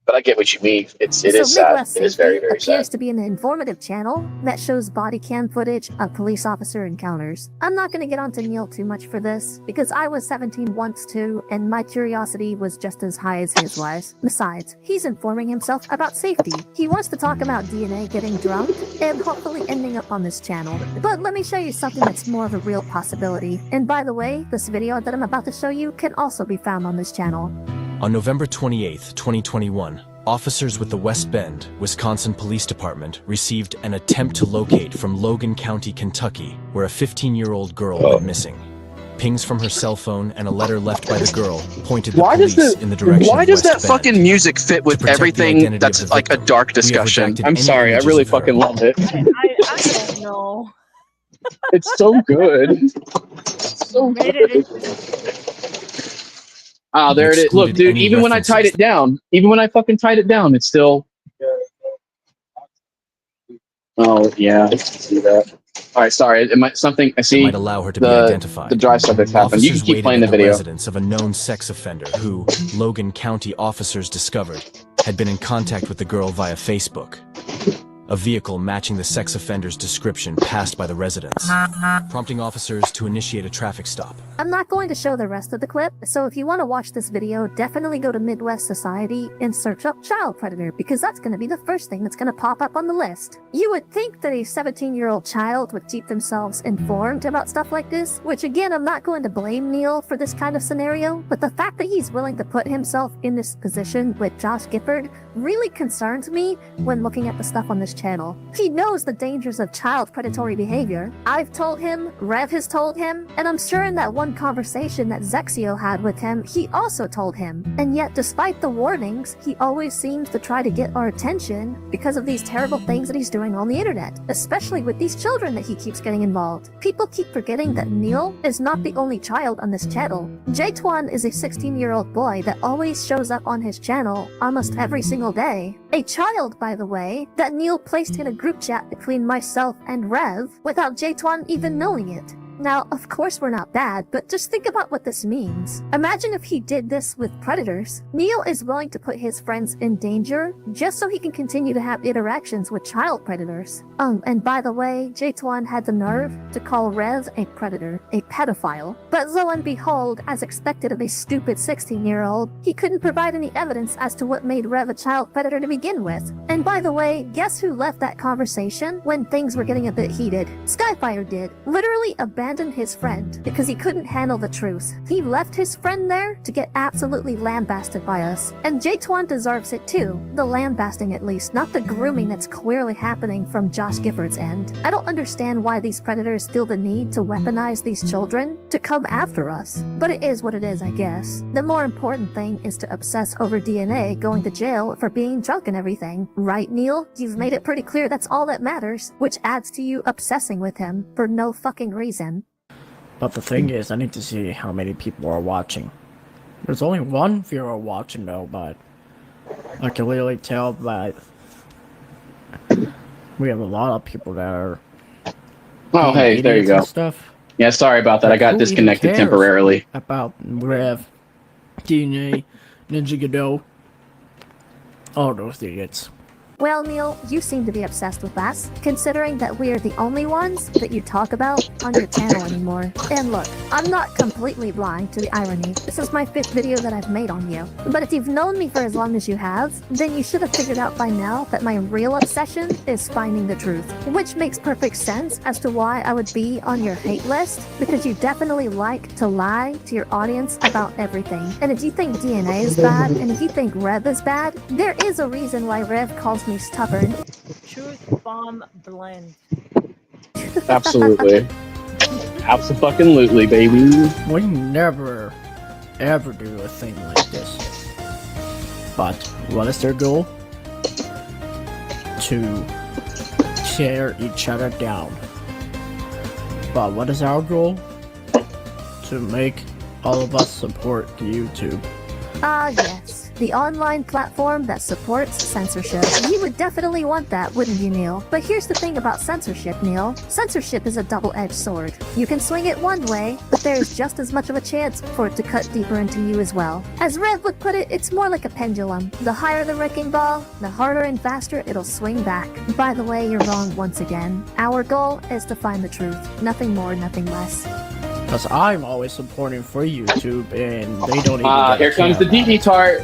but I get what you mean. It is sad. It is very, very sad. Appears to be an informative channel that shows body cam footage of police officer encounters. I'm not going to get onto Neil too much for this, because I was 17 once too, and my curiosity was just as high as his was. Besides, he's informing himself about safety. He wants to talk about DNA getting drunk, and hopefully ending up on this channel. But let me show you something that's more of a real possibility. And by the way, this video that I'm about to show you can also be found on this channel. On November 28, 2021, officers with the West Bend, Wisconsin Police Department received an attempt to locate from Logan County, Kentucky, where a 15-year-old girl went missing. Pings from her cell phone and a letter left by the girl pointed the Why does police in the direction Why of does West that Bend. fucking music fit with To protect the everything identity of that's the like a victim, dark we have discussion? redacted I'm any sorry, I images really of her. fucking love it. I don't know. It's so good. So Made it good. Ah, and there it is. Look, excluded dude, any even when I tied references it down, even when I fucking tied it down, it's still. Oh, yeah. I see that. All right, sorry. It might, something, I that see might allow her to be the identified. dry subject happened. You can Officers keep waited playing at the the video. residence of a known sex offender who, Logan County officers discovered, had been in contact with the girl via Facebook. A vehicle matching the sex offender's description passed by the residence, prompting officers to initiate a traffic stop. I'm not going to show the rest of the clip, so if you want to watch this video, definitely go to Midwest Society and search up child predator, because that's going to be the first thing that's going to pop up on the list. You would think that a 17-year-old child would keep themselves informed about stuff like this, which again, I'm not going to blame Neil for this kind of scenario, but the fact that he's willing to put himself in this position with Josh Gifford really concerns me when looking at the stuff on this channel. He knows the dangers of child predatory behavior. I've told him, Rev has told him, and I'm sure in that one conversation that Zexio had with him, he also told him. And yet, despite the warnings, he always seems to try to get our attention because of these terrible things that he's doing on the internet, especially with these children that he keeps getting involved. People keep forgetting that Neil is not the only child on this channel. J-Twan is a 16-year-old boy that always shows up on his channel almost every single day. A child, by the way, that Neil placed in a group chat between myself and Rev without J-Twan even knowing it. Now, of course we're not bad, but just think about what this means. Imagine if he did this with predators. Neil is willing to put his friends in danger just so he can continue to have interactions with child predators. And by the way, J-Twan had the nerve to call Rev a predator, a pedophile. But lo and behold, as expected of a stupid 16-year-old, he couldn't provide any evidence as to what made Rev a child predator to begin with. And by the way, guess who left that conversation when things were getting a bit heated? Skyfire did. Literally abandoned his friend because he couldn't handle the truth. He left his friend there to get absolutely lambasted by us. And J-Twan deserves it too. The lambasting at least, not the grooming that's clearly happening from Josh Gifford's end. I don't understand why these predators feel the need to weaponize these children to come after us. But it is what it is, I guess. The more important thing is to obsess over DNA going to jail for being drunk and everything. Right, Neil? You've made it pretty clear that's all that matters, which adds to you obsessing with him for no fucking reason. But the thing is, I need to see how many people are watching. There's only one viewer watching though, but I can clearly tell that we have a lot of people that are. Oh, hey, there you go. Stuff. Yeah, sorry about that. Like, I got who disconnected even cares temporarily. About Rev, DNA, Nicocado, all those idiots. Well, Neil, you seem to be obsessed with us, considering that we are the only ones that you talk about on your channel anymore. And look, I'm not completely blind to the irony. This is my 5th video that I've made on you. But if you've known me for as long as you have, then you should have figured out by now that my real obsession is finding the truth. Which makes perfect sense as to why I would be on your hate list, because you definitely like to lie to your audience about everything. And if you think DNA is bad, and if you think Rev is bad, there is a reason why Rev calls me stubborn. Truth bomb blend. Absolutely. Absolutely, baby. We never, ever do a thing like this. But what is their goal? To tear each other down. But what is our goal? To make all of us support YouTube. Ah, yes. The online platform that supports censorship. You would definitely want that, wouldn't you, Neil? But here's the thing about censorship, Neil. Censorship is a double-edged sword. You can swing it one way, but there's just as much of a chance for it to cut deeper into you as well. As Rev would put it, it's more like a pendulum. The higher the wrecking ball, the harder and faster it'll swing back. By the way, you're wrong once again. Our goal is to find the truth. Nothing more, nothing less. Because I'm always supporting for YouTube, and they don't even Here comes the DD tart.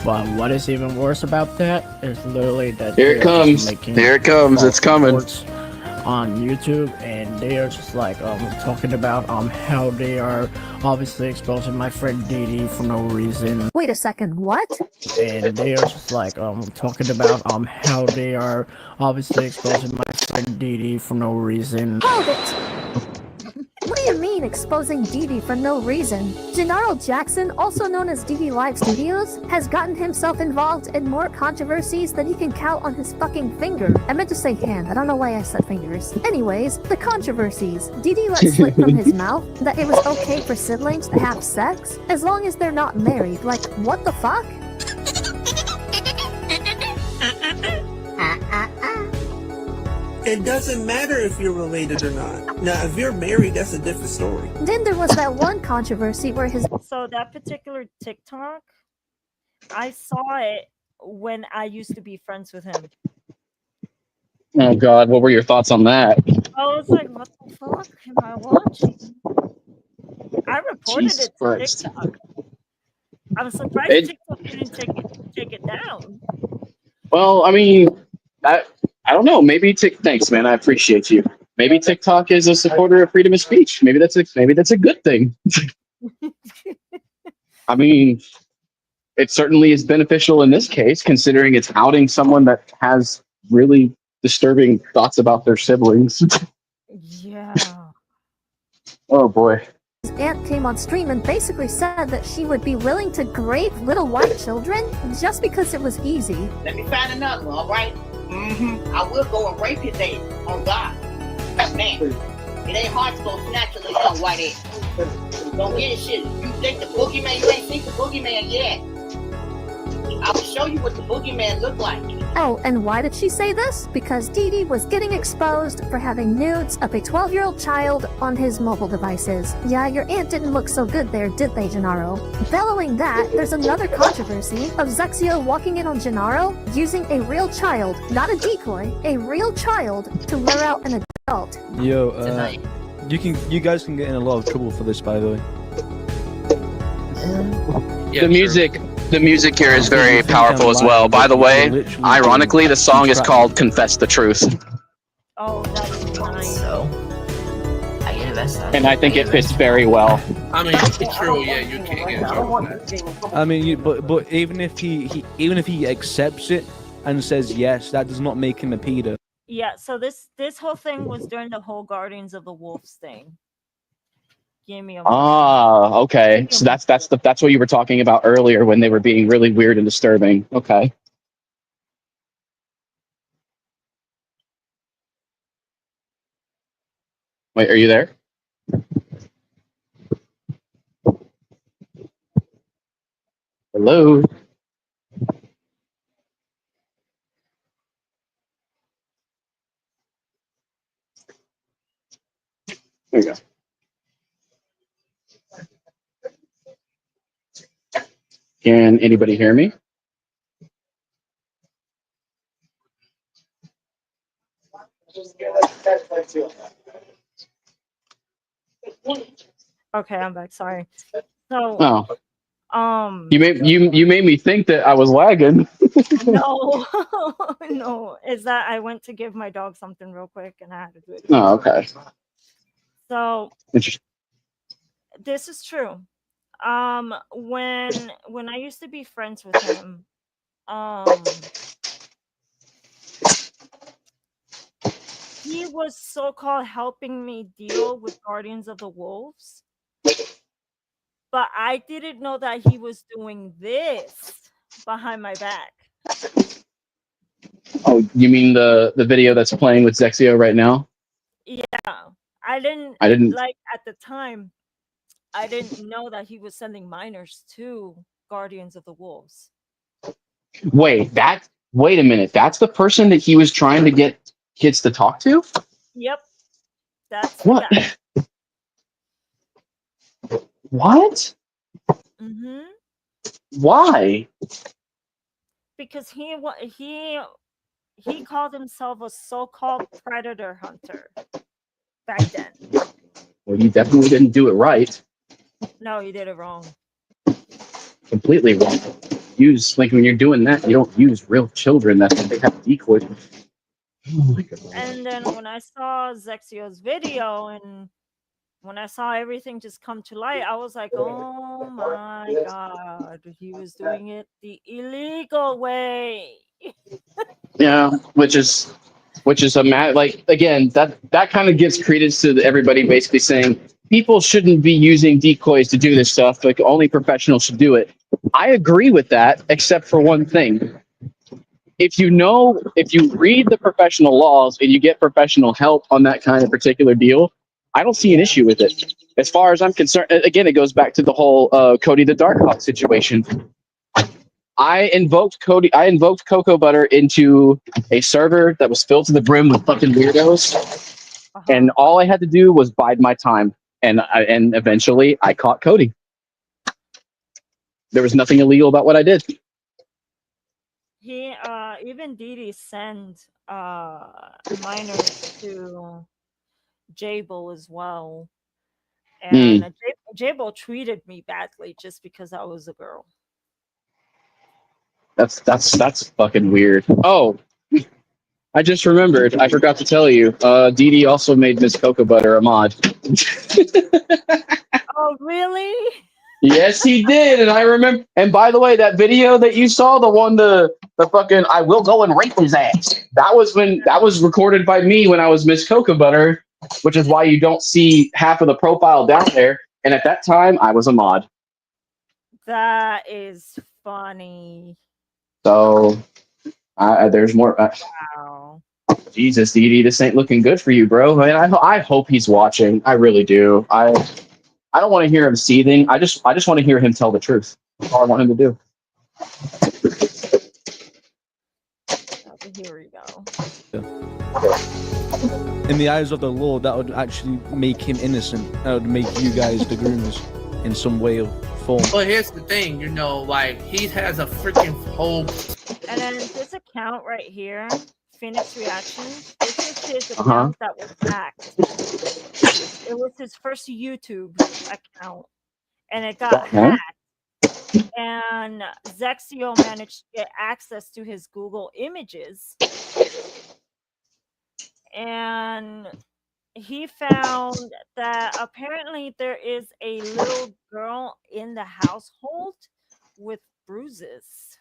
But what is even worse about that is literally that Here it comes. Here it comes. It's coming. On YouTube, and they are just like talking about how they are obviously exposing my friend Didi for no reason. Wait a second, what? And they are just like talking about how they are obviously exposing my friend Didi for no reason. Hold it! What do you mean exposing Dee Dee for no reason. Gennaro Jackson, also known as Dee Dee Live Studios, has gotten himself involved in more controversies than he can count on his fucking finger. I meant to say hand, I don't know why I said fingers. Anyways, the controversies. Dee Dee let slip from his mouth that it was okay for siblings to have sex as long as they're not married. Like, what the fuck? It doesn't matter if you're related or not. Now, if you're married, that's a different story. Then there was that one controversy where his... So that particular TikTok, I saw it when I used to be friends with him. Oh God, what were your thoughts on that? I was like, what the fuck am I watching? I reported Jesus it to Christ. TikTok. I'm surprised TikTok didn't take it down. Well, I mean, I don't know. Maybe thanks, man. I appreciate you. Maybe TikTok is a supporter of freedom of speech. Maybe that's a good thing. I mean, it certainly is beneficial in this case, considering it's outing someone that has really disturbing thoughts about their siblings. Yeah. Oh boy. His aunt came on stream and basically said that she would be willing to rape little white children just because it was easy. Let me find another one, all right? I will go and rape his ass. On God. Man, it ain't hard to go snatch a little young white ass. Don't get shit. You think the boogeyman, you ain't seen the boogeyman yet. I will show you what the boogeyman look like. Oh, and why did she say this? Because Dee Dee was getting exposed for having nudes of a 12-year-old child on his mobile devices. Yeah, your aunt didn't look so good there, did they, Gennaro? Following that, there's another controversy of Zexio walking in on Gennaro using a real child, not a decoy, a real child to lure out an adult. Yo, you guys can get in a lot of trouble for this, by the way. The music here is very powerful as well. By the way, ironically, the song is called "Confess the Truth." Oh, that's nice. So, I get that. And I think it fits very well. I mean, it's true. Yeah, you can't get in trouble for that. I mean, but even if he accepts it and says yes, that does not make him a pedo. Yeah, so this whole thing was during the whole Guardians of the Wolves thing. Give me a Okay. So that's what you were talking about earlier when they were being really weird and disturbing. Okay. Wait, are you there? Hello? There you go. Can anybody hear me? Okay, I'm back. Sorry. So, you made me think that I was lagging. no, no, is that I went to give my dog something real quick and I had to do it. Oh, okay. So, Interesting. this is true. When I used to be friends with him, he was so-called helping me deal with Guardians of the Wolves, but I didn't know that he was doing this behind my back. Oh, you mean the video that's playing with Zexio right now? Yeah, I didn't like at the time. I didn't know that he was sending minors to Guardians of the Wolves. Wait a minute. That's the person that he was trying to get kids to talk to? Yep. That's what? What? Mm-hmm. Why? Because he called himself a so-called predator hunter back then. Well, you definitely didn't do it right. No, you did it wrong. Completely wrong. When you're doing that, you don't use real children. That's what they have decoys. Oh my God. And then when I saw Zexio's video and when I saw everything just come to light, I was like, oh my God, he was doing it the illegal way. Yeah, which is like, again, that kind of gives credence to everybody basically saying people shouldn't be using decoys to do this stuff. Like only professionals should do it. I agree with that, except for one thing. If you read the professional laws and you get professional help on that kind of particular deal, I don't see an issue with it. As far as I'm concerned, again, it goes back to the whole Cody the Darkhawk situation. I invoked Cocoa Butter into a server that was filled to the brim with fucking weirdos, and all I had to do was bide my time, and eventually I caught Cody. There was nothing illegal about what I did. He even Didi sent minors to Jable as well, and Jable treated me badly just because I was a girl. That's fucking weird. Oh, I just remembered. I forgot to tell you. Didi also made Miss Cocoa Butter a mod. Oh, really? Yes, he did, and I remember. And by the way, that video that you saw, the fucking I will go and rape his ass. That was recorded by me when I was Miss Cocoa Butter, which is why you don't see half of the profile down there. And at that time, I was a mod. That is funny. So there's more. Wow. Jesus, Didi, this ain't looking good for you, bro. I mean, I hope he's watching. I really do. I don't want to hear him seething. I just want to hear him tell the truth. That's all I want him to do. Here we go. In the eyes of the law, that would actually make him innocent. That would make you guys the groomers in some way or form. But here's the thing, you know, like he has a freaking whole. And then this account right here, Phoenix Reactions, this is his account that was hacked. It was his first YouTube account, and it got hacked. And Zexio managed to get access to his Google images, and he found that apparently there is a little girl in the household with bruises.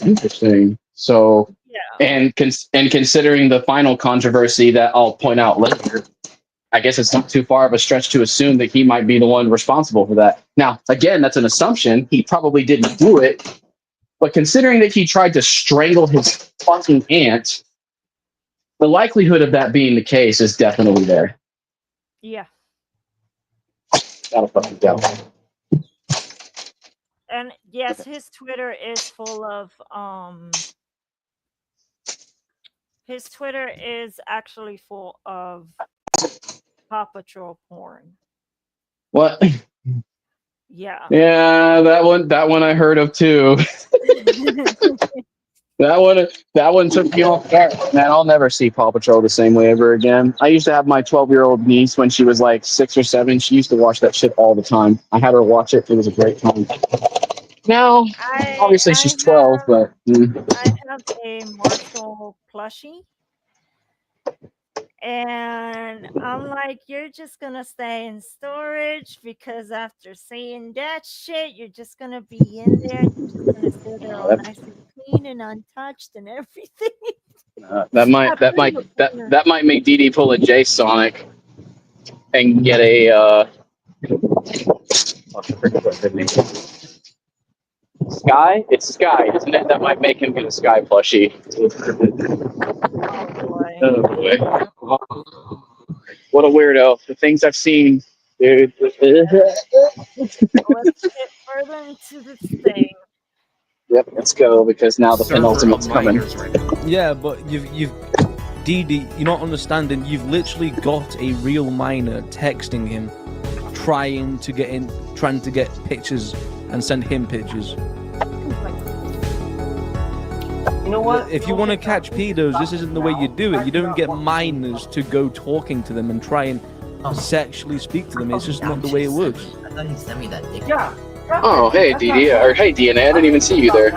Interesting. So, and considering the final controversy that I'll point out later, I guess it's not too far of a stretch to assume that he might be the one responsible for that. Now, again, that's an assumption. He probably didn't do it, but considering that he tried to strangle his fucking aunt, the likelihood of that being the case is definitely there. Yeah. That'll fucking go. And yes, his Twitter is full of his Twitter is actually full of Paw Patrol porn. What? Yeah. Yeah, that one I heard of too. That one took me off guard. Man, I'll never see Paw Patrol the same way ever again. I used to have my 12-year-old niece when she was like 6 or 7. She used to watch that shit all the time. I had her watch it. It was a great time. Now, obviously she's 12, but I have a Marshall plushie, and I'm like, you're just gonna stay in storage because after seeing that shit, you're just gonna be in there. You're just gonna sit there all nice and clean and untouched and everything. that might make Dee Dee pull a J Sonic and get a Sky? It's Sky, isn't it? That might make him get a Sky plushie. Oh boy. What a weirdo. The things I've seen, dude. Let's get further into this thing. Yep, let's go because now the penultimate's coming. Yeah, but you've Dee Dee, you're not understanding. You've literally got a real minor texting him, trying to get pictures and send him pictures. You know what? If you want to catch pedos, this isn't the way you do it. You don't get minors to go talking to them and try and sexually speak to them. It's just not the way it works. I thought he sent me that dick. Yeah. Oh, hey, Dee Dee. Or hey, DNA. I didn't even see you there.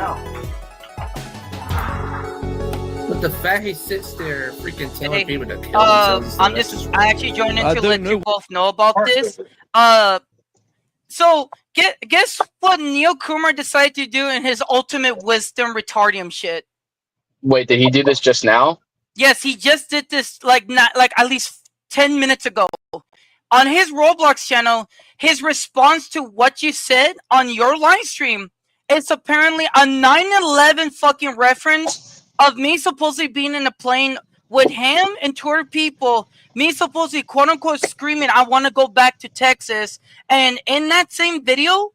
But the fact he sits there freaking telling people to kill themselves. I actually joined in to let you both know about this. So guess what Neil Kumar decided to do in his ultimate wisdom retardium shit? Wait, did he do this just now? Yes, he just did this like at least 10 minutes ago. on his Roblox channel, his response to what you said on your live stream is apparently a 9/11 fucking reference of me supposedly being in a plane with him and 2 people, me supposedly quote unquote screaming, "I want to go back to Texas." And in that same video,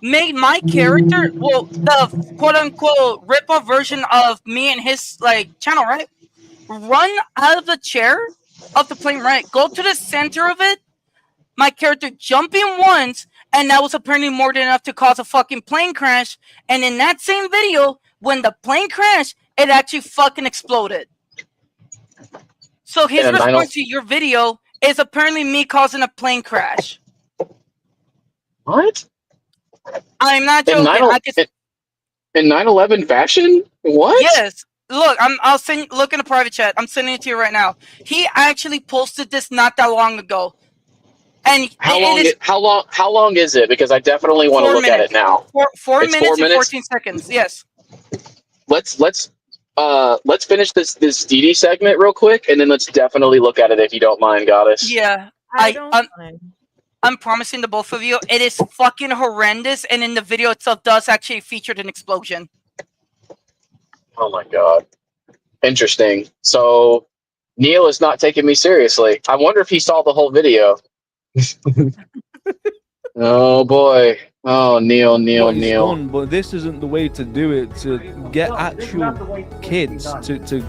made my character, well, the quote unquote rip off version of me and his like channel, right? Run out of the chair of the plane, right? Go to the center of it. My character jumping once, and that was apparently more than enough to cause a fucking plane crash. And in that same video, when the plane crashed, it actually fucking exploded. So his response to your video is apparently me causing a plane crash. What? I'm not joking. In 9/11 fashion? What? Yes. Look, I'll send. Look in the private chat. I'm sending it to you right now. He actually posted this not that long ago. And how long is it? Because I definitely want to look at it now. 4 It's minutes 4 and minutes? 14 seconds. Yes. Let's finish this DD segment real quick, and then let's definitely look at it if you don't mind, Goddess. Yeah. I'm promising to both of you, it is fucking horrendous, and in the video itself does actually feature an explosion. Oh my god. Interesting. So Neil is not taking me seriously. I wonder if he saw the whole video. Oh boy. Oh, Neil. Gone, but this isn't the way to do it. To get actual kids to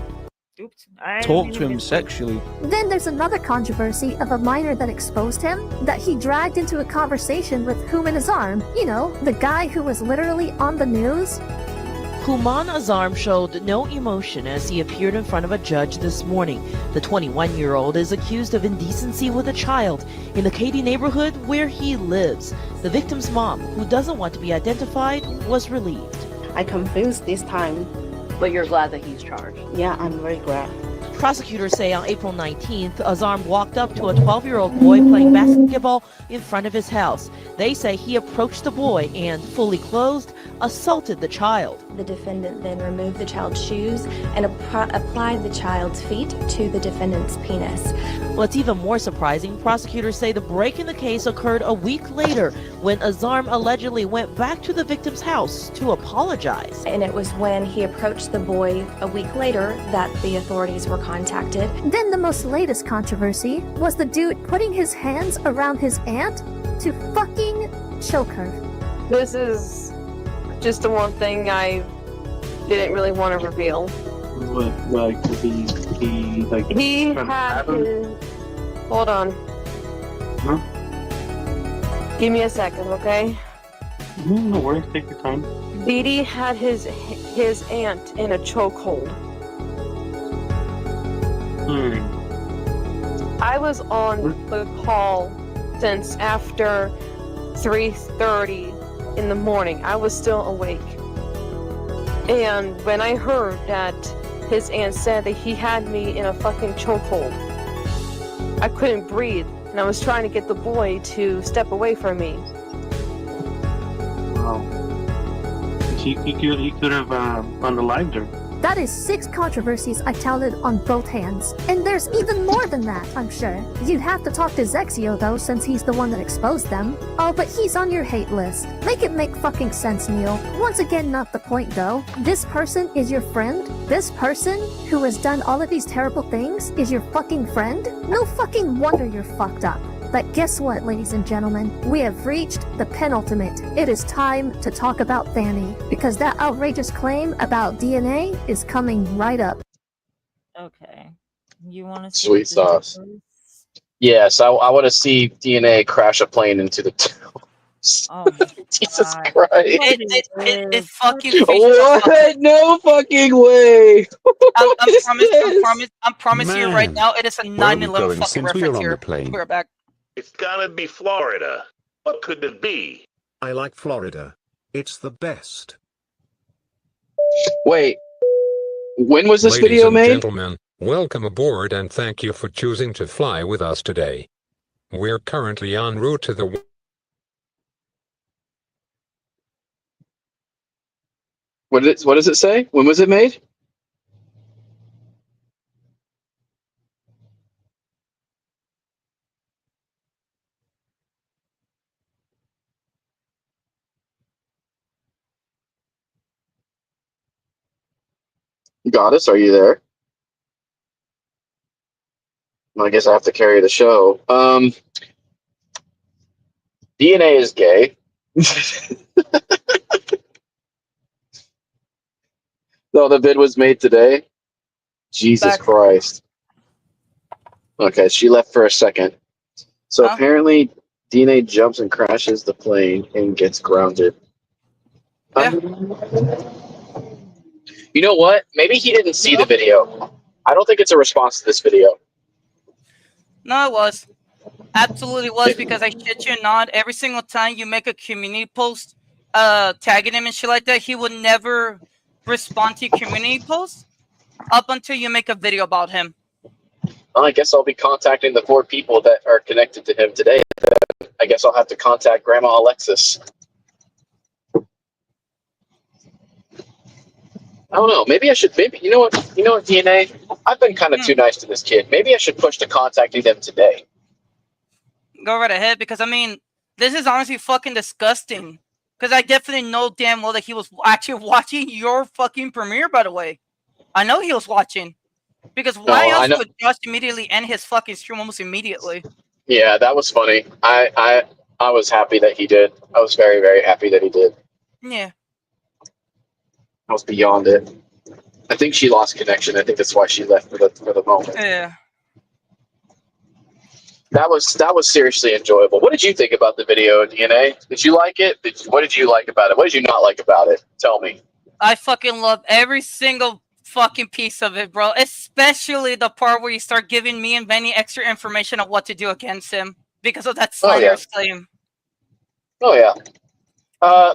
talk to him sexually. Then there's another controversy of a minor that exposed him, that he dragged into a conversation with Human Azarm. You know, the guy who was literally on the news. Human Azarm showed no emotion as he appeared in front of a judge this morning. The 21-year-old is accused of indecency with a child in the Katy neighborhood where he lives. The victim's mom, who doesn't want to be identified, was relieved. I'm confused this time. But you're glad that he's charged? Yeah, I'm very glad. Prosecutors say on April 19th, Azarm walked up to a 12-year-old boy playing basketball in front of his house. They say he approached the boy and, fully clothed, assaulted the child. The defendant then removed the child's shoes and applied the child's feet to the defendant's penis. What's even more surprising, prosecutors say the break in the case occurred a week later when Azarm allegedly went back to the victim's house to apologize. And it was when he approached the boy a week later that the authorities were contacted. Then the most latest controversy was the dude putting his hands around his aunt to fucking choke her. This is just the one thing I didn't really want to reveal. Like He had his... Hold on. Huh? Give me a second, okay? No worries, take your time. Dee had his aunt in a chokehold. I was on the call since after 3:30 in the morning. I was still awake. And when I heard that his aunt said that he had me in a fucking chokehold, I couldn't breathe, and I was trying to get the boy to step away from me. Wow. He could have unalived her. That is 6 controversies I counted on both hands. And there's even more than that, I'm sure. You'd have to talk to Zexio though, since he's the one that exposed them. Oh, but he's on your hate list. Make it make fucking sense, Neil. Once again, not the point though. This person is your friend? This person who has done all of these terrible things is your fucking friend? No fucking wonder you're fucked up. But guess what, ladies and gentlemen? We have reached the penultimate. It is time to talk about Fanny, because that outrageous claim about DNA is coming right up. Okay. You want to see Sweet sauce. Yes, I want to see DNA crash a plane into the town. Oh Jesus Christ. It fucking What? No fucking way. I'm promising you right now, it is a 9/11 fucking reference here. We're back. It's gotta be Florida. What could it be? I like Florida. It's the best. Wait. When was this Ladies video and made? Gentlemen, welcome aboard and thank you for choosing to fly with us today. We're currently en route to the... What does it say? When was it made? Goddess, are you there? I guess I have to carry the show. DNA is gay. No, the vid was made today. Jesus Christ. Okay, she left for a second. So apparently, DNA jumps and crashes the plane and gets grounded. Yeah. You know what? Maybe he didn't see the video. I don't think it's a response to this video. No, it was. Absolutely was, because I shit you not, every single time you make a community post tagging him and shit like that, he would never respond to your community posts up until you make a video about him. Well, I guess I'll be contacting the 4 people that are connected to him today. I guess I'll have to contact Grandma Alexis. I don't know. Maybe I should. Maybe you know what? DNA. I've been kind of too nice to this kid. Maybe I should push to contacting them today. Go right ahead, because I mean, this is honestly fucking disgusting. Because I definitely know damn well that he was actually watching your fucking premiere. By the way, I know he was watching. Because why else would Josh immediately end his fucking stream almost immediately? Yeah, that was funny. I was happy that he did. I was very, very happy that he did. Yeah. I was beyond it. I think she lost connection. I think that's why she left for the moment. Yeah. That was seriously enjoyable. What did you think about the video, DNA? Did you like it? What did you like about it? What did you not like about it? Tell me. I fucking love every single fucking piece of it, bro. Especially the part where you start giving me and Benny extra information on what to do against him because of that slanderous claim. Oh yeah.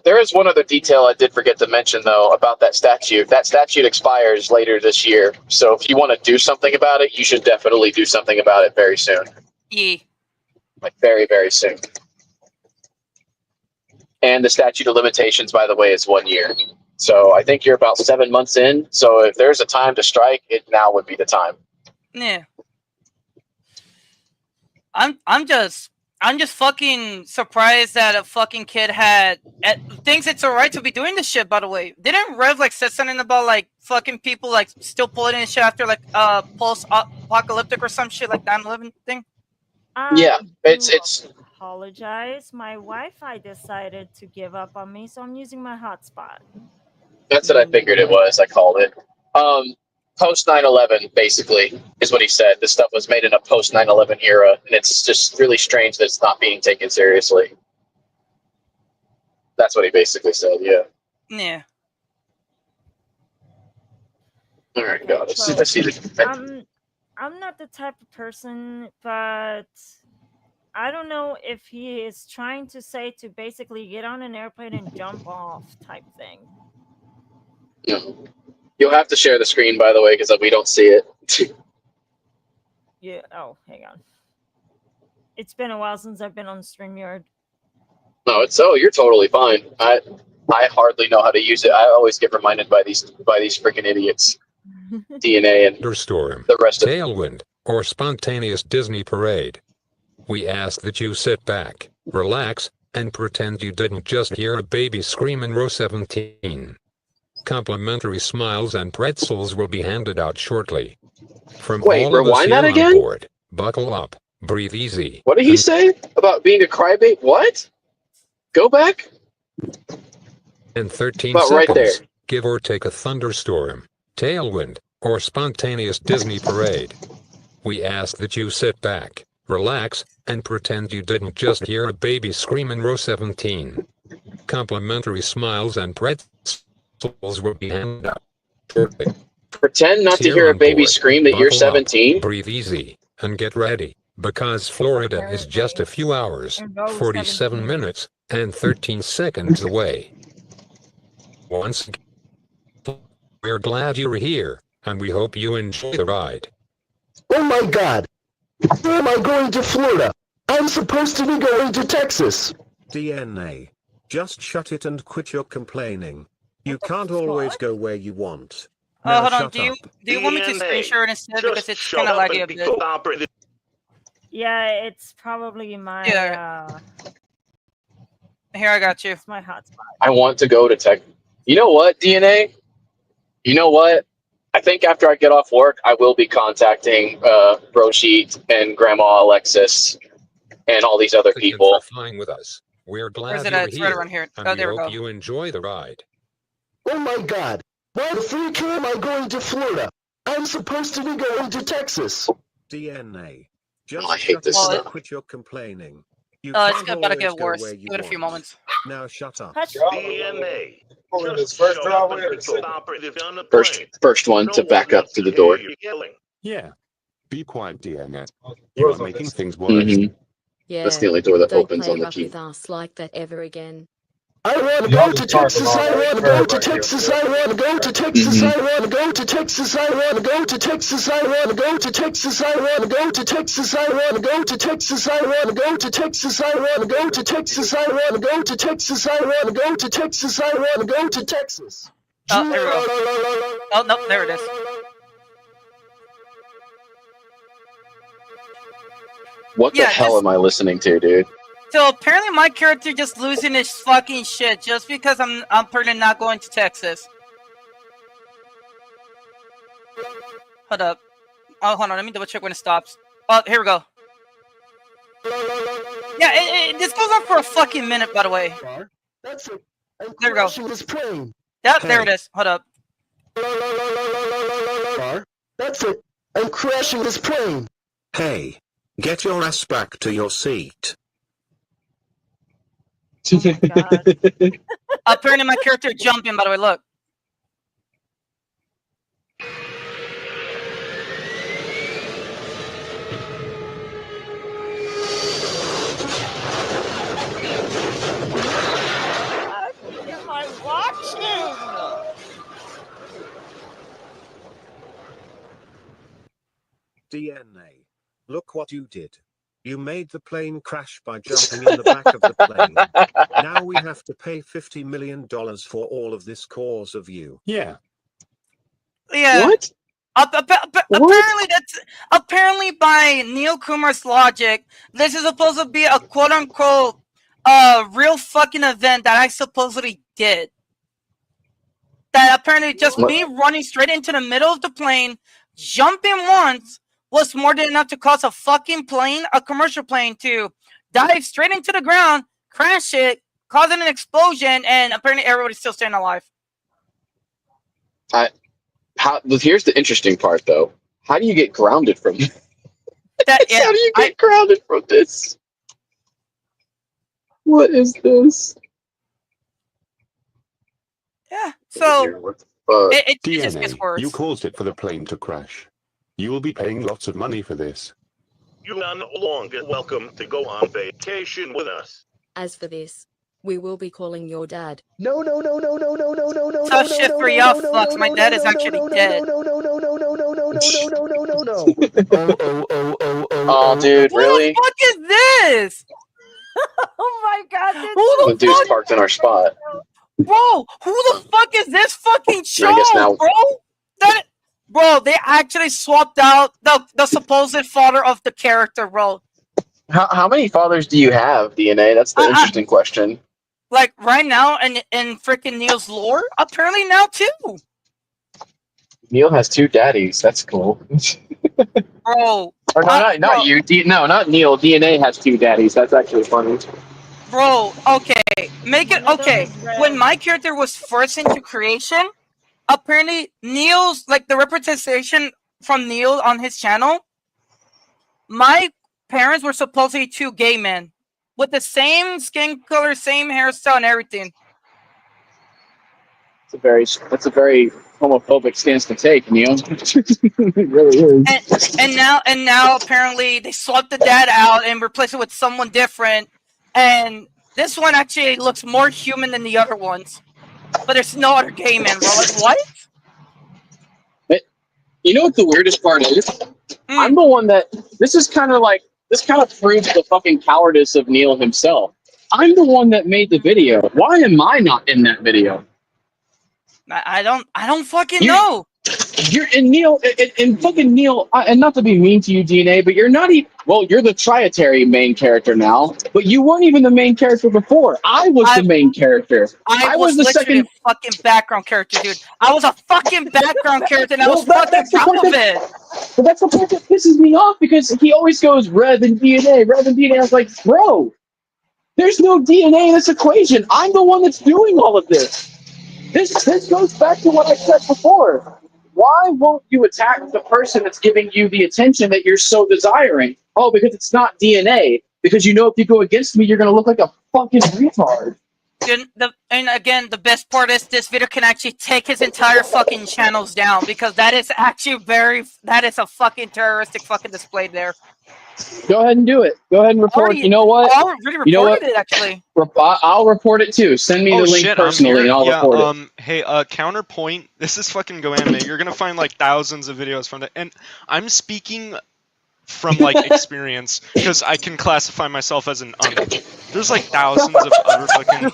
There is one other detail I did forget to mention though about that statute. That statute expires later this year. So if you want to do something about it, you should definitely do something about it very soon. Yeah. Like very, very soon. And the statute of limitations, by the way, is 1 year. So I think you're about 7 months in. So if there's a time to strike, it now would be the time. Yeah. I'm just fucking surprised that a fucking kid thinks it's alright to be doing this shit, by the way. Didn't Rev like said something about like fucking people like still pulling in shit after like post-apocalyptic or some shit like 9/11 thing? Yeah, it's apologize. My Wi-Fi decided to give up on me, so I'm using my hotspot. That's what I figured it was. I called it. Post 9/11, basically, is what he said. This stuff was made in a post 9/11 era, and it's just really strange that it's not being taken seriously. That's what he basically said. Yeah. Yeah. All right, God. I see the. I'm not the type of person, but I don't know if he is trying to say to basically get on an airplane and jump off type thing. No. You'll have to share the screen, by the way, because we don't see it. Yeah. Oh, hang on. It's been a while since I've been on Streamyard. No, you're totally fine. I hardly know how to use it. I always get reminded by these freaking idiots. DNA and thunderstorm, the rest of tailwind, or spontaneous Disney parade. We ask that you sit back, relax, and pretend you didn't just hear a baby scream in row 17. Complimentary smiles and pretzels will be handed out shortly. From Wait, all of us rewind here that on again? board, buckle up, breathe easy. What did he say about being a crybaby? What? Go back? In 13 About seconds, right there. give or take a thunderstorm, tailwind, or spontaneous Disney parade. We ask that you sit back, relax, and pretend you didn't just hear a baby scream in row 17. Complimentary smiles and pretzels will be handed out shortly. Pretend not to Here hear a on baby board, scream that you're buckle up, 17? breathe easy, and get ready, because Florida is just a few hours, 47 minutes, and 13 seconds away. Once again, we're glad you're here, and we hope you enjoy the ride. Oh my God! Where am I going to Florida? I'm supposed to be going to Texas. DNA. Just shut it and quit your complaining. You can't always go where you want. Now Hold on. shut Do you up. want me to screen share it instead, because it's kind of laggy a bit? Yeah, it's probably my. Here, I got you. It's my hotspot. I want to go to tech. You know what, DNA? You know what? I think after I get off work, I will be contacting Broshi and Grandma Alexis and all these other people. Flying with us. We're Where's glad it you're at? It's here, right around here. and Oh, we there we hope go. you enjoy the ride. Oh my god. Why the freak am I going to Florida? I'm supposed to be going to Texas. DNA. Just I hate shut this up and stuff. quit your complaining. You Oh, it's can't about to always get go worse. where you Give it a few want. moments. Now shut up. DNA. Just shut up and stop on the plane. First one to back up to the door. Yeah. Be quiet, DNA. You are making things worse. Mhm. Yeah, That's the only door that don't opens play on the rough key. with us like that ever again. I want to go to Texas, I want to go to Texas, I want to go to Texas, I want to go to Texas, I want to go to Texas, I want to go to Texas, I want to go to Texas, I want to go to Texas, I want to go to Texas, I want to go to Texas, I want to go to Texas, I want to go to Texas, I want to go to Texas. Oh, there we go. Oh, no, there it is. What the hell am I listening to, dude? So apparently my character just losing his fucking shit just because I'm apparently not going to Texas. Hold up. Oh, hold on. Let me double check when it stops. Oh, here we go. Yeah, this goes on for a fucking minute, by the way. That's it. I'm There we go. crashing this plane. Yep, there it is. Hold up. That's it. I'm crashing this plane. Hey, get your ass back to your seat. Apparently my character jumping, by the way, look. What am I watching? DNA. Look what you did. You made the plane crash by jumping in the back of the plane. Now we have to pay $50 million for all of this cause of you. Yeah. Yeah. What? Apparently by Neil Kumar's logic, this is supposed to be a quote unquote real fucking event that I supposedly did. That apparently just me running straight into the middle of the plane, jumping once, was more than enough to cause a fucking plane, a commercial plane, to dive straight into the ground, crash it, causing an explosion, and apparently everybody's still staying alive. Here's the interesting part, though. How do you get grounded from this? How do you get grounded from this? What is this? Yeah, so it just gets DNA, worse. you caused it for the plane to crash. You will be paying lots of money for this. You are no longer welcome to go on vacation with us. As for this, we will be calling your dad. No. Tough shit for y'all fucks. My dad is actually dead. Oh, dude, really? Who the fuck is this? Oh my god, The dude's parked in our spot. Bro, who the fuck is this fucking show, I guess now- Bro, they actually swapped out the supposed father of the character, bro. How many fathers do you have, DNA? That's the interesting question. Like, right now, in freaking Neil's lore, apparently now, too. Neil has 2 daddies. That's cool. Bro. Or not you. Not Neil. DNA has 2 daddies. That's actually funny. Bro, okay. Make it, okay. When my character was first into creation, apparently Neil's, like, the representation from Neil on his channel, my parents were supposedly 2 gay men with the same skin color, same hairstyle, and everything. That's a very homophobic stance to take, Neil. It really is. And now apparently they swapped the dad out and replaced it with someone different. And this one actually looks more human than the other ones. But there's no other gay man, bro. Like, what? You know what the weirdest part is? I'm the one that this kind of proves the fucking cowardice of Neil himself. I'm the one that made the video. Why am I not in that video? I don't fucking know. You're and Neil and fucking Neil, and not to be mean to you, DNA, but you're not even. Well, you're the trietary main character now, but you weren't even the main character before. I was the main character. I was was the literally second. a fucking background character, dude. I was a fucking background character, and I was Well, fucking that's the proud part of that, it. but that's the part that pisses me off because he always goes Rev and DNA, Rev and DNA. I was like, bro, there's no DNA in this equation. I'm the one that's doing all of this. This goes back to what I said before. Why won't you attack the person that's giving you the attention that you're so desiring? Oh, because it's not DNA. Because you know if you go against me, you're going to look like a fucking retard. And again, the best part is this video can actually take his entire fucking channels down because that is actually that is a fucking terroristic fucking display there. Go ahead and do it. Go ahead and report. You know what? I already reported it actually. I'll report it too. Send me the link personally, and I'll report it. Hey, counterpoint. This is fucking Go Anime. You're gonna find like thousands of videos from that, and I'm speaking from like experience because I can classify myself as an there's like thousands of other fucking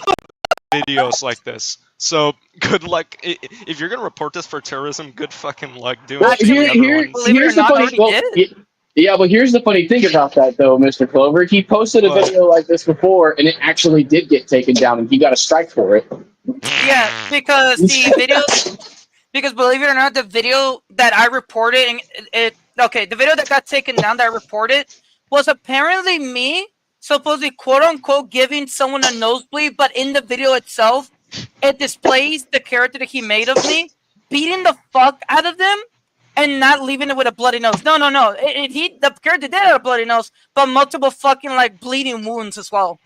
videos like this. So good luck. If you're gonna report this for terrorism, good fucking luck doing it. Here's the funny. Yeah, but here's the funny thing about that, though, Mr. Clover. He posted a video like this before, and it actually did get taken down, and he got a strike for it. Yeah, because the video, because believe it or not, the video that I reported, the video that got taken down that I reported was apparently me, supposedly quote unquote giving someone a nosebleed, but in the video itself, it displays the character that he made of me, beating the fuck out of them. And not leaving it with a bloody nose. No. The character did have a bloody nose, but multiple fucking like bleeding wounds as well.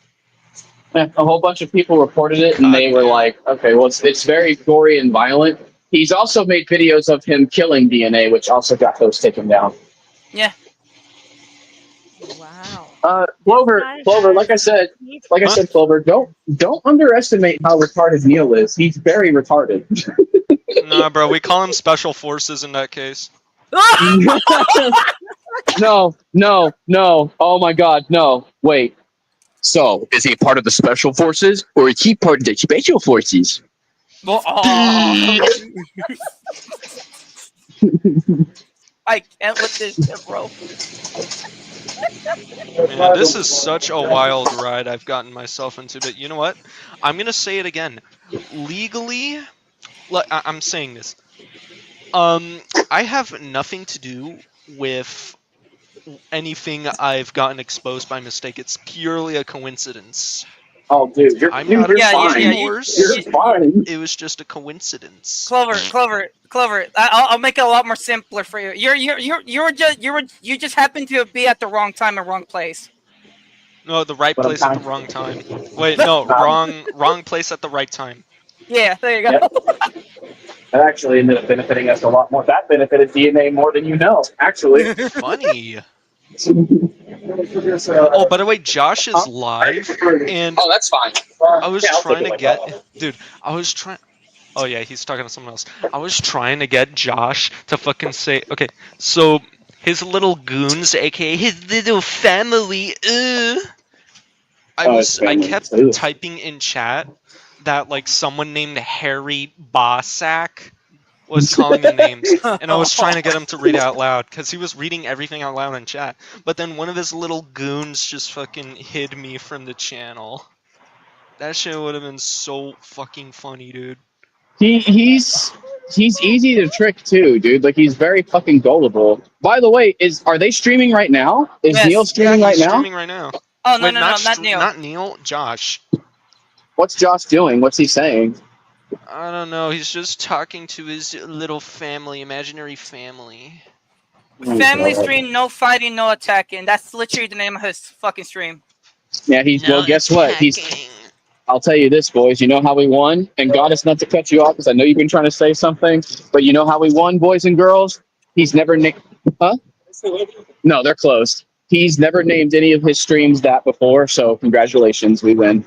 A whole bunch of people reported it, and they were like, "Okay, well, it's very gory and violent." He's also made videos of him killing DNA, which also got those taken down. Yeah. Wow. Clover. Like I said, Clover. Don't underestimate how retarded Neil is. He's very retarded. Nah, bro, we call him Special Forces in that case. No. Oh my God, no. Wait. So, is he part of the Special Forces, or is he part of the Special Forces? Well, I can't with this shit, bro. Man, this is such a wild ride I've gotten myself into, but you know what? I'm gonna say it again. Legally, I'm saying this. I have nothing to do with anything I've gotten exposed by mistake. It's purely a coincidence. Oh, dude, you're fine. You're fine. It was just a coincidence. Clover. I'll make it a lot more simpler for you. You just happen to be at the wrong time and wrong place. No, the right place at the wrong time. Wait, no, wrong place at the right time. Yeah, there you go. That actually ended up benefiting us a lot more. That benefited DNA more than you know, actually. Funny. Oh, by the way, Josh is live, and oh, that's fine. I was trying to get, dude. Oh yeah, he's talking to someone else. I was trying to get Josh to fucking say, okay, so his little goons, aka his little family. I kept typing in chat that like someone named Harry Bossack was calling the names, and I was trying to get him to read it out loud because he was reading everything out loud in chat. But then one of his little goons just fucking hid me from the channel. That shit would have been so fucking funny, dude. He's easy to trick too, dude. Like he's very fucking gullible. By the way, are they streaming right now? Is Neil streaming right now? Streaming right now. Oh no, not Neil. Not Neil. Josh. What's Josh doing? What's he saying? I don't know. He's just talking to his little family, imaginary family. Family stream, no fighting, no attacking. That's literally the name of his fucking stream. Yeah, well, guess what? I'll tell you this, boys. You know how we won? And God, it's not to cut you off because I know you've been trying to say something. But you know how we won, boys and girls? He's never named. Huh? No, they're closed. He's never named any of his streams that before. So congratulations, we win.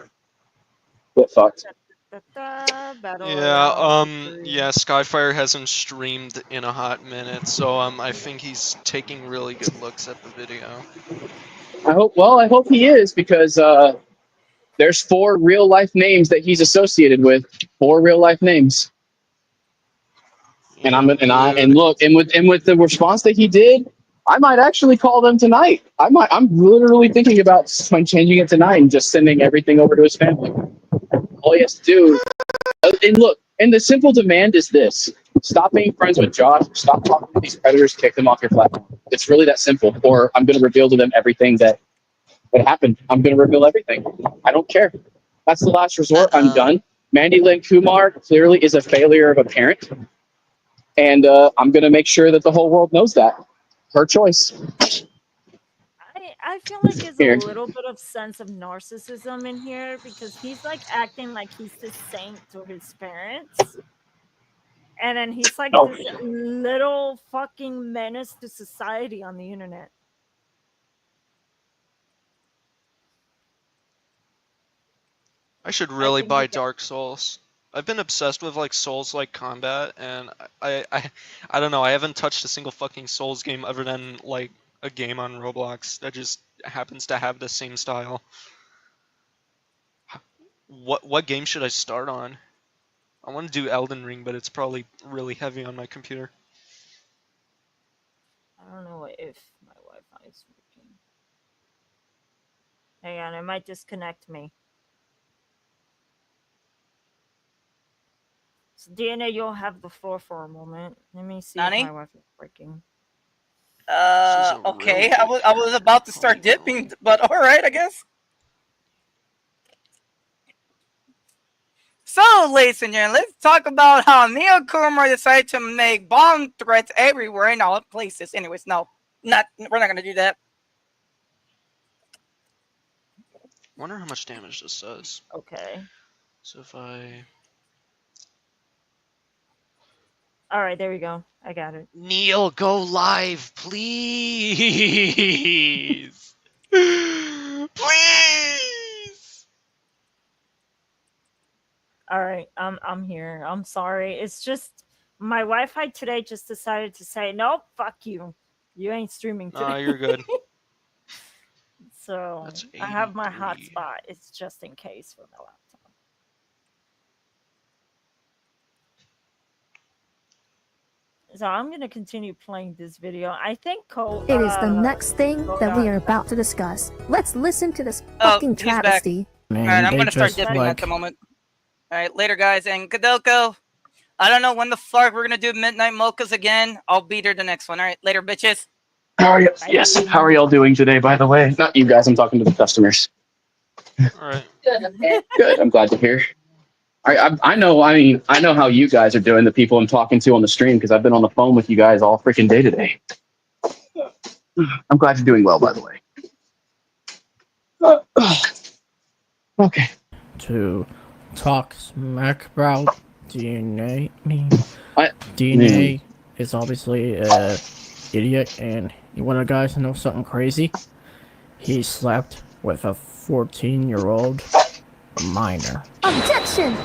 Get fucked. Yeah, Skyfire hasn't streamed in a hot minute, so I think he's taking really good looks at the video. I hope he is because there's 4 real life names that he's associated with. 4 real life names. And look, with the response that he did, I might actually call them tonight. I'm literally thinking about changing it tonight and just sending everything over to his family. All he has to do, and look, and the simple demand is this: stop being friends with Josh, stop talking to these predators, kick them off your platform. It's really that simple. Or I'm going to reveal to them everything that happened. I'm going to reveal everything. I don't care. That's the last resort. I'm done. Neil Kumar clearly is a failure of a parent. And I'm going to make sure that the whole world knows that. Her choice. I feel like there's a little bit of sense of narcissism in here because he's like acting like he's the saint to his parents. And then he's like this little fucking menace to society on the internet. I should really buy Dark Souls. I've been obsessed with like Souls-like combat, and I don't know. I haven't touched a single fucking Souls game other than like a game on Roblox that just happens to have the same style. What game should I start on? I want to do Elden Ring, but it's probably really heavy on my computer. I don't know if my Wi-Fi is working. Hang on, it might disconnect me. So DNA, you'll have the floor for a moment. Let me see Nani? if my Wi-Fi is working. Okay. I was about to start dipping, but all right, I guess. So, ladies and gentlemen, let's talk about how Neil Kumar decided to make bomb threats everywhere in all places. Anyways, no, we're not gonna do that. Wonder how much damage this does. Okay. So if I... Alright, there we go. I got it. Neil, go live, please! Please! Alright, I'm here. I'm sorry. It's just my Wi-Fi today just decided to say, nope, fuck you. You ain't streaming today. No, you're good. So I have my hotspot. It's just in case for my laptop. So I'm going to continue playing this video. I think Cole... It is the next thing that we are about to discuss. Let's listen to this fucking travesty. Alright, I'm going to start dipping at the moment. Alright, later guys. And Kadoko, I don't know when the fuck we're going to do Midnight Mochas again. I'll be there the next one. Alright, later bitches. How are you? Yes. How are y'all doing today, by the way? Not you guys. I'm talking to the customers. Alright. Good. I'm glad to hear. I know how you guys are doing, the people I'm talking to on the stream, because I've been on the phone with you guys all freaking day today. I'm glad you're doing well, by the way. Okay. To talk smack about DNA. DNA is obviously an idiot, and you want guys to know something crazy? He slept with a 14-year-old minor. Objection!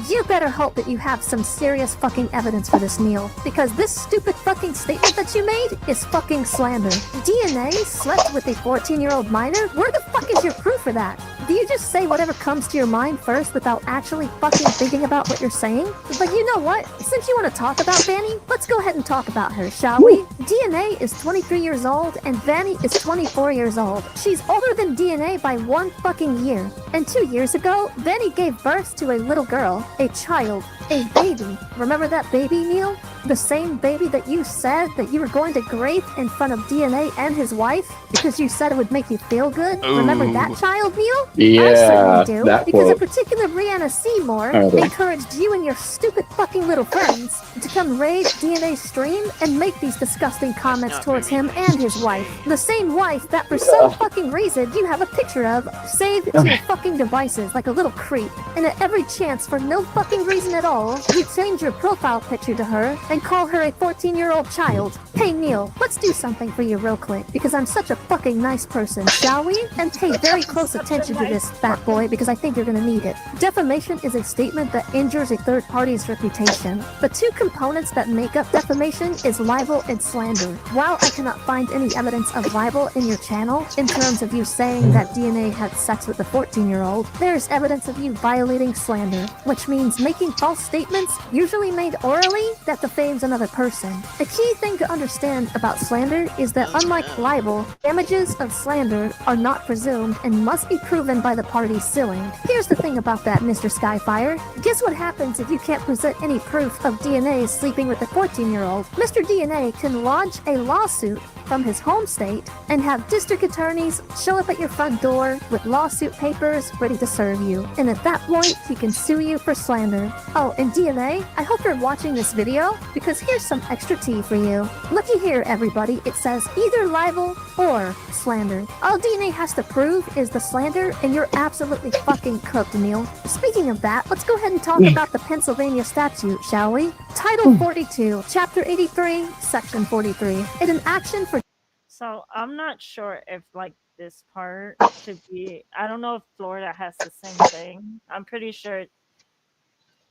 You better hope that you have some serious fucking evidence for this, Neil, because this stupid fucking statement that you made is fucking slander. DNA slept with a 14-year-old minor? Where the fuck is your proof for that? Do you just say whatever comes to your mind first without actually fucking thinking about what you're saying? But you know what? Since you want to talk about Vanny, let's go ahead and talk about her, shall we? DNA is 23 years old and Vanny is 24 years old. She's older than DNA by 1 fucking year. And 2 years ago, Vanny gave birth to a little girl, a child, a baby. Remember that baby, Neil? The same baby that you said that you were going to grape in front of DNA and his wife because you said it would make you feel good? Ooh. Remember that child, Neil? Yeah, I certainly do, that because quote. a particular Brianna Seymour encouraged you and your stupid fucking little friends to come raid DNA's stream and make these disgusting comments towards him and his wife. The same wife that for some fucking reason you have a picture of saved to your fucking devices like a little creep. And at every chance for no fucking reason at all, you change your profile picture to her and call her a 14-year-old child. Hey Neil, let's do something for you real quick, because I'm such a fucking nice person, shall we? And pay very close attention to this, fat boy, because I think you're gonna need it. Defamation is a statement that injures a third party's reputation. The two components that make up defamation is libel and slander. While I cannot find any evidence of libel in your channel, in terms of you saying that DNA had sex with a 14-year-old, there is evidence of you violating slander, which means making false statements, usually made orally, that defame defames another person. A key thing to understand about slander is that unlike libel, damages of slander are not presumed and must be proven by the parties suing. Here's the thing about that, Mr. Skyfire. Guess what happens if you can't present any proof of DNA sleeping with a 14-year-old? Mr. DNA can lodge a lawsuit from his home state and have district attorneys show up at your front door with lawsuit papers ready to serve you. And at that point, he can sue you for slander. Oh, and DNA, I hope you're watching this video because here's some extra tea for you. Looky here, everybody. It says either libel or slander. All DNA has to prove is the slander, and you're absolutely fucking cooked, Neil. Speaking of that, let's go ahead and talk about the Pennsylvania statute, shall we? Title 42, Chapter 83, Section 43. It's an action for... So I'm not sure if like this part should be. I don't know if Florida has the same thing. I'm pretty sure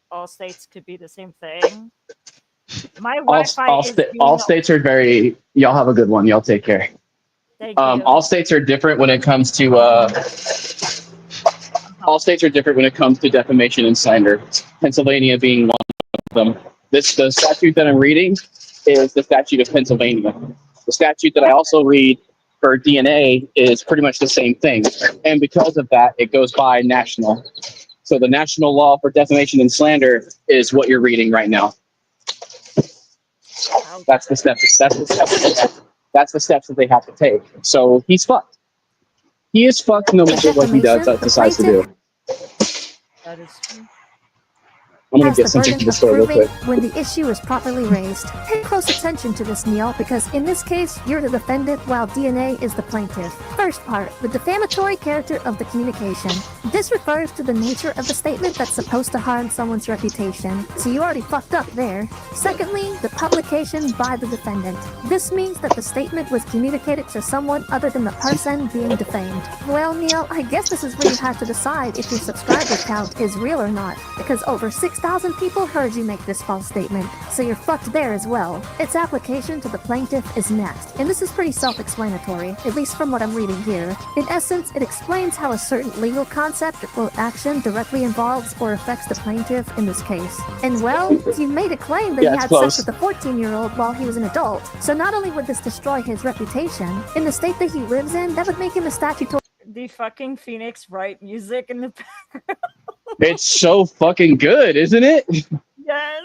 all states could be the same thing. My Wi-Fi all states are very. Y'all have a good one. Y'all take care. Thank you. All states are different when it comes to. All states are different when it comes to defamation and slander. Pennsylvania being one of them. The statute that I'm reading is the statute of Pennsylvania. The statute that I also read for DNA is pretty much the same thing. And because of that, it goes by national. So the national law for defamation and slander is what you're reading right now. That's the steps. That's the steps that they have to take. So he's fucked. He is fucked no matter what he decides to do. That is true. I'm gonna has get the something burden to the of store real proving quick. when the issue is properly raised. Pay close attention to this, Neil, because in this case, you're the defendant while DNA is the plaintiff. First part, the defamatory character of the communication. This refers to the nature of the statement that's supposed to harm someone's reputation, so you already fucked up there. Secondly, the publication by the defendant. This means that the statement was communicated to someone other than the person being defamed. Well, Neil, I guess this is where you have to decide if your subscriber count is real or not, because over 6,000 people heard you make this false statement, so you're fucked there as well. Its application to the plaintiff is next, and this is pretty self-explanatory, at least from what I'm reading here. In essence, it explains how a certain legal concept or action directly involves or affects the plaintiff in this case. And well, you made a claim that he had sex with a 14-year-old while he was an adult, so not only would this destroy his reputation, in the state that he lives in, that would make him a statutory... The fucking Phoenix Wright music in the background. It's so fucking good, isn't it? Yes.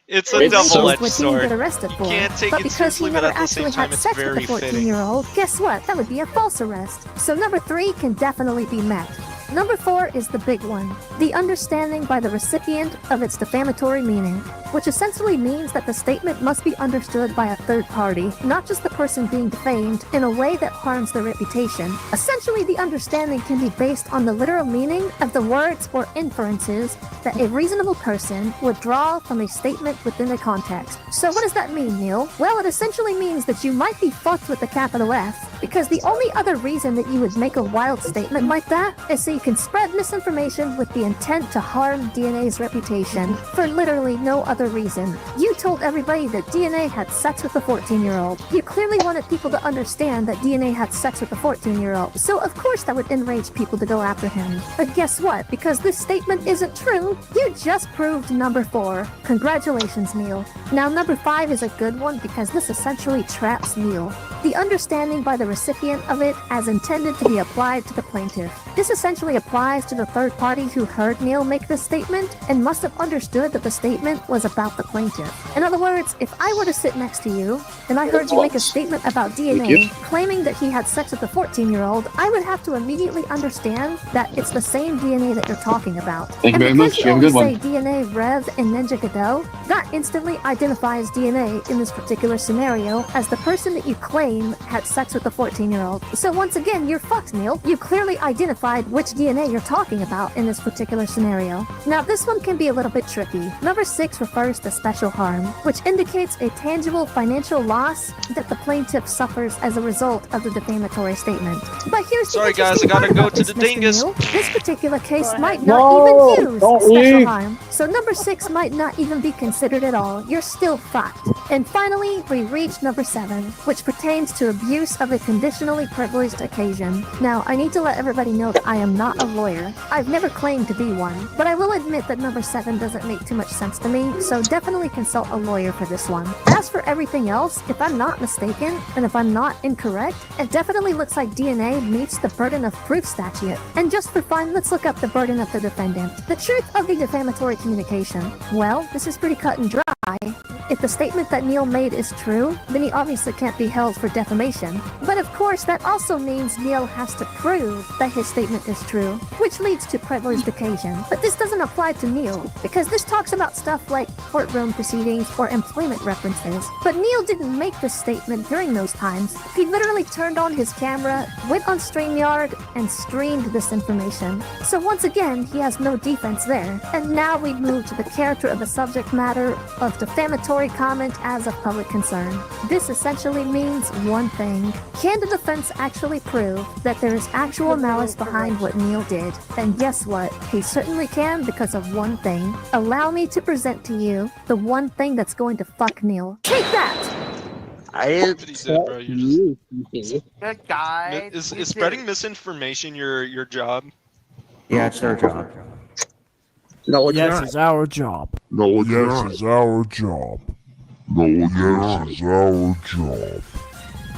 It's a double-edged what he sword. get arrested for. You can't take but it because seriously, he but never at the same actually time, had it's sex with very the fitting. 14-year-old, guess what? That would be a false arrest. So number 3 can definitely be met. Number 4 is the big one, the understanding by the recipient of its defamatory meaning, which essentially means that the statement must be understood by a third party, not just the person being defamed, in a way that harms their reputation. Essentially, the understanding can be based on the literal meaning of the words or inferences that a reasonable person would draw from a statement within a context. So what does that mean, Neil? Well, it essentially means that you might be fucked with a capital F, because the only other reason that you would make a wild statement like that is so you can spread misinformation with the intent to harm DNA's reputation for literally no other reason. You told everybody that DNA had sex with a 14-year-old. You clearly wanted people to understand that DNA had sex with a 14-year-old, so of course that would enrage people to go after him. But guess what? Because this statement isn't true, you just proved number 4. Congratulations, Neil. Now number 5 is a good one because this essentially traps Neil. The understanding by the recipient of it as intended to be applied to the plaintiff. This essentially applies to the third party who heard Neil make this statement and must have understood that the statement was about the plaintiff. In other words, if I were to sit next to you and I heard you make a statement about DNA claiming that he had sex with a 14-year-old, I would have to immediately understand that it's the same DNA that you're talking about. Thank you very much. You have a good one. Say DNA, Rev, and Nicocado, that instantly identifies DNA in this particular scenario as the person that you claim had sex with a 14-year-old. So once again, you're fucked, Neil. You clearly identified which DNA you're talking about in this particular scenario. Now, this one can be a little bit tricky. Number 6 refers to special harm, which indicates a tangible financial loss that the plaintiff suffers as a result of the defamatory statement. But here's Sorry the guys, I gotta go to the dingus. This particular case might not even use special harm, so number 6 might not even be considered at all. You're still fucked. And finally, we reach number 7, which pertains to abuse of a conditionally privileged occasion. Now, I need to let everybody know that I am not a lawyer. I've never claimed to be one, but I will admit that number 7 doesn't make too much sense to me, so definitely consult a lawyer for this one. As for everything else, if I'm not mistaken, and if I'm not incorrect, it definitely looks like DNA meets the burden of proof statute. And just for fun, let's look up the burden of the defendant. The truth of the defamatory communication. Well, this is pretty cut and dry. If the statement that Neil made is true, then he obviously can't be held for defamation. But of course, that also means Neil has to prove that his statement is true, which leads to privileged occasion. But this doesn't apply to Neil, because this talks about stuff like courtroom proceedings or employment references. But Neil didn't make this statement during those times. He literally turned on his camera, went on Streamyard, and streamed this information. So once again, he has no defense there. And now we move to the character of the subject matter of defamatory comment as of public concern. This essentially means one thing. Can the defense actually prove that there is actual malice behind what Neil did? And guess what? He certainly can because of one thing. Allow me to present to you the one thing that's going to fuck Neil. Take that! Good guy. Is spreading misinformation your job? Yeah, it's their job. No, yes, it's our job. No, yes, it's our job. No, yes, it's our job.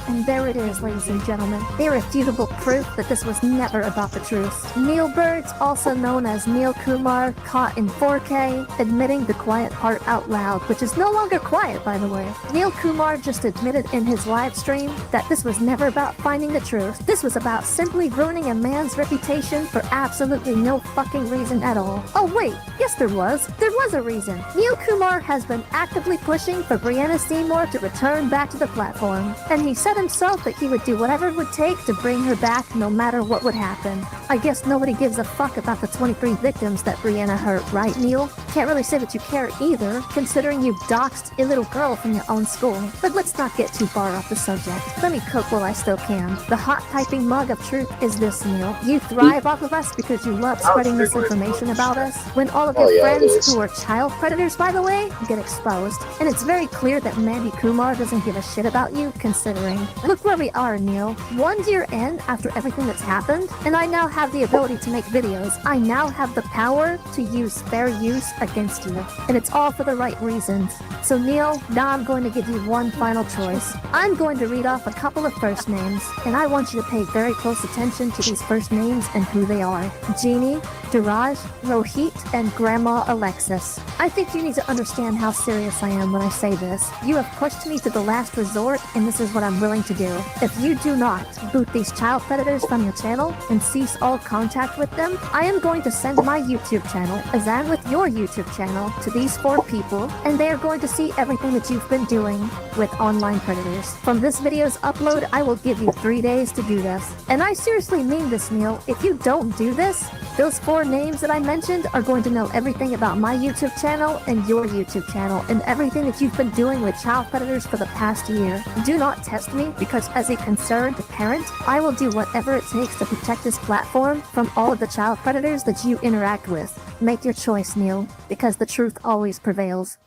And there it is, ladies and gentlemen. Irrefutable proof that this was never about the truth. Neil Birds, also known as Neil Kumar, caught in 4K, admitting the quiet part out loud, which is no longer quiet, by the way. Neil Kumar just admitted in his live stream that this was never about finding the truth. This was about simply ruining a man's reputation for absolutely no fucking reason at all. Oh wait, yes there was. There was a reason. Neil Kumar has been actively pushing for Brianna Seymour to return back to the platform, and he said himself that he would do whatever it would take to bring her back no matter what would happen. I guess nobody gives a fuck about the 23 victims that Brianna hurt, right, Neil? Can't really say that you care either, considering you doxed a little girl from your own school. But let's not get too far off the subject. Let me cook while I still can. The hot typing mug of truth is this, Neil. You thrive off of us because you love spreading misinformation about us, when all of your friends, who are child predators, by the way, get exposed. And it's very clear that Mandy Kumar doesn't give a shit about you, considering. Look where we are, Neil. 1 year in after everything that's happened, and I now have the ability to make videos. I now have the power to use fair use against you. And it's all for the right reasons. So Neil, now I'm going to give you one final choice. I'm going to read off a couple of first names, and I want you to pay very close attention to these first names and who they are. Jeannie, Duraj, Rohit, and Grandma Alexis. I think you need to understand how serious I am when I say this. You have pushed me to the last resort, and this is what I'm willing to do. If you do not boot these child predators from your channel and cease all contact with them, I am going to send my YouTube channel, as I'm with your YouTube channel, to these 4 people, and they are going to see everything that you've been doing with online predators. From this video's upload, I will give you 3 days to do this. And I seriously mean this, Neil. If you don't do this, those 4 names that I mentioned are going to know everything about my YouTube channel and your YouTube channel and everything that you've been doing with child predators for the past year. Do not test me, because as a concerned parent, I will do whatever it takes to protect this platform from all of the child predators that you interact with. Make your choice, Neil, because the truth always prevails.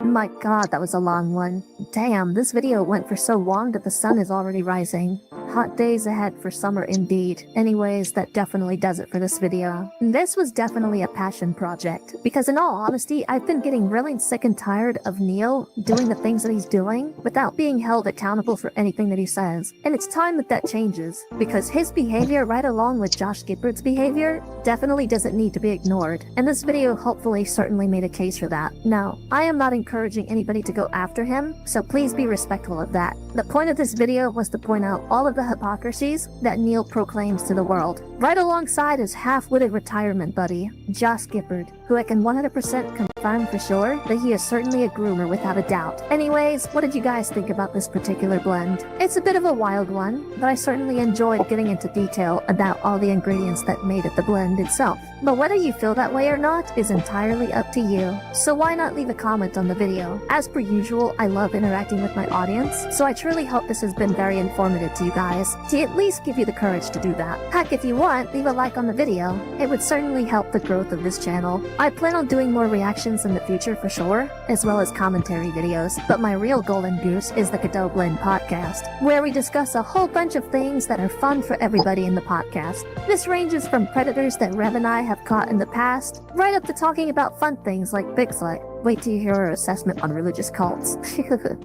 My god, that was a long one. Damn, this video went for so long that the sun is already rising. Hot days ahead for summer indeed. Anyways, that definitely does it for this video. This was definitely a passion project, because in all honesty, I've been getting really sick and tired of Neil doing the things that he's doing without being held accountable for anything that he says. And it's time that that changes, because his behavior, right along with Josh Gifford's behavior, definitely doesn't need to be ignored. And this video hopefully certainly made a case for that. Now, I am not encouraging anybody to go after him, so please be respectful of that. The point of this video was to point out all of the hypocrisies that Neil proclaims to the world, right alongside his half-witted retirement buddy, Josh Gifford, who I can 100% confirm for sure that he is certainly a groomer without a doubt. Anyways, what did you guys think about this particular blend? It's a bit of a wild one, but I certainly enjoyed getting into detail about all the ingredients that made it the blend itself. But whether you feel that way or not is entirely up to you, so why not leave a comment on the video? As per usual, I love interacting with my audience, so I truly hope this has been very informative to you guys. eyes to at least give you the courage to do that. Heck, if you want, leave a like on the video. It would certainly help the growth of this channel. I plan on doing more reactions in the future for sure, as well as commentary videos, but my real golden goose is the Cadeau Blend podcast, where we discuss a whole bunch of things that are fun for everybody in the podcast. This ranges from predators that Rev and I have caught in the past, right up to talking about fun things like Bigfoot. Wait till you hear our assessment on religious cults.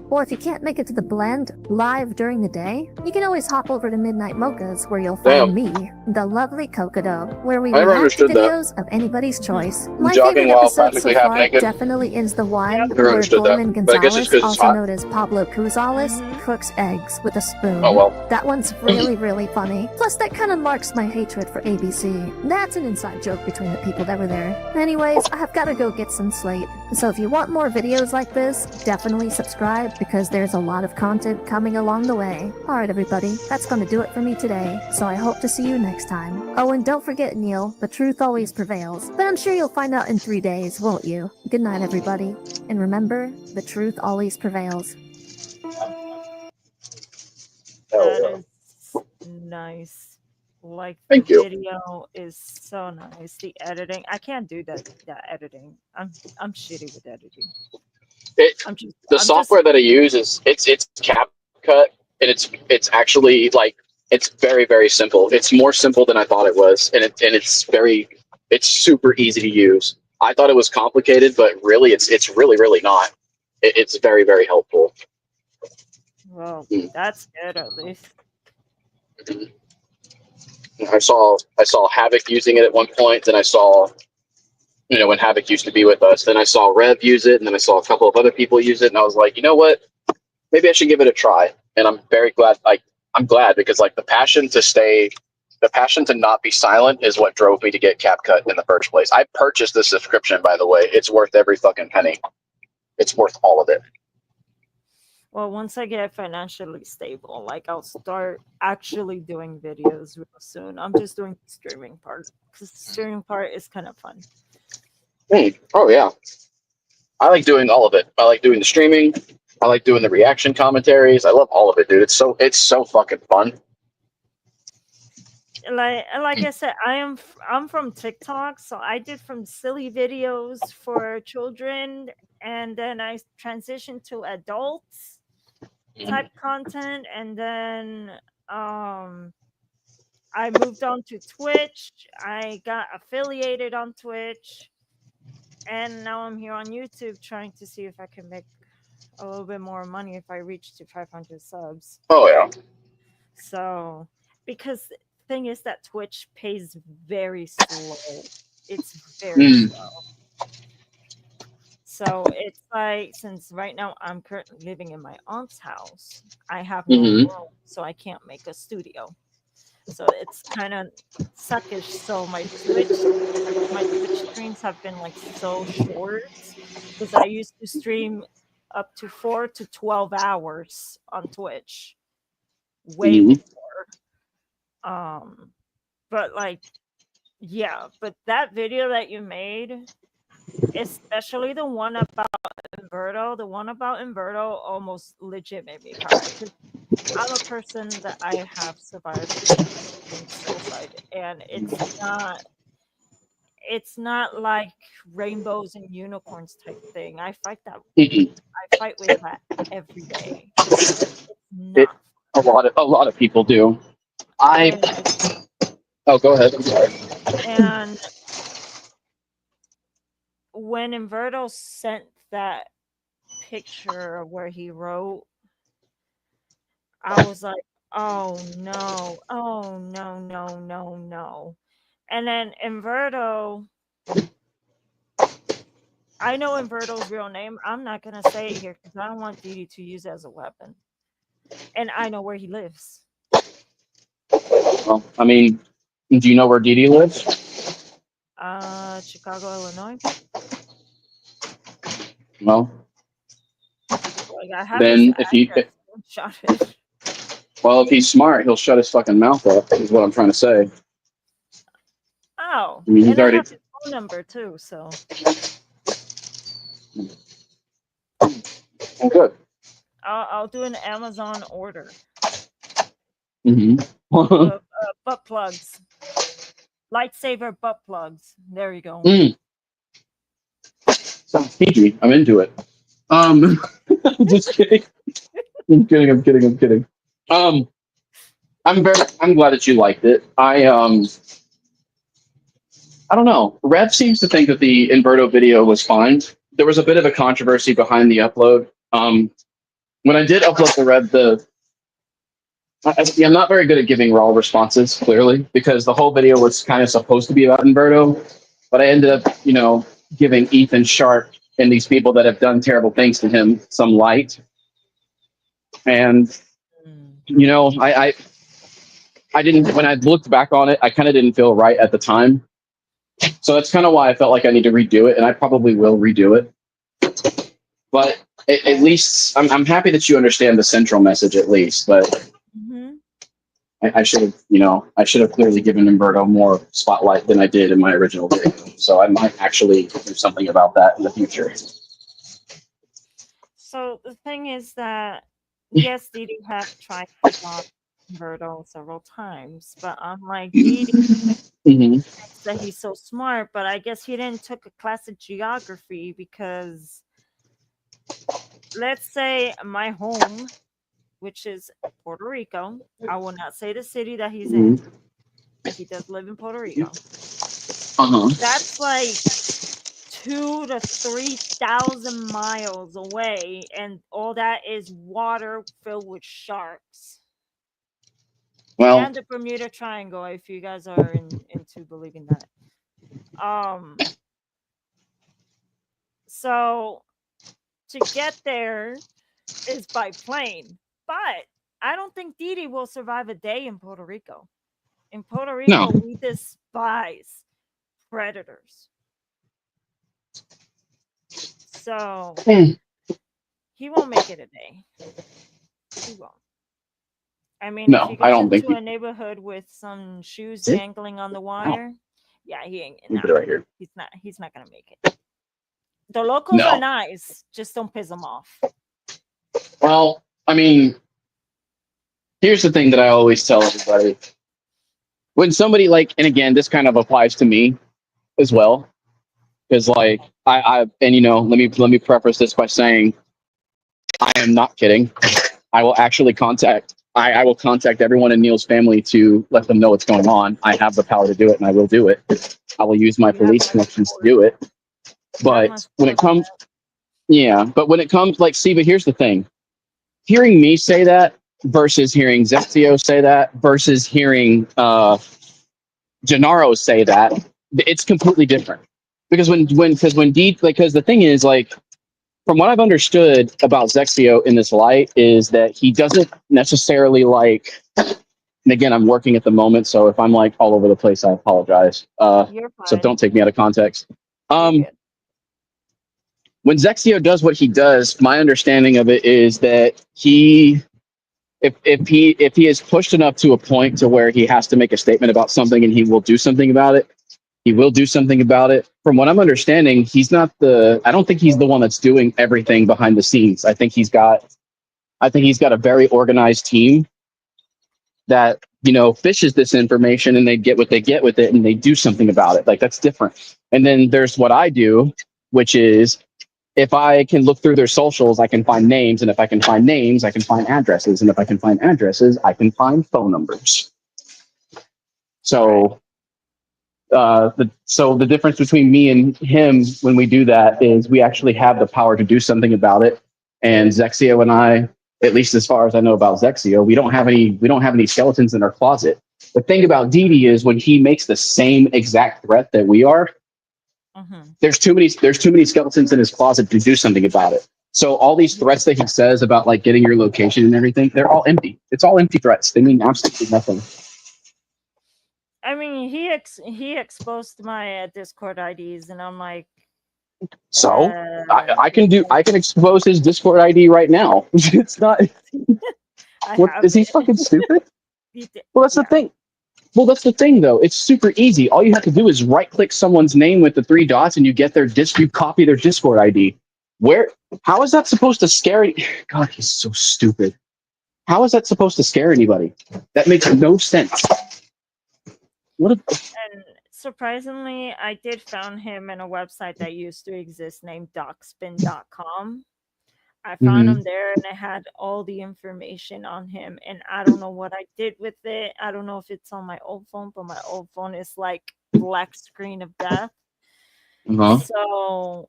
Or if you can't make it to the blend live during the day, you can always hop over to Midnight Mochas, where you'll find me, the lovely Cocado, where we react to videos of anybody's choice. My favorite episode so far definitely is the one where Gorman Gonzalez, also known as Pablo Cuzales, cooks eggs with a spoon. Oh, well. That one's really, really funny. Plus, that kind of marks my hatred for ABC. That's an inside joke between the people that were there. Anyways, I've got to go get some slate. So if you want more videos like this, definitely subscribe because there's a lot of content coming along the way. Alright everybody, that's gonna do it for me today, so I hope to see you next time. Oh, and don't forget, Neil, the truth always prevails. But I'm sure you'll find out in 3 days, won't you? Good night, everybody. And remember, the truth always prevails. That is nice. Like, Thank the you. video is so nice. The editing, I can't do that editing. I'm shitty with editing. The software that I use is it's CapCut, and it's actually like it's very, very simple. It's more simple than I thought it was, and it's super easy to use. I thought it was complicated, but really it's really, really not. It's very, very helpful. Well, that's good at least. I saw Havoc using it at one point. Then I saw, when Havoc used to be with us. Then I saw Rev use it, and then I saw a couple of other people use it, and I was like, you know what? Maybe I should give it a try. And I'm very glad. I'm glad because the passion to not be silent is what drove me to get CapCut in the first place. I purchased the subscription, by the way. It's worth every fucking penny. It's worth all of it. Well, once I get financially stable, I'll start actually doing videos real soon. I'm just doing the streaming part because the streaming part is kind of fun. Oh yeah, I like doing all of it. I like doing the streaming. I like doing the reaction commentaries. I love all of it, dude. It's so fucking fun. Like I said, I'm from TikTok, so I did from silly videos for children, and then I transitioned to adults type content, and then I moved on to Twitch. I got affiliated on Twitch, and now I'm here on YouTube trying to see if I can make a little bit more money if I reach to 500 subs. Oh yeah. So, because the thing is that Twitch pays very slow. It's very slow. So it's since right now I'm currently living in my aunt's house, I have no room, so I can't make a studio. So it's kind of suckish. So my Twitch streams have been so short because I used to stream up to 4 to 12 hours on Twitch way before. But but that video that you made, especially the one about Inverto, almost legit made me cry. I'm a person that I have survived suicide, and it's not like rainbows and unicorns type thing. I fight with that every day. A lot of people do. Oh, go ahead. I'm sorry. And when Inverto sent that picture of where he wrote, I was like, oh no. And then Inverto, I know Inverto's real name. I'm not going to say it here because I don't want Didi to use it as a weapon. And I know where he lives. Well, I mean, do you know where Didi lives? Chicago, Illinois. No. I have Then if he's smart, he'll shut his fucking mouth up. Is what I'm trying to say. Oh, I mean, he's and already. I have his phone number too. So. Oh, good. I'll do an Amazon order. Butt plugs. Lightsaber butt plugs. There you go. Sounds PG. I'm into it. Just kidding. I'm kidding. I'm glad that you liked it. I don't know. Rev seems to think that the Inverto video was fine. There was a bit of a controversy behind the upload. When I did upload the Rev, I'm not very good at giving raw responses, clearly, because the whole video was kind of supposed to be about Inverto, but I ended up, giving Ethan Sharp and these people that have done terrible things to him some light. And, I didn't, when I looked back on it, I kind of didn't feel right at the time. So that's kind of why I felt like I need to redo it, and I probably will redo it. But at least I'm happy that you understand the central message, at least. But I should have, clearly given Inverto more spotlight than I did in my original video. So I might actually do something about that in the future. So the thing is that yes, Didi have tried to block Inverto several times, but unlike Didi, thinks that he's so smart, but I guess he didn't took a class of geography because, let's say my home, which is Puerto Rico, I will not say the city that he's in, but he does live in Puerto Rico. That's like 2,000 to 3,000 miles away, and all that is water filled with sharks. Well, and the Bermuda Triangle, if you guys are into believing that. So to get there is by plane, but I don't think Didi will survive a day in Puerto Rico. In Puerto Rico, we despise predators. So he won't make it a day. He won't. I mean, if he goes into a neighborhood with some shoes dangling on the wire, yeah, he ain't. Right here. He's not gonna make it. The locals are nice, just don't piss them off. Well, I mean, here's the thing that I always tell everybody: when somebody and again, this kind of applies to me as well, because let me preface this by saying, I am not kidding. I will actually contact everyone in Neil's family to let them know what's going on. I have the power to do it, and I will do it. I will use my police connections to do it. But when it comes, but here's the thing. Hearing me say that versus hearing Zexio say that versus hearing Gennaro say that, it's completely different. Because when the thing is, from what I've understood about Zexio in this light is that he doesn't necessarily and again, I'm working at the moment, so if I'm all over the place, I apologize. So don't take me out of context. When Zexio does what he does, my understanding of it is that if he is pushed enough to a point to where he has to make a statement about something and he will do something about it, he will do something about it. From what I'm understanding, I don't think he's the one that's doing everything behind the scenes. I think he's got a very organized team that, fishes this information and they get what they get with it and they do something about it. That's different. And then there's what I do, which is if I can look through their socials, I can find names. And if I can find names, I can find addresses. And if I can find addresses, I can find phone numbers. So the difference between me and him when we do that is we actually have the power to do something about it. And Zexio and I, at least as far as I know about Zexio, we don't have any skeletons in our closet. The thing about Didi is when he makes the same exact threat that we are, there's too many skeletons in his closet to do something about it. So all these threats that he says about getting your location and everything, they're all empty. It's all empty threats. They mean absolutely nothing. I mean, he exposed my Discord IDs, and I'm like, so I can expose his Discord ID right now. It's not. What is he fucking stupid? Well, that's the thing. Well, that's the thing, though. It's super easy. All you have to do is right-click someone's name with the 3 dots, and you get you copy their Discord ID. How is that supposed to scare you? God, he's so stupid. How is that supposed to scare anybody? That makes no sense. What? And surprisingly, I did found him in a website that used to exist named docspin.com. I found him there and it had all the information on him, and I don't know what I did with it. I don't know if it's on my old phone, but my old phone is like black screen of death. So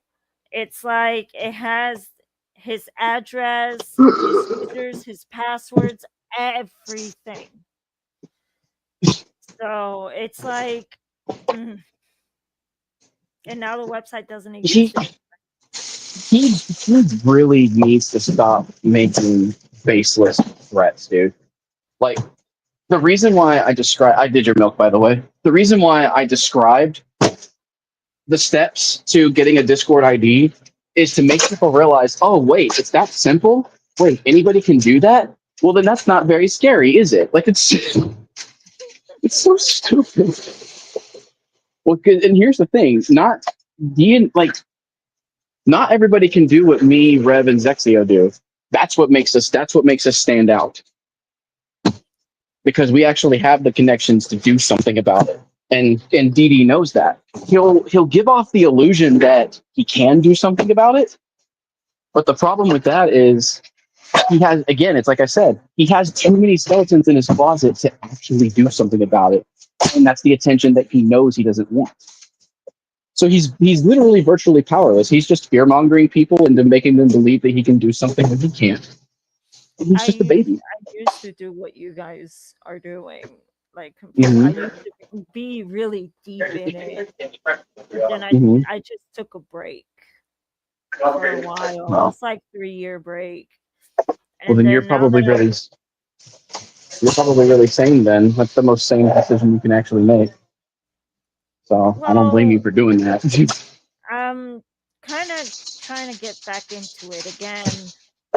it's like it has his address, his users, his passwords, everything. So it's like, and now the website doesn't exist anymore. He really needs to stop making faceless threats, dude. Like, the reason why I did your milk, by the way. The reason why I described the steps to getting a Discord ID is to make people realize, oh, wait, it's that simple? Wait, anybody can do that? Well, then that's not very scary, is it? Like, it's so stupid. Well, and here's the thing, not everybody can do what me, Rev, and Zexio do. That's what makes us stand out. Because we actually have the connections to do something about it. And DD knows that. He'll give off the illusion that he can do something about it. But the problem with that is he has, again, it's like I said, he has too many skeletons in his closet to actually do something about it. And that's the attention that he knows he doesn't want. So he's literally virtually powerless. He's just fear-mongering people into making them believe that he can do something when he can't. And he's just a baby. I used to do what you guys are doing. Like, Mhm. I used to be really deep in it. But then I just took a break for a while. Wow. It's like 3-year break. Well, then you're probably really sane then. That's the most sane decision you can actually make. So I don't blame you for doing that. I'm kind of trying to get back into it again,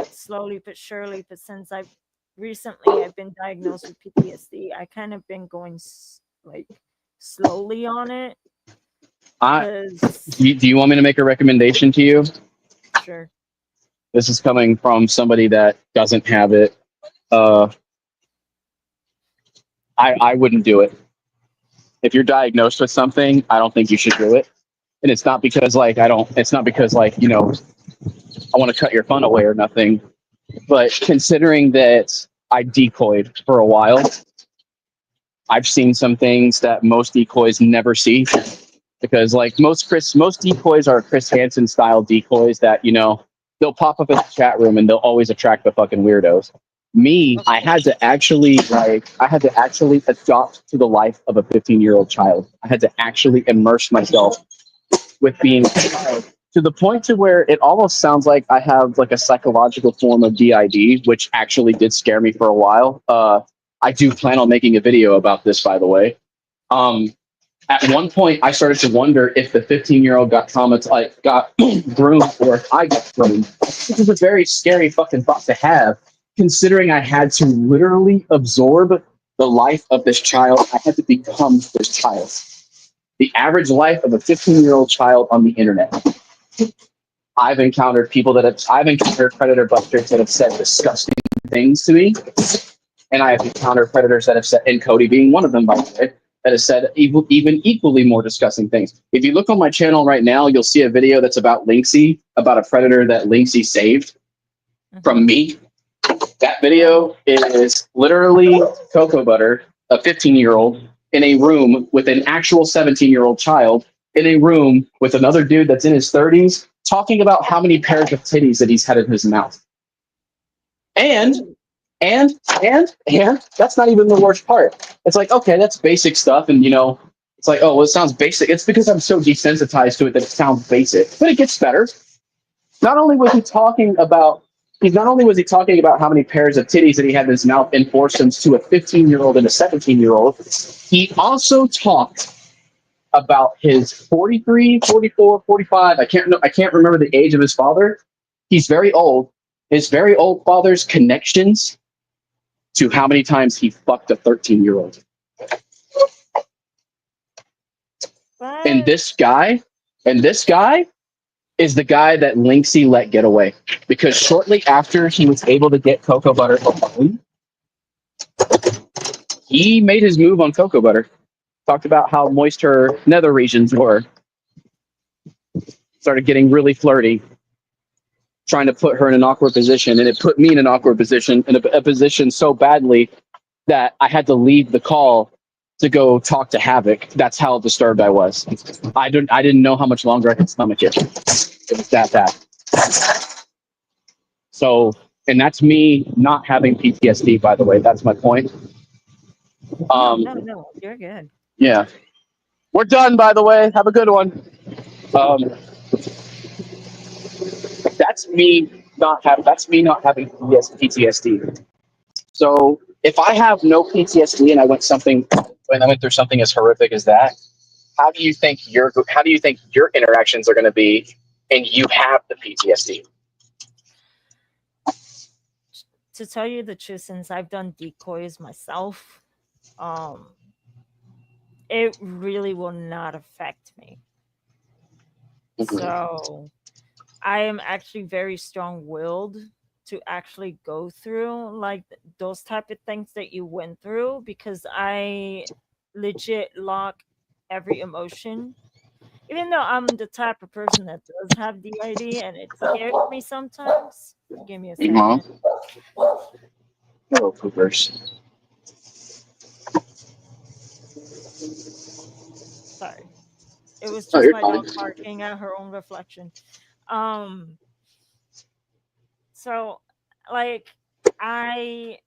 slowly but surely. But since I've been diagnosed with PTSD, I kind of been going like slowly on it. Do you want me to make a recommendation to you? Sure. This is coming from somebody that doesn't have it. I wouldn't do it. If you're diagnosed with something, I don't think you should do it. And it's not because I want to cut your fun away or nothing. But considering that I decoyed for a while, I've seen some things that most decoys never see. Because most decoys are Chris Hansen style decoys that, they'll pop up in the chat room and they'll always attract the fucking weirdos. Me, I had to actually adopt to the life of a 15-year-old child. I had to actually immerse myself with being a child to the point to where it almost sounds like I have like a psychological form of DID, which actually did scare me for a while. I do plan on making a video about this, by the way. At one point, I started to wonder if the 15-year-old got traumatized, got groomed, or if I got groomed. This is a very scary fucking thought to have, considering I had to literally absorb the life of this child. I had to become this child. The average life of a 15-year-old child on the internet. I've encountered predator busters that have said disgusting things to me. And I have encountered predators that have said, and Cody being one of them, by the way, that has said even equally more disgusting things. If you look on my channel right now, you'll see a video that's about Lynxie, about a predator that Lynxie saved from me. That video is literally Cocoa Butter, a 15-year-old, in a room with an actual 17-year-old child, in a room with another dude that's in his 30s, talking about how many pairs of titties that he's had in his mouth. And that's not even the worst part. It's like, okay, that's basic stuff. And, it's like, oh, well, it sounds basic. It's because I'm so desensitized to it that it sounds basic. But it gets better. Not only was he talking about how many pairs of titties that he had in his mouth in foursomes to a 15-year-old and a 17-year-old, he also talked about his 43, 44, 45. I can't remember the age of his father. He's very old. His very old father's connections to how many times he fucked a 13-year-old. And this guy is the guy that Lynxie let get away. Because shortly after he was able to get Cocoa Butter alone, He made his move on cocoa butter. Talked about how moist her nether regions were. Started getting really flirty, trying to put her in an awkward position, and it put me in an awkward position, in a position so badly that I had to leave the call to go talk to Havoc. That's how disturbed I was. I didn't know how much longer I could stomach it. It was that bad. So, and that's me not having PTSD, by the way. That's my point. No, you're good. Yeah. We're done, by the way. Have a good one. That's me not having PTSD. So if I have no PTSD and I went through something as horrific as that, how do you think your interactions are going to be, and you have the PTSD? To tell you the truth, since I've done decoys myself, it really will not affect me. So I am actually very strong-willed to actually go through like those type of things that you went through, because I legit lock every emotion. Even though I'm the type of person that does have DID and it scares me sometimes. Give me a second. Hello, poopers. Sorry. It was Oh, just you're my fine. dog barking at her own reflection. So like I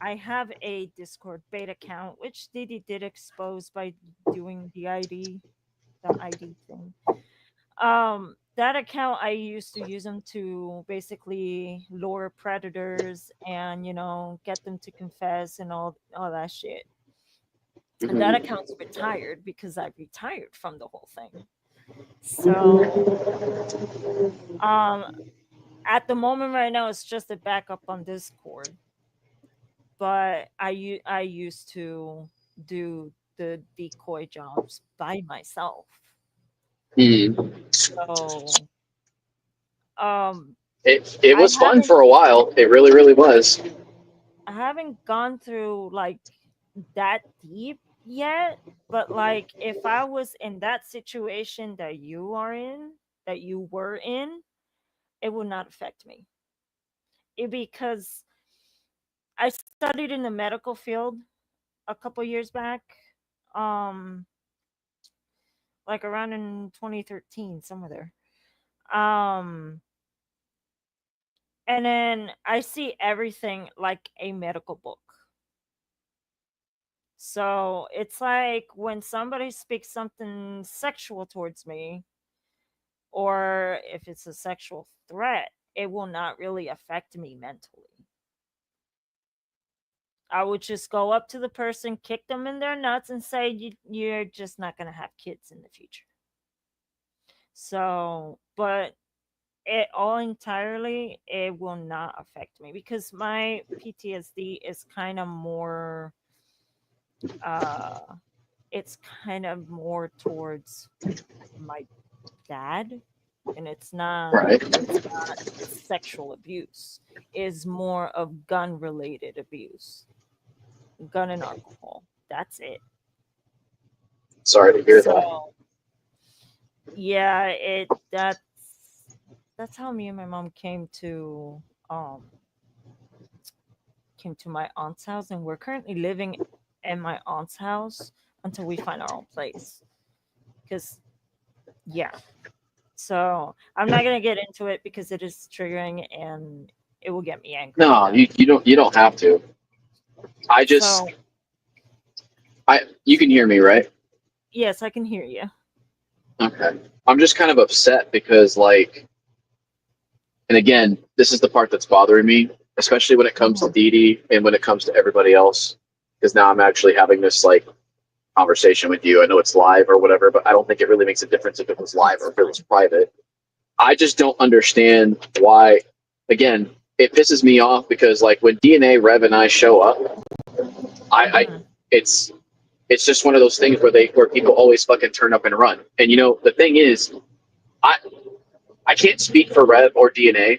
have a Discord beta account, which Didi did expose by doing the ID thing. That account, I used to use them to basically lure predators and, you know, get them to confess and all that shit. And that account's retired because I retired from the whole thing. So, at the moment right now, it's just a backup on Discord. But I used to do the decoy jobs by myself. So, it was fun for a while. It really, really was. I haven't gone through like that deep yet, but like if I was in that situation that you were in, it would not affect me. Because I studied in the medical field a couple years back, like around in 2013, somewhere there. And then I see everything like a medical book. So it's like when somebody speaks something sexual towards me, or if it's a sexual threat, it will not really affect me mentally. I would just go up to the person, kick them in their nuts, and say, you're just not going to have kids in the future. So, but it will not affect me because my PTSD is kind of more, it's kind of more towards my dad, and it's not sexual abuse. It's more of gun related abuse, gun and alcohol. That's it. Sorry to hear that. Yeah, that's how me and my mom came to my aunt's house, and we're currently living in my aunt's house until we find our own place. Because so I'm not gonna get into it because it is triggering and it will get me angry. No, you don't have to. You can hear me, right? Yes, I can hear you. Okay. I'm just kind of upset because, like, and again, this is the part that's bothering me, especially when it comes to Dee and when it comes to everybody else, because now I'm actually having this, like, conversation with you. I know it's live or whatever, but I don't think it really makes a difference if it was live or if it was private. I just don't understand why, again, it pisses me off because, like, when DNA, Rev, and I show up, it's just one of those things where people always fucking turn up and run. And you know, the thing is, I can't speak for Rev or DNA,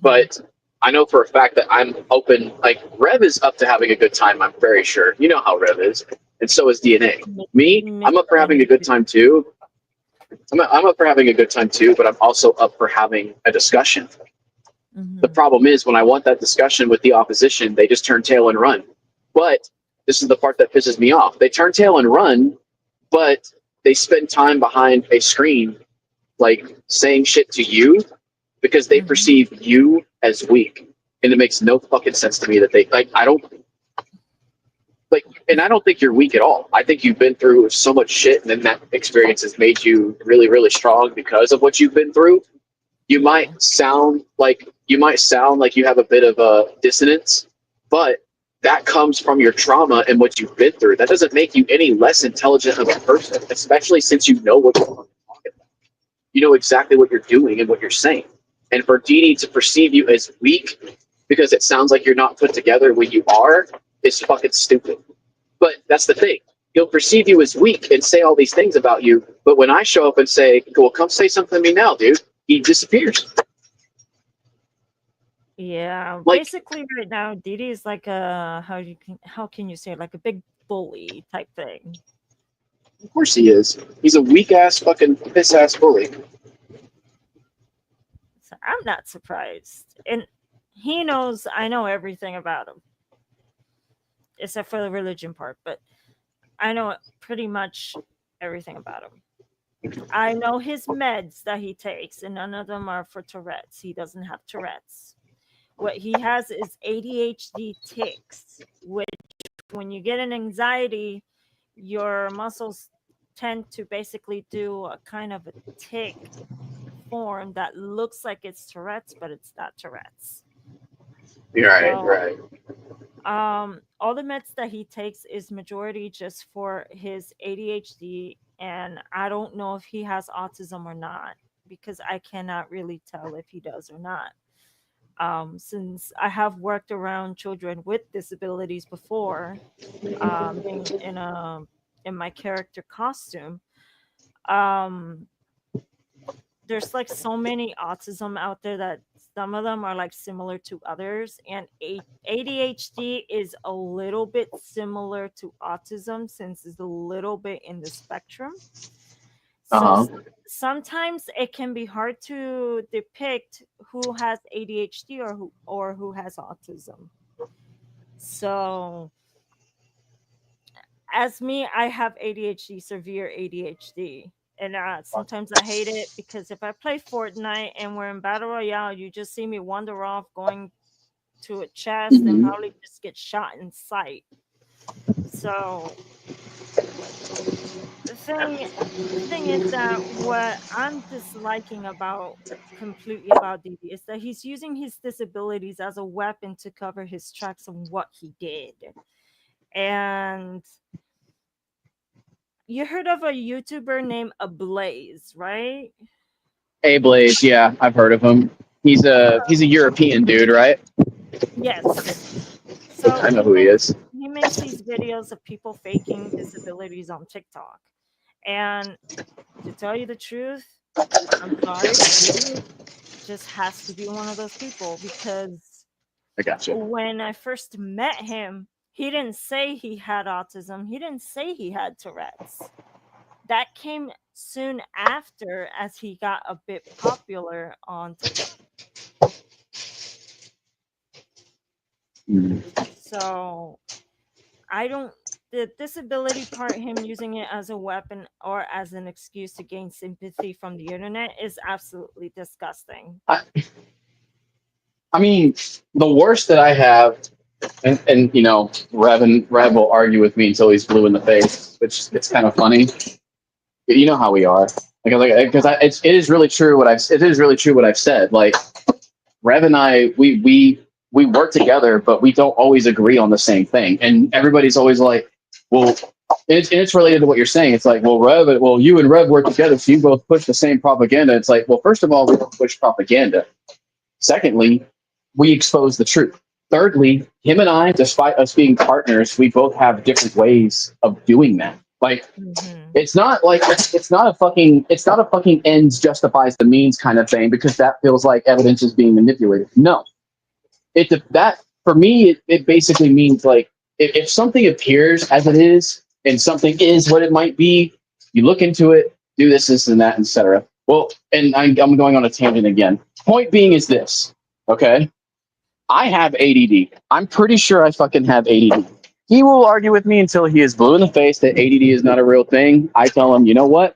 but I know for a fact that I'm open. Like Rev is up to having a good time. I'm very sure. You know how Rev is, and so is DNA. Me, I'm up for having a good time too. I'm up for having a good time too, but I'm also up for having a discussion. The problem is when I want that discussion with the opposition, they just turn tail and run. But this is the part that pisses me off. They turn tail and run, but they spend time behind a screen, like saying shit to you because they perceive you as weak. And it makes no fucking sense to me that they, like, I don't, like, and I don't think you're weak at all. I think you've been through so much shit, and then that experience has made you really, really strong because of what you've been through. You might sound like you have a bit of a dissonance, but that comes from your trauma and what you've been through. That doesn't make you any less intelligent of a person, especially since you know what you're talking about. You know exactly what you're doing and what you're saying. And for Dee to perceive you as weak because it sounds like you're not put together when you are is fucking stupid. But that's the thing. He'll perceive you as weak and say all these things about you. But when I show up and say, well, come say something to me now, dude, he disappears. Yeah, Like- basically right now, Didi is like a how can you say it? Like a big bully type thing. Of course he is. He's a weak ass fucking piss ass bully. So I'm not surprised, and he knows I know everything about him, except for the religion part. But I know pretty much everything about him. I know his meds that he takes, and none of them are for Tourette's. He doesn't have Tourette's. What he has is ADHD tics, which when you get an anxiety, your muscles tend to basically do a kind of a tic form that looks like it's Tourette's, but it's not Tourette's. Right. All the meds that he takes is majority just for his ADHD, and I don't know if he has autism or not because I cannot really tell if he does or not. Since I have worked around children with disabilities before, being in my character costume, there's like so many autism out there that some of them are like similar to others, and ADHD is a little bit similar to autism since it's a little bit in the spectrum. So sometimes it can be hard to depict who has ADHD or who has autism. So as me, I have ADHD, severe ADHD. And sometimes I hate it because if I play Fortnite and we're in Battle Royale, you just see me wander off going to a chest and probably just get shot in sight. So the thing is that what I'm disliking completely about Didi is that he's using his disabilities as a weapon to cover his tracks on what he did. And you heard of a YouTuber named Ablaze, right? Ablaze, yeah, I've heard of him. He's a European dude, right? Yes. So I know who he is. He makes these videos of people faking disabilities on TikTok. And to tell you the truth, I'm sorry, Didi just has to be one of those people because I got you. when I first met him, he didn't say he had autism. He didn't say he had Tourette's. That came soon after as he got a bit popular on TikTok. So the disability part, him using it as a weapon or as an excuse to gain sympathy from the internet is absolutely disgusting. I mean, the worst that I have, and you know, Rev will argue with me until he's blue in the face, which it's kind of funny. You know how we are, because it is really true what I've said. Like Rev and I, we work together, but we don't always agree on the same thing, and everybody's always like, well. It's related to what you're saying. It's like, well, you and Rev work together, so you both push the same propaganda. It's like, well, first of all, we don't push propaganda. Secondly, we expose the truth. Thirdly, him and I, despite us being partners, we both have different ways of doing that. Like, it's not a fucking ends justifies the means kind of thing, because that feels like evidence is being manipulated. No, that for me, it basically means like if something appears as it is and something is what it might be, you look into it, do this, and that, etc. Well, and I'm going on a tangent again. Point being is this, okay? I have ADD. I'm pretty sure I fucking have ADD. He will argue with me until he is blue in the face that ADD is not a real thing. I tell him, you know what?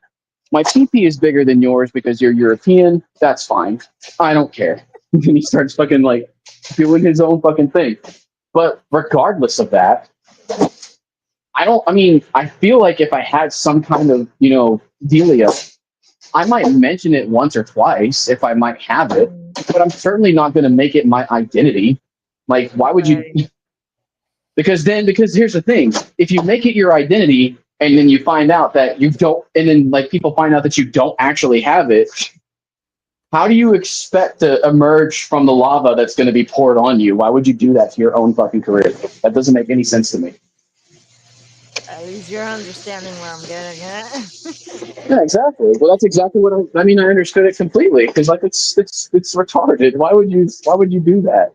My PP is bigger than yours because you're European. That's fine. I don't care. And he starts fucking like doing his own fucking thing. But regardless of that, I feel like if I had some kind of, dealio, I might mention it once or twice if I might have it, but I'm certainly not going to make it my identity. Like, why would you? Because here's the thing: if you make it your identity, and then you find out that you don't, and then like people find out that you don't actually have it, how do you expect to emerge from the lava that's going to be poured on you? Why would you do that to your own fucking career? That doesn't make any sense to me. At least you're understanding where I'm getting at. Yeah, exactly. Well, that's exactly what I mean. I understood it completely because like it's retarded. Why would you do that?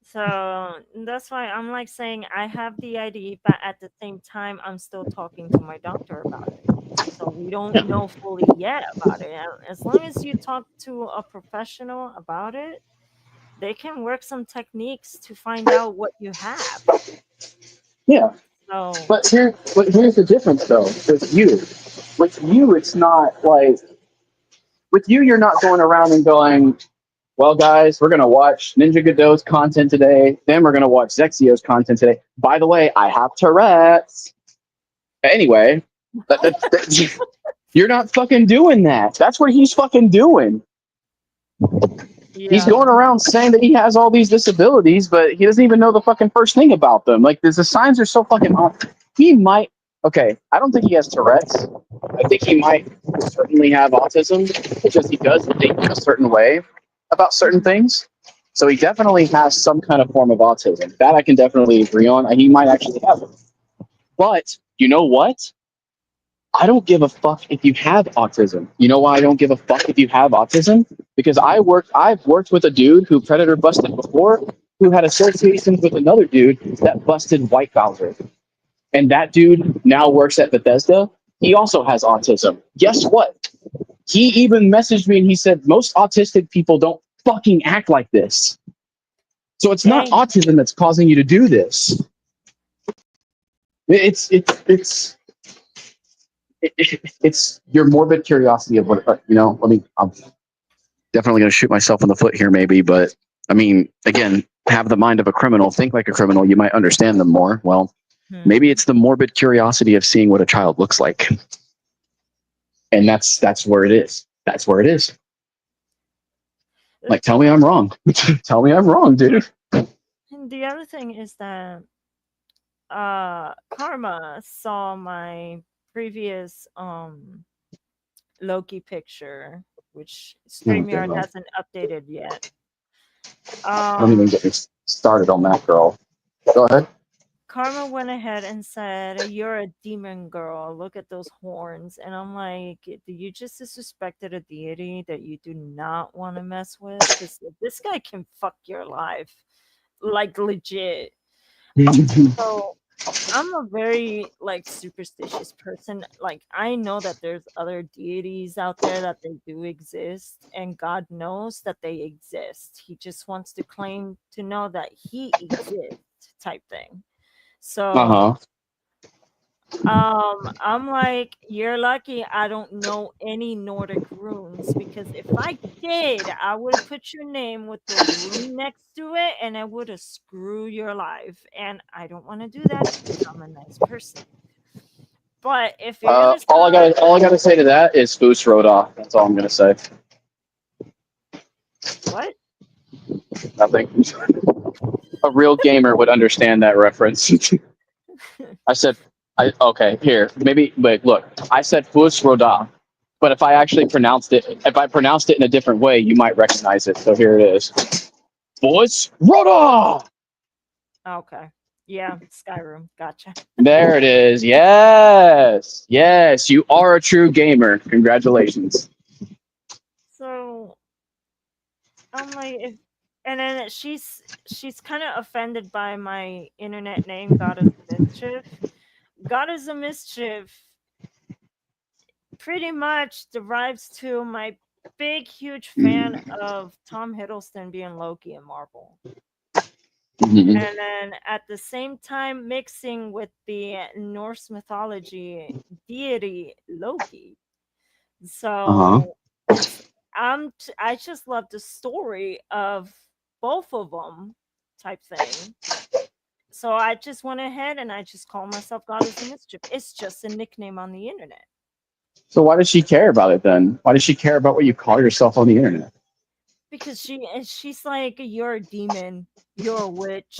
So that's why I'm like saying I have the ID, but at the same time, I'm still talking to my doctor about it. So we don't know fully yet about it. As long as you talk to a professional about it, they can work some techniques to find out what you have. Yeah. So, But here's the difference though. With you, it's not like with you, you're not going around and going, well, guys, we're gonna watch Ninja Godot's content today. Then we're gonna watch Zexio's content today. By the way, I have Tourette's. Anyway, you're not fucking doing that. That's what he's fucking doing. He's going around saying that he has all these disabilities, but he doesn't even know the fucking first thing about them. Like, the signs are so fucking off. He might. Okay, I don't think he has Tourette's. I think he might certainly have autism because he does think in a certain way about certain things. So he definitely has some kind of form of autism. That I can definitely agree on. And he might actually have it. But you know what? I don't give a fuck if you have autism. You know why I don't give a fuck if you have autism? Because I've worked with a dude who predator busted before, who had associations with another dude that busted White Bowser. And that dude now works at Bethesda. He also has autism. Guess what? He even messaged me and he said, most autistic people don't fucking act like this. So it's not autism that's causing you to do this. It's your morbid curiosity of what, I'm definitely going to shoot myself in the foot here maybe, but I mean, again, have the mind of a criminal, think like a criminal, you might understand them more. Well, maybe it's the morbid curiosity of seeing what a child looks like. And that's where it is. That's where it is. Like, tell me I'm wrong. Tell me I'm wrong, dude. And the other thing is that Karma saw my previous Loki picture, which Streamyard hasn't updated yet. Don't even get me started on that, girl. Go ahead. Karma went ahead and said, "You're a demon girl. Look at those horns." And I'm like, "You just disrespected a deity that you do not want to mess with? Because this guy can fuck your life, like legit." So I'm a very superstitious person. Like, I know that there's other deities out there that they do exist, and God knows that they exist. He just wants to claim to know that he exists, type thing. So I'm like, you're lucky I don't know any Nordic runes, because if I did, I would have put your name with the rune next to it and I would have screwed your life. And I don't want to do that because I'm a nice person. But if you're gonna all I gotta say to that is Foos wrote off. That's all I'm gonna say. What? Nothing. A real gamer would understand that reference. I said, okay, here, maybe, but look, I said Foos Roda, but if I actually pronounced it, in a different way, you might recognize it. So here it is. Foos Roda! Okay. Yeah, Skyrim. Gotcha. There it is. Yes. Yes, you are a true gamer. Congratulations. So I'm like, And then she's kind of offended by my internet name, Goddess of Mischief. Goddess of Mischief pretty much derives to my big, huge fan of Tom Hiddleston being Loki in Marvel. Mhm. And then at the same time mixing with the Norse mythology deity Loki. So I just love the story of both of them type thing. So I just went ahead and I just call myself Goddess of Mischief. It's just a nickname on the internet. So why does she care about it then? Why does she care about what you call yourself on the internet? Because she's like, you're a demon, you're a witch.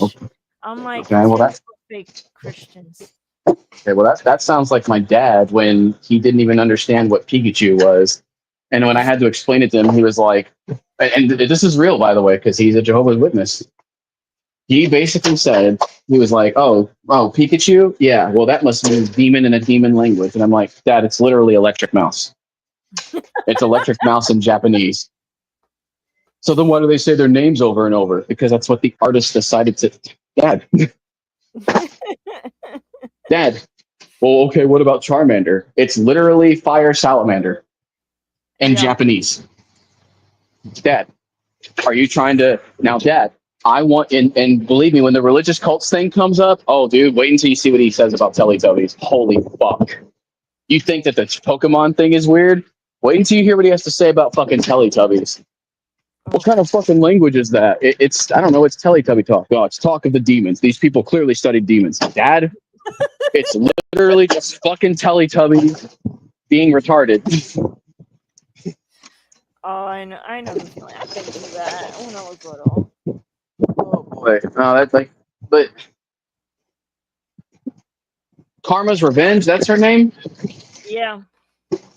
I'm like, Okay, well, typical fake Christians. Okay, well that sounds like my dad when he didn't even understand what Pikachu was, and when I had to explain it to him, he was like, and this is real by the way, because he's a Jehovah's Witness. He basically said he was like, oh Pikachu, yeah, well that must mean demon in a demon language, and I'm like, Dad, it's literally electric mouse. It's electric mouse in Japanese. So then why do they say their names over and over? Because that's what the artist decided to. Dad. Dad. Well, okay, what about Charmander? It's literally fire salamander in Japanese. Dad, are you trying to now, Dad? I want and believe me, when the religious cults thing comes up, oh dude, wait until you see what he says about Teletubbies. Holy fuck. You think that the Pokemon thing is weird? Wait until you hear what he has to say about fucking Teletubbies. What kind of fucking language is that? It's I don't know, it's Teletubby talk. Oh, it's talk of the demons. These people clearly studied demons. Dad, it's literally just fucking Teletubbies being retarded. Oh, I know the feeling. I've been through that when I was little. Oh boy. No, that's like but Karma's Revenge, that's her name? Yeah.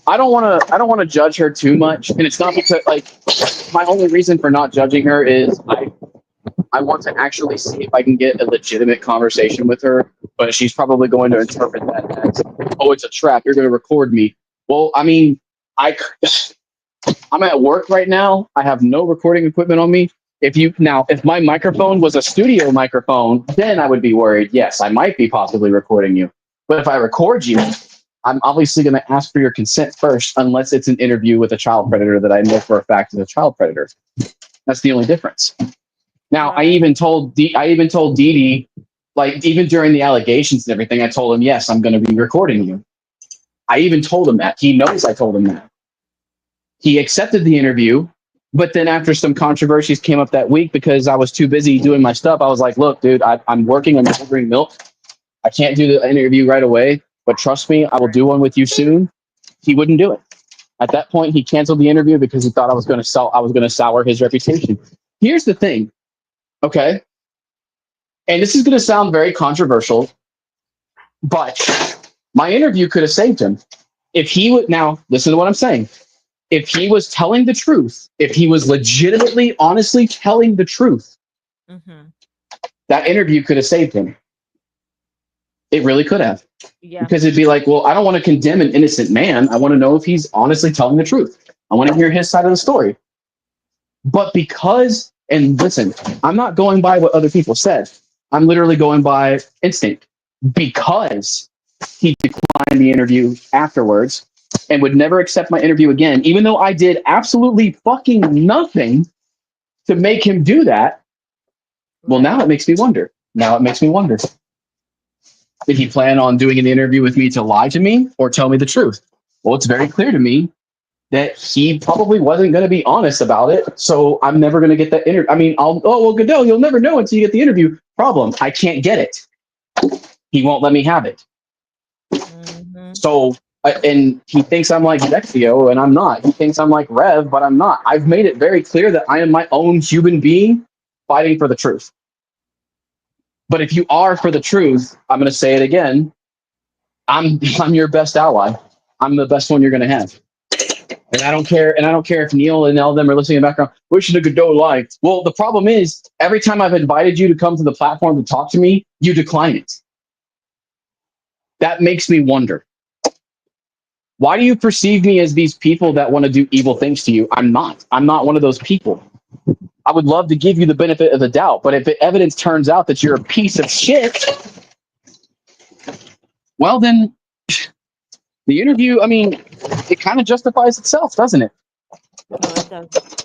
I don't wanna judge her too much. And it's not because like my only reason for not judging her is I want to actually see if I can get a legitimate conversation with her, but she's probably going to interpret that as, oh, it's a trap. You're going to record me. Well, I mean, I'm at work right now. I have no recording equipment on me. If my microphone was a studio microphone, then I would be worried. Yes, I might be possibly recording you. But if I record you, I'm obviously going to ask for your consent first, unless it's an interview with a child predator that I know for a fact is a child predator. That's the only difference. Now, I even told Dee Dee, like even during the allegations and everything, I told him, yes, I'm going to be recording you. I even told him that. He knows I told him that. He accepted the interview, but then after some controversies came up that week because I was too busy doing my stuff, I was like, look, dude, I'm working on delivering milk. I can't do the interview right away, but trust me, I will do one with you soon. He wouldn't do it. At that point, he canceled the interview because he thought I was going to sour his reputation. Here's the thing. Okay. And this is going to sound very controversial, but my interview could have saved him. If he would, now listen to what I'm saying. If he was telling the truth, if he was legitimately, honestly telling the truth, that interview could have saved him. It really could have. Yeah. Because it'd be like, well, I don't want to condemn an innocent man. I want to know if he's honestly telling the truth. I want to hear his side of the story. But because, and listen, I'm not going by what other people said. I'm literally going by instinct. Because he declined the interview afterwards and would never accept my interview again, even though I did absolutely fucking nothing to make him do that. Well, now it makes me wonder. Did he plan on doing an interview with me to lie to me or tell me the truth? Well, it's very clear to me that he probably wasn't going to be honest about it. So I'm never going to get that interview. I mean, Goodell, you'll never know until you get the interview. Problem, I can't get it. He won't let me have it. So, and he thinks I'm like Vexio, and I'm not. He thinks I'm like Rev, but I'm not. I've made it very clear that I am my own human being fighting for the truth. But if you are for the truth, I'm going to say it again. I'm your best ally. I'm the best one you're going to have. And I don't care. And I don't care if Neil and all of them are listening in the background. Wishing a Godot lie. Well, the problem is every time I've invited you to come to the platform to talk to me, you decline it. That makes me wonder. Why do you perceive me as these people that want to do evil things to you? I'm not. I'm not one of those people. I would love to give you the benefit of the doubt, but if the evidence turns out that you're a piece of shit, well then, the interview, I mean, it kind of justifies itself, doesn't it? No, it does.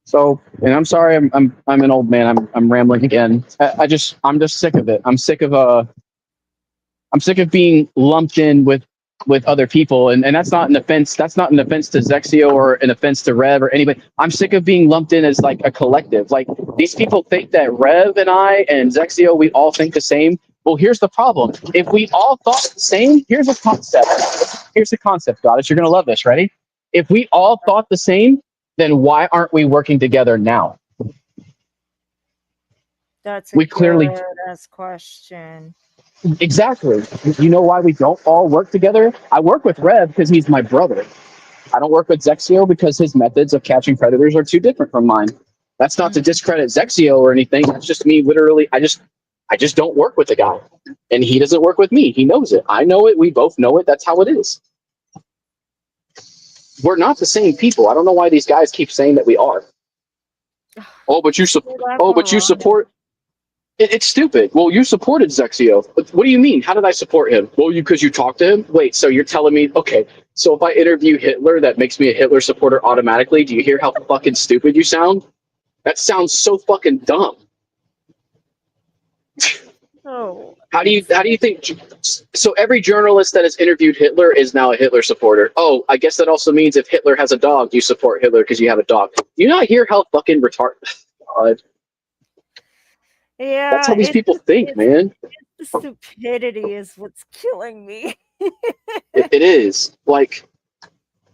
So, and I'm sorry, I'm an old man. I'm rambling again. I'm just sick of it. I'm sick of being lumped in with other people, and that's not an offense. That's not an offense to Zexio or an offense to Rev or anybody. I'm sick of being lumped in as like a collective. Like these people think that Rev and I and Zexio, we all think the same. Well, here's the problem. If we all thought the same, here's a concept. Here's the concept, Goddess. You're gonna love this. Ready? If we all thought the same, then why aren't we working together now? That's a good ass question. Exactly. You know why we don't all work together? I work with Rev because he's my brother. I don't work with Zexio because his methods of catching predators are too different from mine. That's not to discredit Zexio or anything. That's just me literally. I just don't work with the guy. And he doesn't work with me. He knows it. I know it. We both know it. That's how it is. We're not the same people. I don't know why these guys keep saying that we are. Oh, but you support. It's stupid. Well, you supported Zexio. What do you mean? How did I support him? Well, because you talked to him? Wait, so you're telling me, okay, so if I interview Hitler, that makes me a Hitler supporter automatically? Do you hear how fucking stupid you sound? That sounds so fucking dumb. Oh. How do you think? So every journalist that has interviewed Hitler is now a Hitler supporter. Oh, I guess that also means if Hitler has a dog, you support Hitler because you have a dog. Do you not hear how fucking retarded? God. Yeah, That's how these people think, man. The stupidity is what's killing me. It is. Like,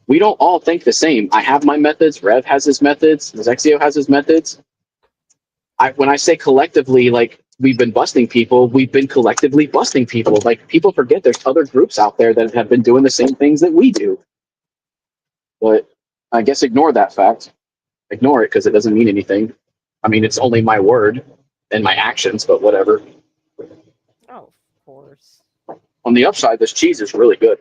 we don't all think the same. I have my methods. Rev has his methods. Zexio has his methods. When I say collectively, like, we've been busting people, we've been collectively busting people. Like, people forget there's other groups out there that have been doing the same things that we do. But I guess ignore that fact. Ignore it because it doesn't mean anything. I mean, it's only my word and my actions, but whatever. Oh, of course. On the upside, this cheese is really good.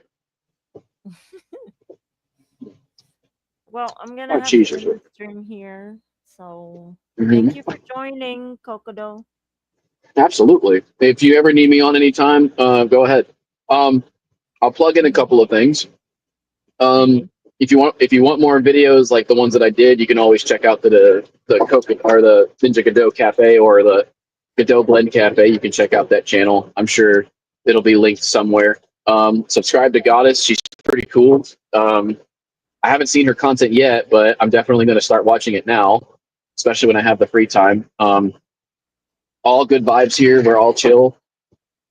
Well, I'm gonna have cheese to is end good. the stream here. So Mhm. thank you for joining, Nicocado. Absolutely. If you ever need me on anytime, go ahead. I'll plug in a couple of things. If you want more videos like the ones that I did, you can always check out the Coca or the Ninja Godot Cafe or the Godot Blend Cafe. You can check out that channel. I'm sure it'll be linked somewhere. Subscribe to Goddess. She's pretty cool. I haven't seen her content yet, but I'm definitely going to start watching it now, especially when I have the free time. All good vibes here. We're all chill.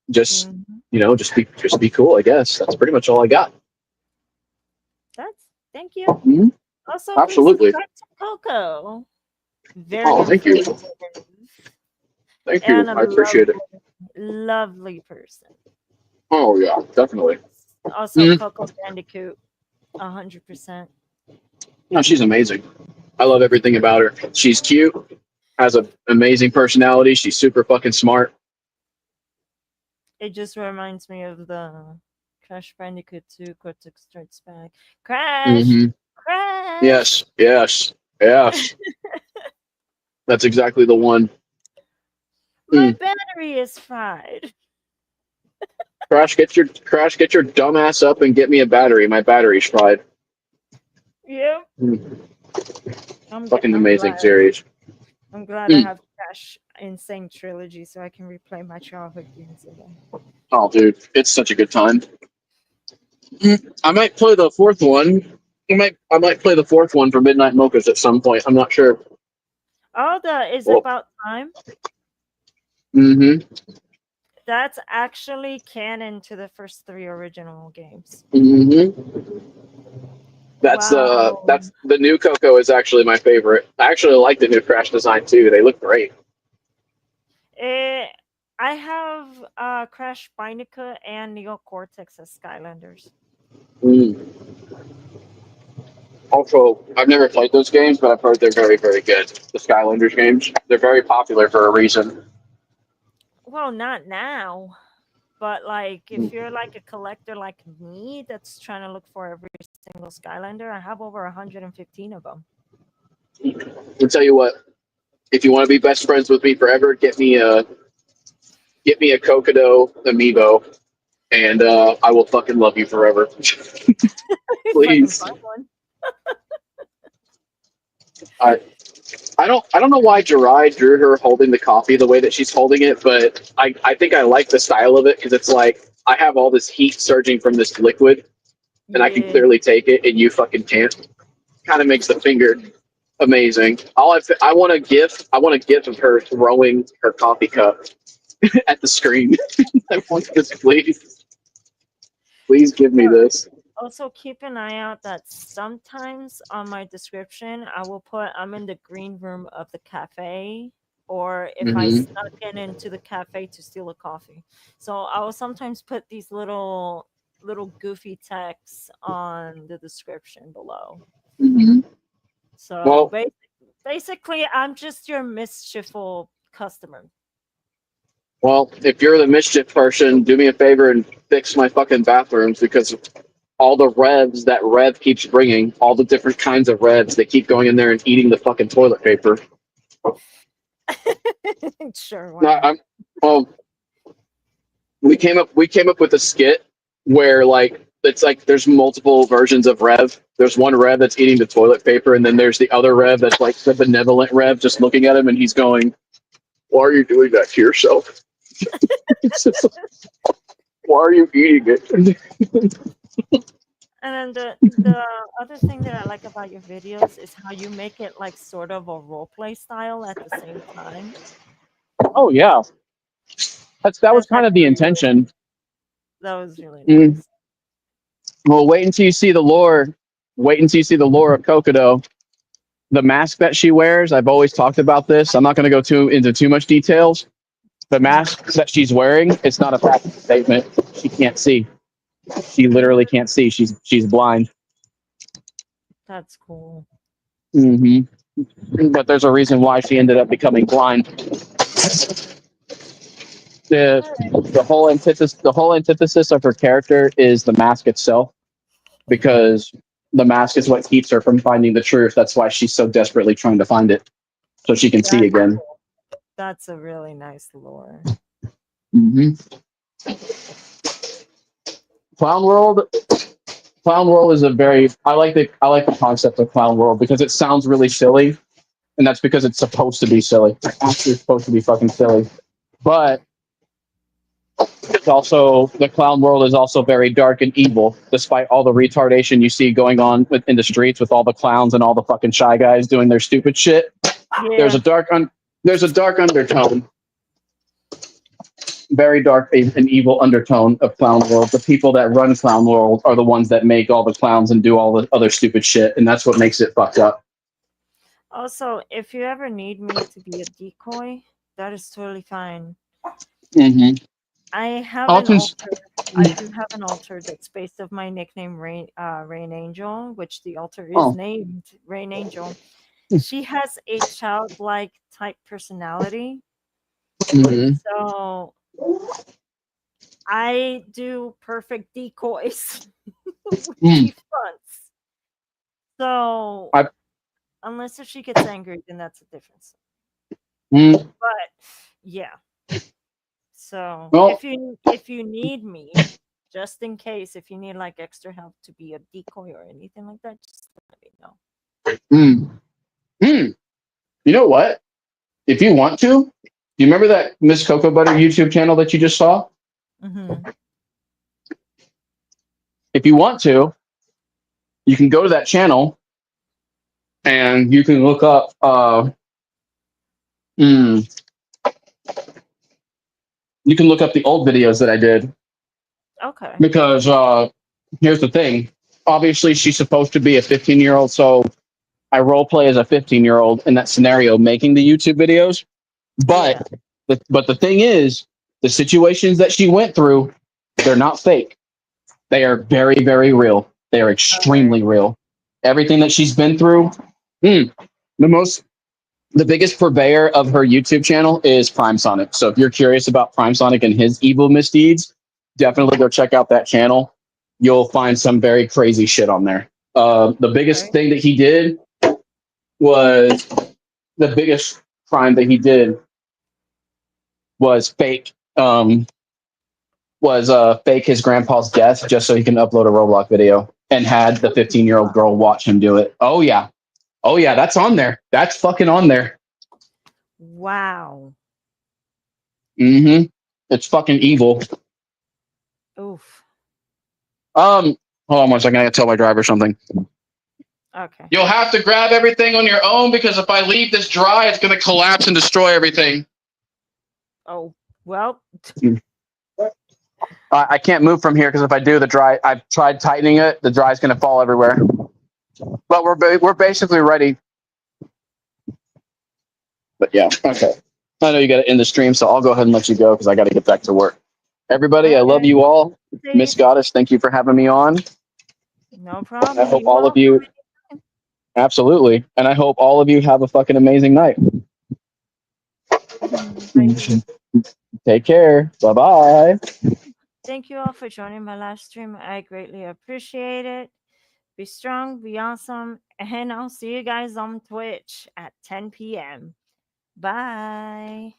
Just just be cool. I guess that's pretty much all I got. Thank you. Mm-hmm. Also, Absolutely. please subscribe to Coco. Very Thank you. informative. Thank you. And I appreciate it. Lovely person. Oh yeah, definitely. Also, Coco Bandicoot, 100%. No, she's amazing. I love everything about her. She's cute, has an amazing personality. She's super fucking smart. It just reminds me of the Crash Bandicoot 2 Cortex Strikes Back. Crash! Mhm. Crash! Yes. That's exactly the one. My battery is fried. Crash, get your dumb ass up and get me a battery. My battery's fried. Yep. Fucking amazing series. I'm glad I have Crash Insane Trilogy so I can replay my childhood games again. Oh, dude, it's such a good time. I might play the fourth one. I might play the fourth one for Midnight Mochas at some point. I'm not sure. Oh, Is It About Time? Mm-hmm. That's actually canon to the first 3 original games. Mm-hmm. That's the new Coco is actually my favorite. I actually like the new Crash design too. They look great. I have Crash Bandicoot and Neo Cortex as Skylanders. Also, I've never played those games, but I've heard they're very, very good. The Skylanders games. They're very popular for a reason. Well, not now. But like if you're like a collector like me that's trying to look for every single Skylander, I have over 115 of them. I'll tell you what, If you want to be best friends with me forever, get me a Cocado amiibo, and I will fucking love you forever. Please. I don't know why Jirai drew her holding the coffee the way that she's holding it, but I think I like the style of it because it's like I have all this heat surging from this liquid, and I can clearly take it, and you fucking can't. Kind of makes the finger amazing. I want a gif. I want a gif of her throwing her coffee cup at the screen. I want this, please. Please give me this. Also, keep an eye out that sometimes on my description, I will put I'm in the green room of the cafe, or if I Mhm. snuck into the cafe to steal a coffee. So I will sometimes put these little goofy texts on the description below. Mhm. So Well, basically, I'm just your mischieful customer. Well, if you're the mischief person, do me a favor and fix my fucking bathrooms because all the revs that Rev keeps bringing, all the different kinds of revs, they keep going in there and eating the fucking toilet paper. Sure. No, well, we came up with a skit where like it's like there's multiple versions of Rev. There's one Rev that's eating the toilet paper, and then there's the other Rev that's like the benevolent Rev just looking at him and he's going, "Why are you doing that to yourself? It's just like, why are you eating it?" And then the other thing that I like about your videos is how you make it like sort of a role play style at the same time. Oh yeah, that was kind of the intention. That was really Mm. nice. Well, wait until you see the lore. Wait until you see the lore of Cocado. The mask that she wears, I've always talked about this. I'm not going to go into too much details. The mask that she's wearing, it's not a fashion statement. She can't see. She literally can't see. She's blind. That's cool. But there's a reason why she ended up becoming blind. The whole antithesis of her character is the mask itself, because the mask is what keeps her from finding the truth. That's why she's so desperately trying to find it, so she can see again. Cool. That's a really nice lore. Clown World is a very I like the concept of Clown World because it sounds really silly, and that's because it's supposed to be silly. It's actually supposed to be fucking silly, but it's also the Clown World is also very dark and evil, despite all the retardation you see going on in the streets with all the clowns and all the fucking shy guys doing their stupid shit. Yeah. There's a dark undertone, very dark and evil undertone of Clown World. The people that run Clown World are the ones that make all the clowns and do all the other stupid shit, and that's what makes it fucked up. Also, if you ever need me to be a decoy, that is totally fine. I have an altar. I do have an altar that's based of my nickname Rain Angel, which the altar is named Rain Angel. She has a childlike type personality. So I do perfect decoys with these fronts. So unless if she gets angry, then that's a difference. But yeah. So if you need me, just in case, if you need like extra help to be a decoy or anything like that, just let me know. You know what? If you want to, do you remember that Miss Cocoa Butter YouTube channel that you just saw? If you want to, you can go to that channel and you can look up you can look up the old videos that I did. Okay. Because here's the thing. Obviously, she's supposed to be a 15-year-old, so I role play as a 15-year-old in that scenario making the YouTube videos. But the thing is, the situations that she went through, they're not fake. They are very, very real. They are extremely real. Everything that she's been through, the biggest purveyor of her YouTube channel is Prime Sonic. So if you're curious about Prime Sonic and his evil misdeeds, definitely go check out that channel. You'll find some very crazy shit on there. The biggest thing that he did was the biggest crime that he did was fake. Fake his grandpa's death just so he can upload a Roblox video, and had the 15-year-old girl watch him do it. Oh yeah, that's on there. That's fucking on there. Wow. Mm-hmm. It's fucking evil. Oof. Hold on one second. I gotta tell my driver something. Okay. You'll have to grab everything on your own because if I leave this dry, it's gonna collapse and destroy everything. Oh, well. I can't move from here because if I do, I've tried tightening it. The dry's gonna fall everywhere. But we're basically ready. But yeah, okay. I know you got to end the stream, so I'll go ahead and let you go because I got to get back to work. Everybody, I love you all. Miss Goddess, thank you for having me on. No problem. I hope all of you, absolutely, and I hope all of you have a fucking amazing night. Take care. Bye bye. Thank you all for joining my live stream. I greatly appreciate it. Be strong, be awesome, and I'll see you guys on Twitch at 10 p.m. Bye.